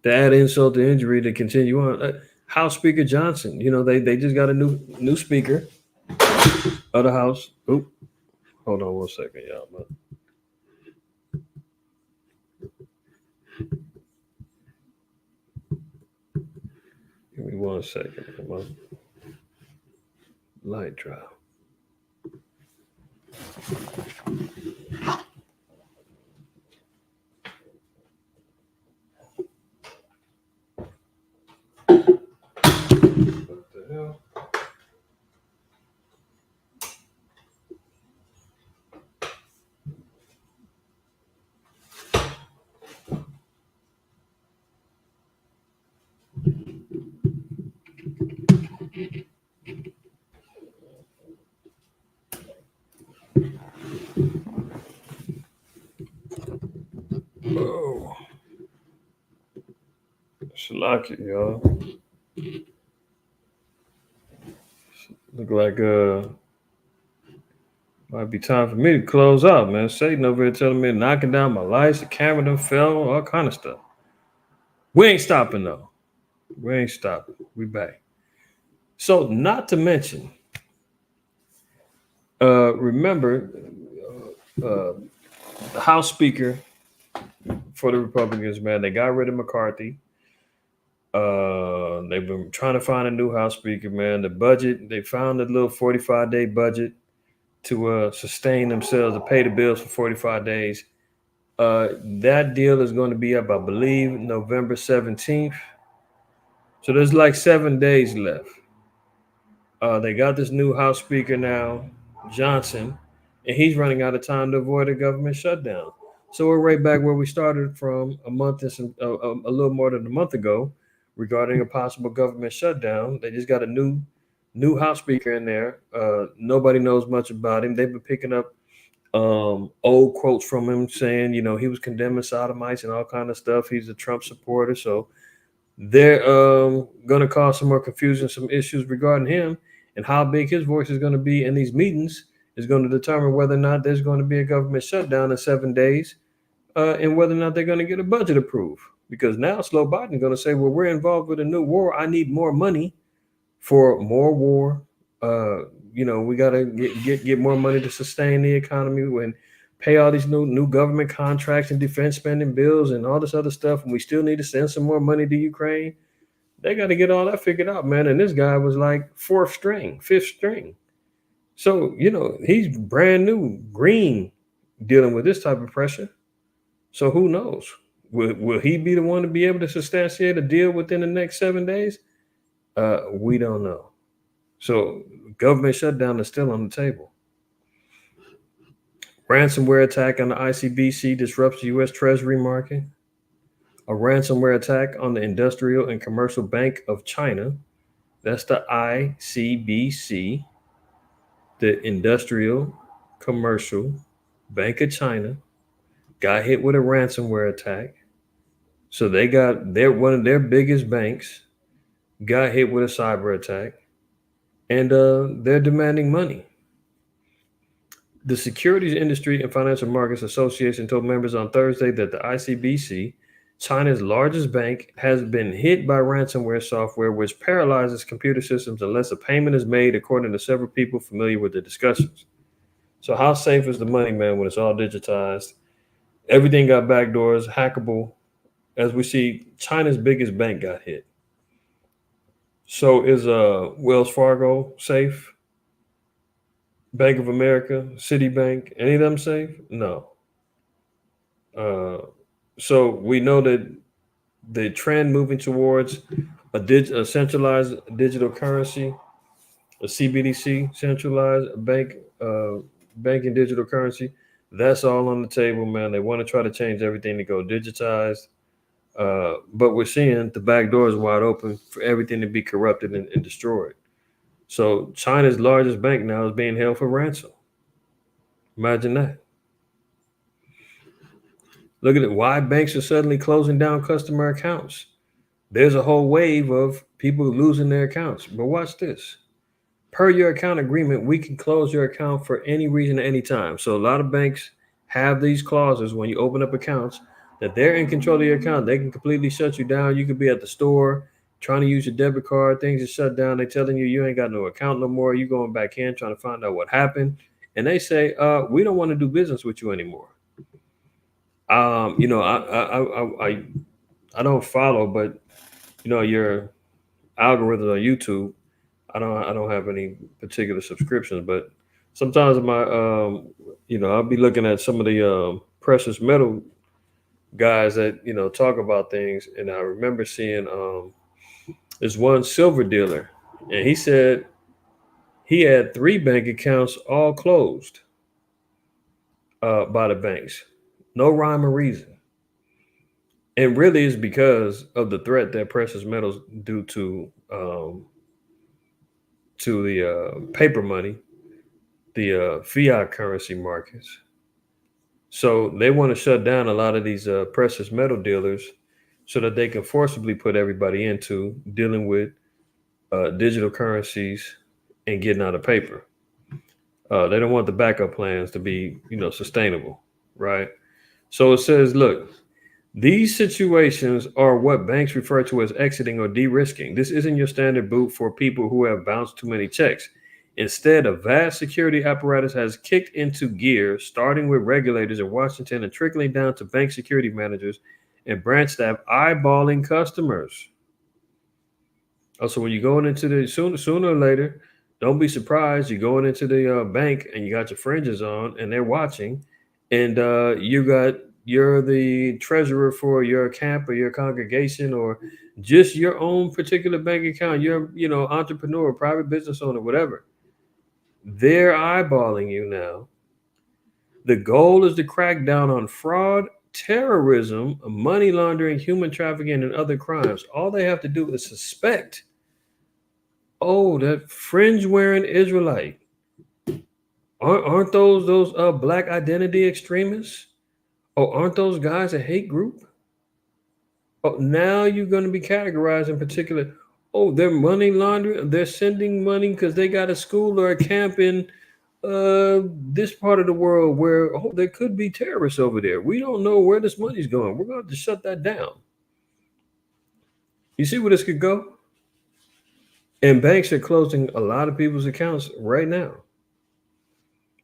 B: to add insult to injury, to continue on, House Speaker Johnson, they just got a new speaker of the House. Oop, hold on 1 second, y'all. Give me 1 second. Come on. Light trial. Oh, Shalaki, y'all. Look like might be time for me to close out, man. Satan over here telling me knocking down my lights, the camera done fell, all kind of stuff. We ain't stopping though. We ain't stopping. We back. So, not to mention, remember, the House Speaker for the Republicans, man, they got rid of McCarthy. They've been trying to find a new House Speaker, man. The budget, they found a little 45-day budget to sustain themselves, to pay the bills for 45 days. That deal is going to be up, I believe, November 17th. So there's like 7 days left. They got this new House Speaker now, Johnson, and he's running out of time to avoid a government shutdown. So we're right back where we started from a little more than a month ago, regarding a possible government shutdown. They just got a new House Speaker in there. Nobody knows much about him. They've been picking up old quotes from him saying, he was condemning sodomites and all kind of stuff. He's a Trump supporter, so they're going to cause some more confusion, some issues regarding him, and how big his voice is going to be in these meetings is going to determine whether or not there's going to be a government shutdown in 7 days, and whether or not they're going to get a budget approved. Because now Slow Biden is going to say, well, we're involved with a new war. I need more money for more war. We got to get more money to sustain the economy and pay all these new government contracts and defense spending bills and all this other stuff. And we still need to send some more money to Ukraine. They got to get all that figured out, man. And this guy was like fifth string. So, he's brand new, green, dealing with this type of pressure. So who knows? Will he be the one to be able to substantiate a deal within the next 7 days? We don't know. So government shutdown is still on the table. Ransomware attack on the ICBC disrupts U.S. Treasury market. A ransomware attack on the Industrial and Commercial Bank of China. That's the ICBC, the Industrial Commercial Bank of China, got hit with a ransomware attack. So one of their biggest banks got hit with a cyber attack, and they're demanding money. The Securities Industry and Financial Markets Association told members on Thursday that the ICBC, China's largest bank, has been hit by ransomware software which paralyzes computer systems unless a payment is made, according to several people familiar with the discussions. So how safe is the money, man, when it's all digitized? Everything got backdoors, hackable. As we see, China's biggest bank got hit. So is Wells Fargo safe? Bank of America, Citibank, any of them safe? No. So we know that the trend moving towards a centralized digital currency, a CBDC, centralized banking digital currency, that's all on the table, man. They want to try to change everything to go digitized. But we're seeing the back door is wide open for everything to be corrupted and destroyed. So China's largest bank now is being held for ransom. Imagine that. Look at it. Why banks are suddenly closing down customer accounts. There's a whole wave of people losing their accounts. But watch this. Per your account agreement, we can close your account for any reason at any time. So a lot of banks have these clauses when you open up accounts that they're in control of your account. They can completely shut you down. You could be at the store trying to use your debit card. Things are shut down. They're telling you ain't got no account no more. You going back in trying to find out what happened. And they say, we don't want to do business with you anymore. I don't follow, but your algorithm on YouTube, I don't have any particular subscriptions, but sometimes I'll be looking at some of the precious metal guys that talk about things, and I remember seeing this one silver dealer, and he said he had 3 bank accounts all closed by the banks, no rhyme or reason. And really it's because of the threat that precious metals do to the paper money, the fiat currency markets. So they want to shut down a lot of these precious metal dealers so that they can forcibly put everybody into dealing with digital currencies and getting out of paper. They don't want the backup plans to be, sustainable, right? So it says, look, these situations are what banks refer to as exiting or de-risking. This isn't your standard boot for people who have bounced too many checks. Instead, a vast security apparatus has kicked into gear, starting with regulators in Washington and trickling down to bank security managers and branch staff eyeballing customers. Also, when you're going into the sooner or later, don't be surprised. You're going into the bank and you got your fringes on and they're watching, and you're the treasurer for your camp or your congregation or just your own particular bank account. You're entrepreneur, private business owner, whatever. They're eyeballing you now. The goal is to crack down on fraud, terrorism, money laundering, human trafficking, and other crimes. All they have to do is suspect, oh, that fringe wearing Israelite. Aren't those black identity extremists? Oh, aren't those guys a hate group? Oh, now you're going to be categorized in particular. Oh, they're money laundering. They're sending money because they got a school or a camp in this part of the world where there could be terrorists over there. We don't know where this money's going. We're going to shut that down. You see where this could go? And banks are closing a lot of people's accounts right now.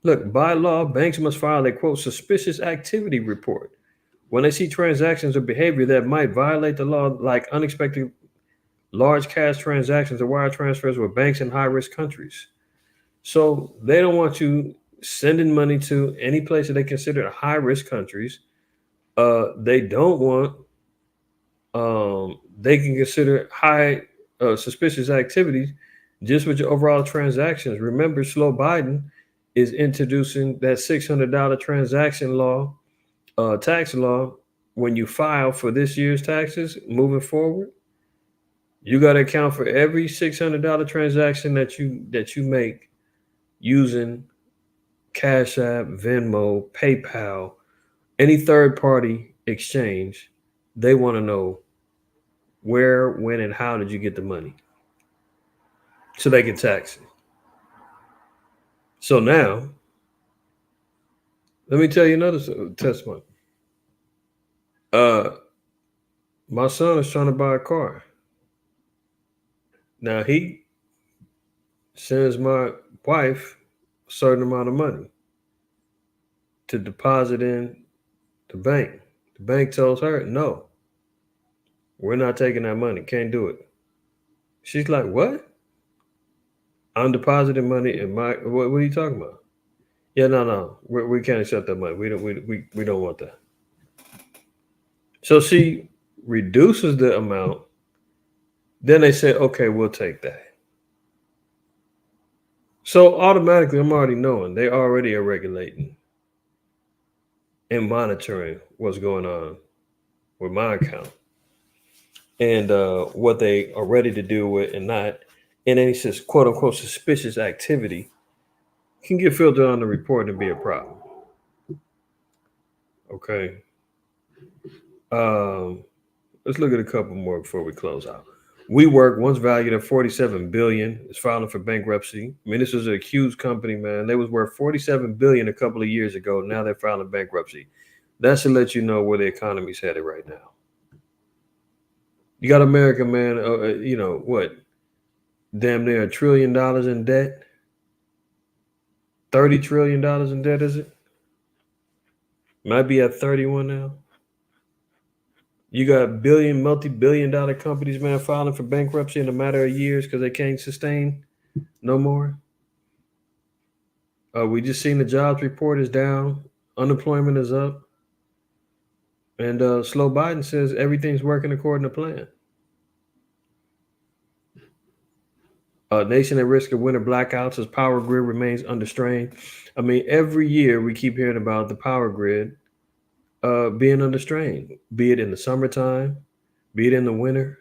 B: Look, by law, banks must file a, quote, suspicious activity report when they see transactions or behavior that might violate the law, like unexpected large cash transactions or wire transfers with banks in high-risk countries. So they don't want you sending money to any place that they consider high-risk countries. They don't want, they can consider high suspicious activities just with your overall transactions. Remember, Slow Biden is introducing that $600 transaction law, tax law, when you file for this year's taxes moving forward. You got to account for every $600 transaction that you make using Cash App, Venmo, PayPal, any third party exchange. They want to know where, when, and how did you get the money so they can tax it. So now, let me tell you another testimony. My son is trying to buy a car. Now he sends my wife a certain amount of money to deposit in the bank. The bank tells her, no, we're not taking that money. Can't do it. She's like, what? I'm depositing money in my, what are you talking about? Yeah, no. We can't accept that money. We don't want that. So she reduces the amount. Then they say, okay, we'll take that. So automatically, I'm already knowing they already are regulating and monitoring what's going on with my account and what they are ready to deal with and not. And any quote unquote suspicious activity can get filtered on the report and be a problem. Okay. Let's look at a couple more before we close out. WeWork, once valued at $47 billion, is filing for bankruptcy. I mean, this was a huge company, man. They was worth $47 billion a couple of years ago. Now they're filing bankruptcy. That should let you know where the economy's headed right now. You got America, man. What? Damn near $1 trillion in debt. $30 trillion in debt, is it? Might be at 31 now. You got multi-billion dollar companies, man, filing for bankruptcy in a matter of years because they can't sustain no more. We just seen the jobs report is down. Unemployment is up. And Slow Biden says everything's working according to plan. Nation at risk of winter blackouts as power grid remains under strain. I mean, every year we keep hearing about the power grid being under strain, be it in the summertime, be it in the winter.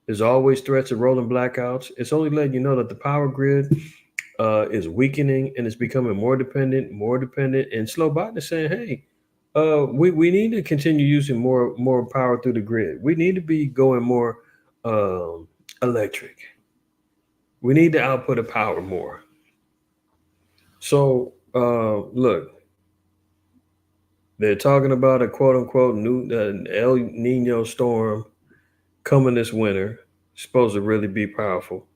B: There's always threats of rolling blackouts. It's only letting you know that the power grid is weakening and it's becoming more dependent, more dependent. And Slow Biden is saying, hey, we need to continue using more power through the grid. We need to be going more electric. We need to output of power more. So look, they're talking about a quote unquote new El Nino storm coming this winter. Supposed to really be powerful.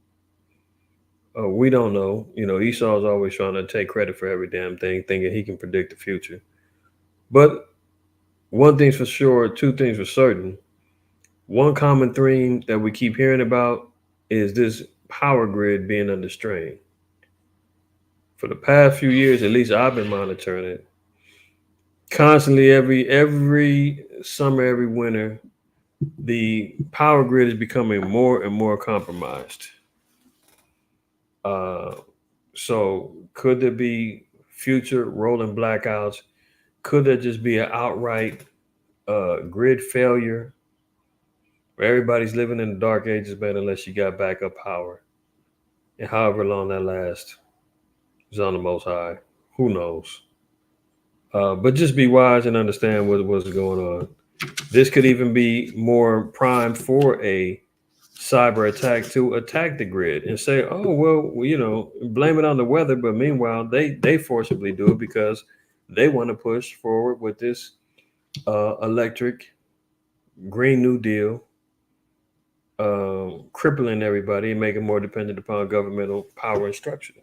B: We don't know. You know, Esau's always trying to take credit for every damn thing, thinking he can predict the future. But one thing's for sure, two things for certain. One common theme that we keep hearing about is this power grid being under strain. For the past few years, at least I've been monitoring it. Constantly, every summer, every winter, the power grid is becoming more and more compromised. So could there be future rolling blackouts? Could there just be an outright grid failure where everybody's living in the dark ages, man, unless you got backup power? And however long that lasts is on the most high. Who knows? But just be wise and understand what's going on. This could even be more primed for a cyber attack to attack the grid and say, oh, well, you know, blame it on the weather. But meanwhile, they forcibly do it because they want to push forward with this electric Green New Deal, crippling everybody and making more dependent upon governmental power and structure.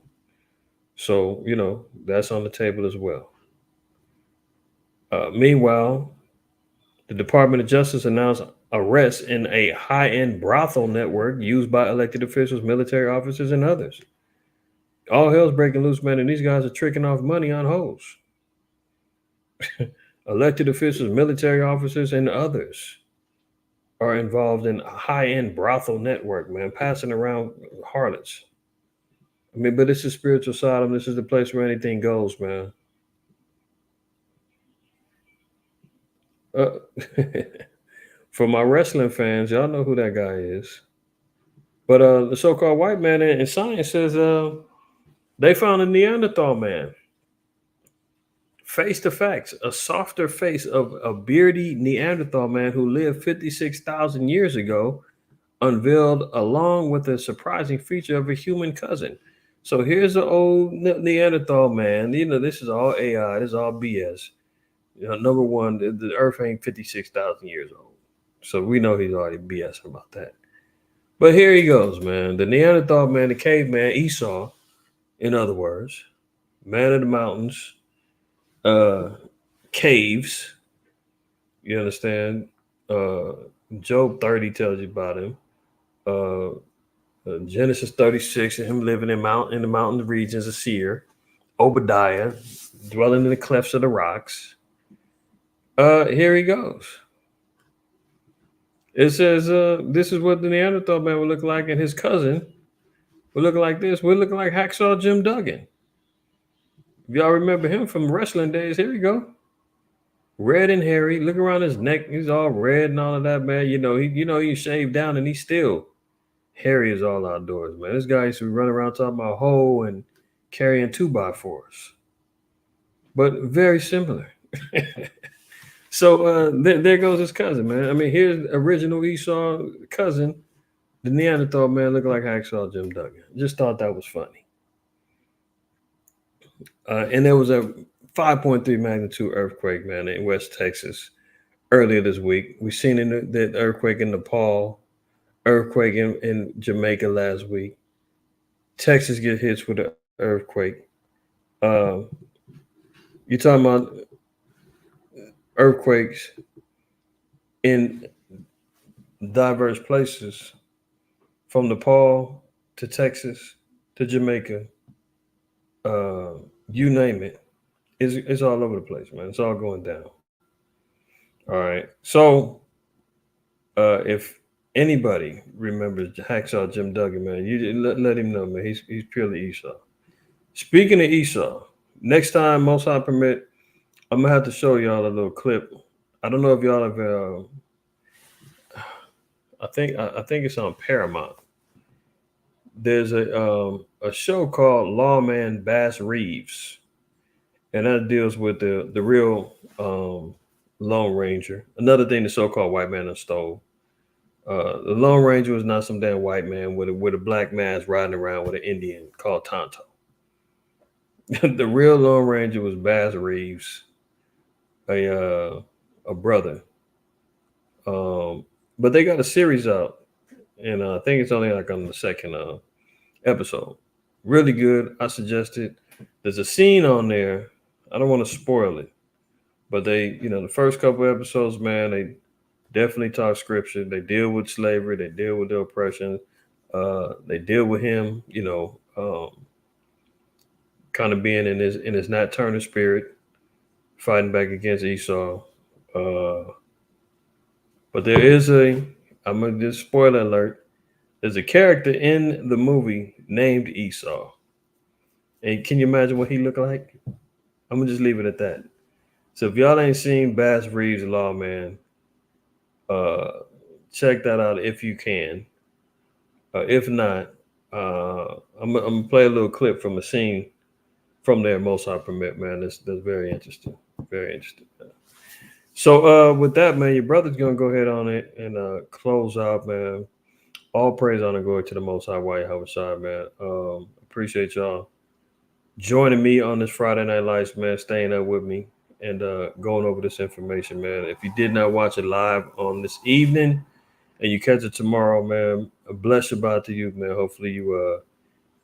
B: So, you know, that's on the table as well. Meanwhile, the Department of Justice announced arrests in a high-end brothel network used by elected officials, military officers, and others. All hell's breaking loose, man, and these guys are tricking off money on hoes. Elected officials, military officers, and others are involved in a high-end brothel network, man, passing around harlots. I mean, but this is spiritual Sodom. This is the place where anything goes, man. For my wrestling fans, y'all know who that guy is. But the so-called white man in science says they found a Neanderthal man. Face to facts, a softer face of a beardy Neanderthal man who lived 56,000 years ago, unveiled along with a surprising feature of a human cousin. So here's an old Neanderthal man. You know, this is all AI. This is all BS. You know, number one, the Earth ain't 56,000 years old. So we know he's already BSing about that. But here he goes, man. The Neanderthal man, the caveman, Esau, in other words, man of the mountains, caves. You understand? Job 30 tells you about him. Genesis 36, and him living in the mountain regions of Seir. Obadiah, dwelling in the clefts of the rocks. Here he goes. It says this is what the Neanderthal man would look like, and his cousin would look like this. Would look like Hacksaw Jim Duggan. If y'all remember him from wrestling days, here we go. Red and hairy. Look around his neck. He's all red and all of that, man. He shaved down and he's still hairy as all outdoors, man. This guy used to run around talking about hoe and carrying 2x4s. But very similar. So there goes his cousin, man. I mean, here's original Esau cousin, the Neanderthal man looking like Hacksaw Jim Duggan. Just thought that was funny. And there was a 5.3 magnitude earthquake, man, in West Texas earlier this week. We seen the earthquake in Nepal, earthquake in Jamaica last week. Texas get hit with an earthquake. You're talking about earthquakes in diverse places, from Nepal to Texas to Jamaica, you name it. It's all over the place, man. It's all going down. All right. So if anybody remembers Hacksaw Jim Duggan, man, you let him know, man. He's purely Esau. Speaking of Esau, next time Most High permit, I'm gonna have to show y'all a little clip. I don't know if y'all have. I think it's on Paramount. There's a show called Lawman Bass Reeves, and that deals with the real Lone Ranger. Another thing the so-called white man has stole. The Lone Ranger was not some damn white man with a black mask riding around with an Indian called Tonto. The real Lone Ranger was Bass Reeves, a brother. But they got a series out, and I think it's only like on the second episode. Really good. I suggest it. There's a scene on there. I don't want to spoil it, but the first couple episodes, man, they definitely talk scripture. They deal with slavery. They deal with the oppression. They deal with him, kind of being in his Nat Turner spirit, fighting back against Esau. But there is I'm gonna just spoiler alert. There's a character in the movie named Esau, and can you imagine what he looked like? I'm gonna just leave it at that. So if y'all ain't seen Bass Reeves Lawman, uh, check that out if you can. If not, I'm gonna play a little clip from a scene from there. Most I permit, man. That's very interesting. Very interesting. Man. So with that, man, your brother's gonna go ahead on it and close out, man. All praise, honor, glory to the Most High, White House side, man. Appreciate y'all joining me on this Friday Night Lights, man. Staying up with me and going over this information, man. If you did not watch it live on this evening and you catch it tomorrow, man, a bless Shabbat to you, man. Hopefully you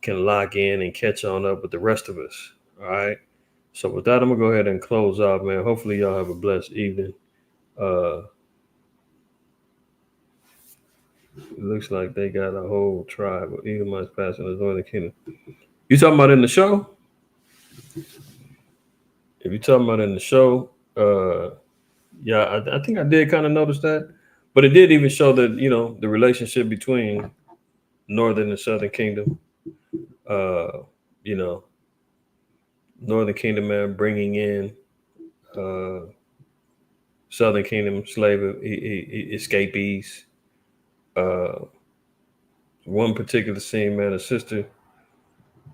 B: can lock in and catch on up with the rest of us. All right. So with that, I'm gonna go ahead and close out, man. Hopefully y'all have a blessed evening. It looks like they got a whole tribe of Edomites passing the Northern Kingdom. You talking about in the show? If you're talking about in the show, yeah, I think I did kind of notice that. But it did even show that, the relationship between Northern and Southern Kingdom. You know, Northern Kingdom, man, bringing in Southern Kingdom slave escapees. One particular scene, man, a sister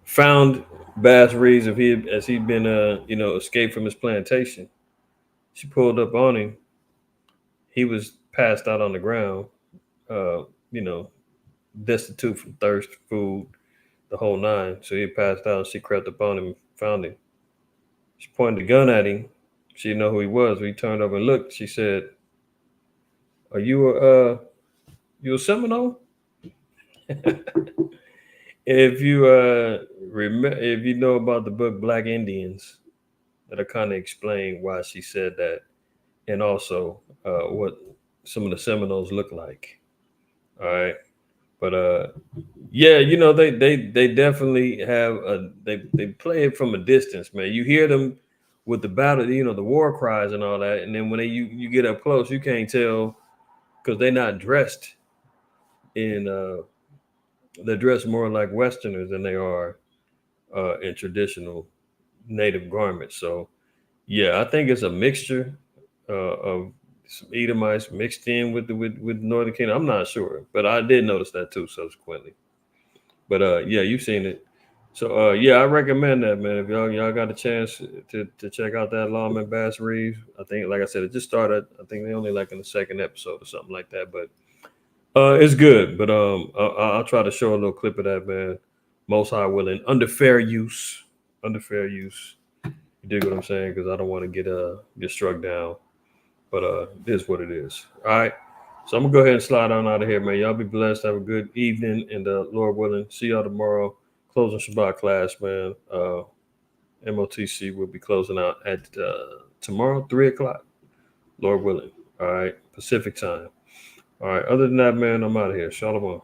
B: found Bass Reeves as he'd been escaped from his plantation. She pulled up on him. He was passed out on the ground, uh, you know, destitute from thirst, food, the whole nine. So he passed out. She crept up on him and found him. She pointed the gun at him. She didn't know who he was. When he turned over and looked, she said, "Are you a Seminole?" If you if you know about the book Black Indians, that'll kind of explain why she said that, and also what some of the Seminoles look like. All right, but yeah, they definitely have they play it from a distance, man. You hear them with the battle, the war cries and all that, and then when you get up close, you can't tell because they're not dressed in they're dressed more like Westerners than they are in traditional native garments. So yeah, I think it's a mixture of some Edomites mixed in with Northern Kingdom. I'm not sure, but I did notice that too subsequently. But yeah, you've seen it. So yeah, I recommend that, man. If y'all got a chance to check out that Lawman Bass Reeves, I think, like I said, it just started. I think they only like in the second episode or something like that. But it's good. But I'll try to show a little clip of that, man. Most High willing, under fair use. You dig what I'm saying? Because I don't want to get struck down. But it is what it is. All right. So I'm gonna go ahead and slide on out of here, man. Y'all be blessed. Have a good evening, and Lord willing, see y'all tomorrow. Closing Shabbat class, man. MOTC will be closing out at tomorrow, 3:00. Lord willing. All right, Pacific time. All right. Other than that, man, I'm out of here. Shalom.